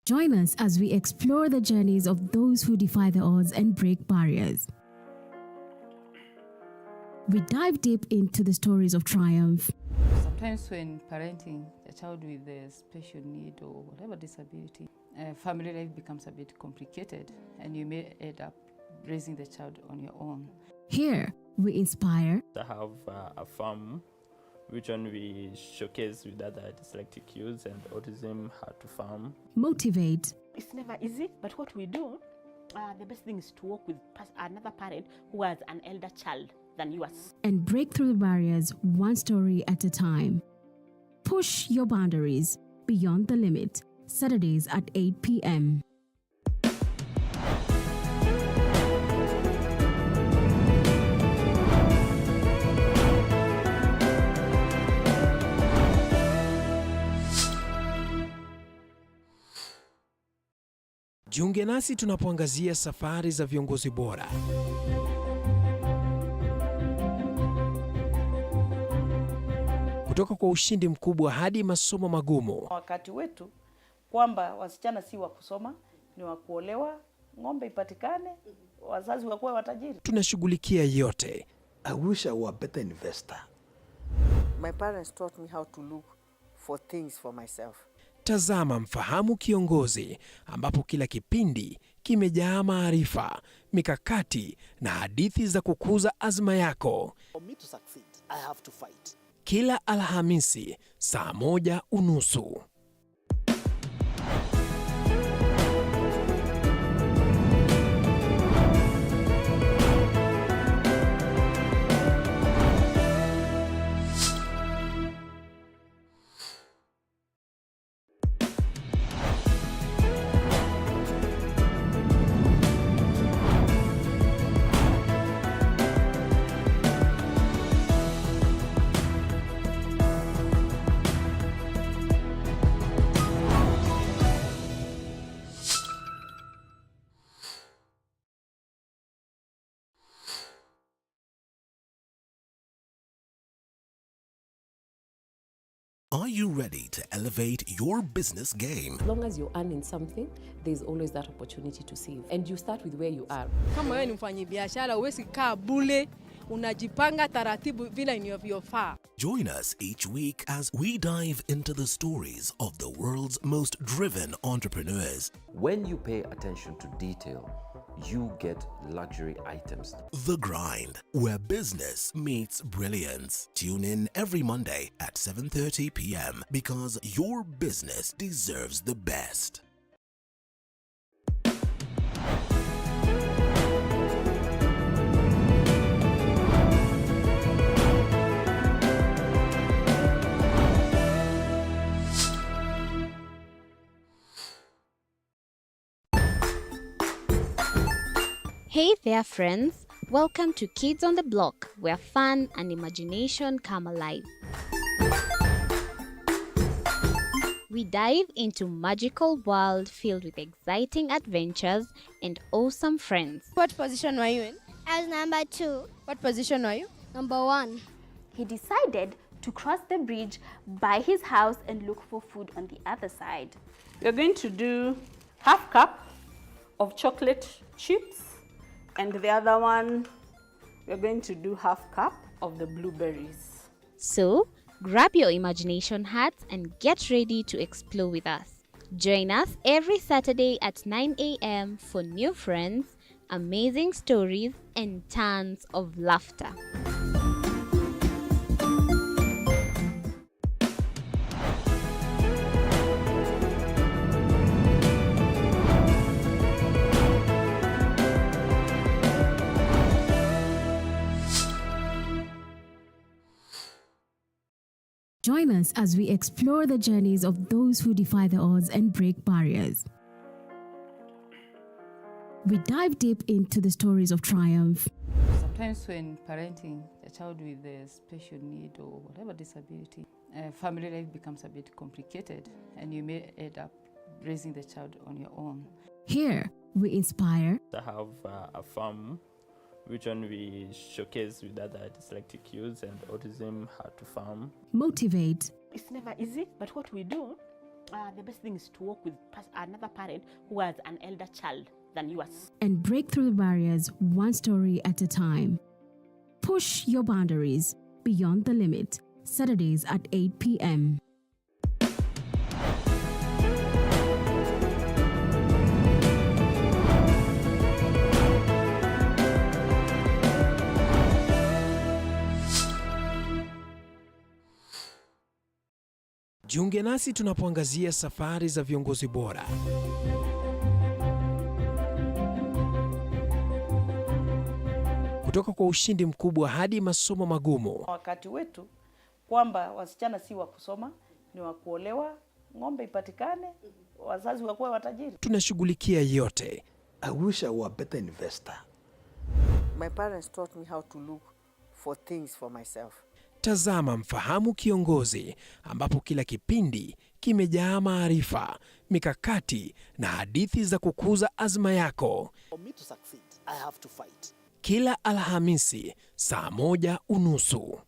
Join us as we explore the journeys of those who defy the odds and break barriers. We dive deep into the stories of triumph. Sometimes when parenting a child with a special need or whatever disability, family life becomes a bit complicated and you may end up raising the child on your own. Here, we inspire. I have a farm which one we showcase with other dyslexic youths and autism, how to farm. Motivate. It's never easy, but what we do, the best thing is to work with another parent who has an elder child than yours. And break through the barriers one story at a time. Push your boundaries beyond the limit. Saturdays at 8 p.m. Jiunge nasi tunapoangazia safari za viongozi bora. Kutoka kwa ushindi mkubwa hadi masomo magumu. Wakati wetu kwamba wasichana si wa kusoma, ni wa kuolewa, ng'ombe ipatikane, wazazi wakuwe watajiri. Tunashughulikia yote. I wish I were a better investor. My parents taught me how to look for things for myself. Tazama Mfahamu Kiongozi, ambapo kila kipindi kimejaa maarifa, mikakati na hadithi za kukuza azma yako. For me to succeed, I have to fight. Kila Alhamisi saa 1:30. Are you ready to elevate your business game? As long as you're earning something, there's always that opportunity to save. And you start with where you are. Kama wewe ni mfanyabiashara, huwezi kaa bure, unajipanga taratibu vile inavyofaa. Join us each week as we dive into the stories of the world's most driven entrepreneurs. When you pay attention to detail, you get luxury items. The Grind, where business meets brilliance. Tune in every Monday at 7:30 p.m. because your business deserves the best. Hey there friends, welcome to Kids on the Block, where fun and imagination come alive. We dive into magical world filled with exciting adventures and awesome friends. What position were you in? I was number 2. What position were you? Number 1. He decided to cross the bridge by his house and look for food on the other side. We're going to do half cup of chocolate chips, and the other one, we're going to do half cup of the blueberries. So, grab your imagination hats and get ready to explore with us. Join us every Saturday at 9 a.m. for new friends, amazing stories, and tons of laughter. Join us as we explore the journeys of those who defy the odds and break barriers. We dive deep into the stories of triumph. Sometimes when parenting a child with a special need or whatever disability, family life becomes a bit complicated and you may end up raising the child on your own. Here, we inspire, I have a farm which one we showcase with other dyslexic youths and autism how to farm. motivate, It's never easy, but what we do, the best thing is to work with another parent who has an elder child than yours. and break through the barriers one story at a time. Push your boundaries beyond the limit. Saturdays at 8 p.m. Jiunge nasi tunapoangazia safari za viongozi bora. Kutoka kwa ushindi mkubwa hadi masomo magumu. Wakati wetu kwamba wasichana si wa kusoma, ni wa kuolewa, ng'ombe ipatikane, wazazi wakuwe watajiri. Tunashughulikia yote. I wish I were a better investor. My parents taught me how to look for things for myself. Tazama Mfahamu Kiongozi, ambapo kila kipindi kimejaa maarifa, mikakati na hadithi za kukuza azma yako. For me to succeed, I have to fight. Kila Alhamisi saa 1:30.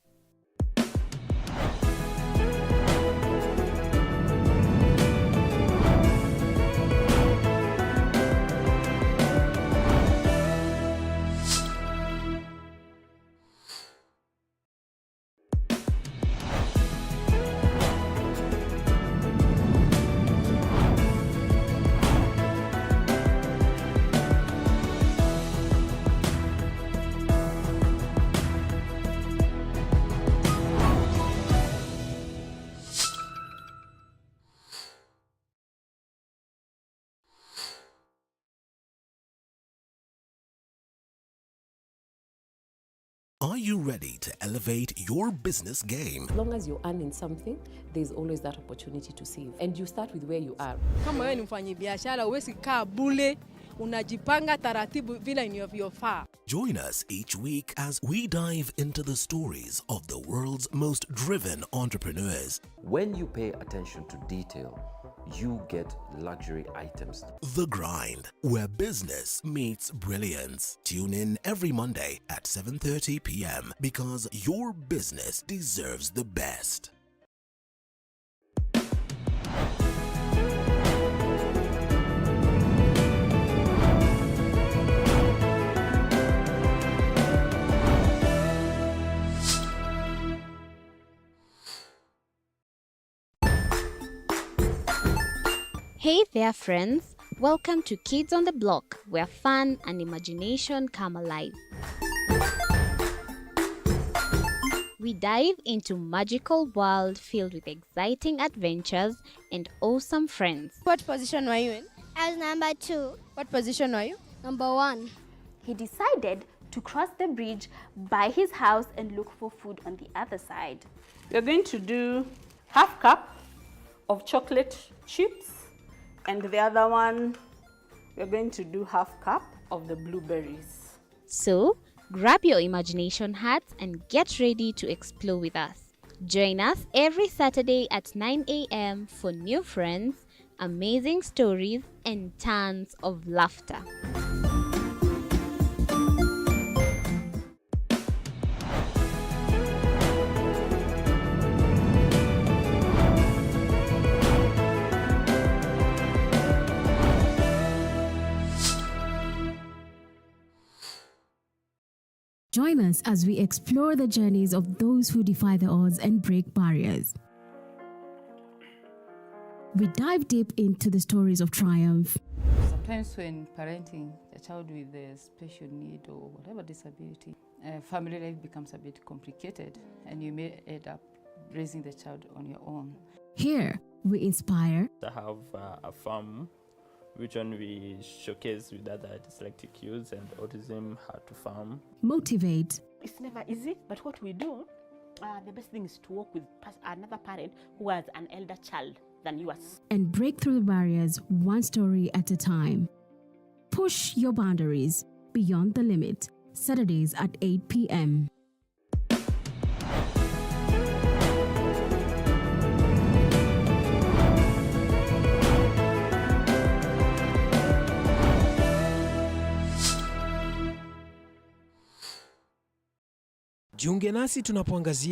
Are you ready to elevate your business game? As long as you're earning something, there's always that opportunity to save. And you start with where you are. Kama wewe ni mfanyabiashara, huwezi kaa bure, unajipanga taratibu vile inavyofaa. Join us each week as we dive into the stories of the world's most driven entrepreneurs. When you pay attention to detail, you get luxury items. The Grind, where business meets brilliance. Tune in every Monday at 7:30 p.m. because your business deserves the best. Hey there, friends. Welcome to Kids on the Block, where fun and imagination come alive. We dive into magical world filled with exciting adventures and awesome friends. What position were you in? I was number 2. What position were you? Number 1. He decided to cross the bridge by his house and look for food on the other side. We're going to do half cup of chocolate chips, and the other one, we're going to do half cup of the blueberries. So, grab your imagination hats and get ready to explore with us. Join us every Saturday at 9 a.m. for new friends, amazing stories, and tons of laughter. Join us as we explore the journeys of those who defy the odds and break barriers. We dive deep into the stories of triumph. Sometimes when parenting a child with a special need or whatever disability, family life becomes a bit complicated and you may end up raising the child on your own. Here, we inspire, I have a farm which one we showcase with other dyslexic youths and autism how to farm. motivate, It's never easy, but what we do, the best thing is to work with another parent who has an elder child than yours. and break through the barriers one story at a time. Push your boundaries beyond the limit. Saturdays at 8 p.m. Jiunge nasi tunapoangazia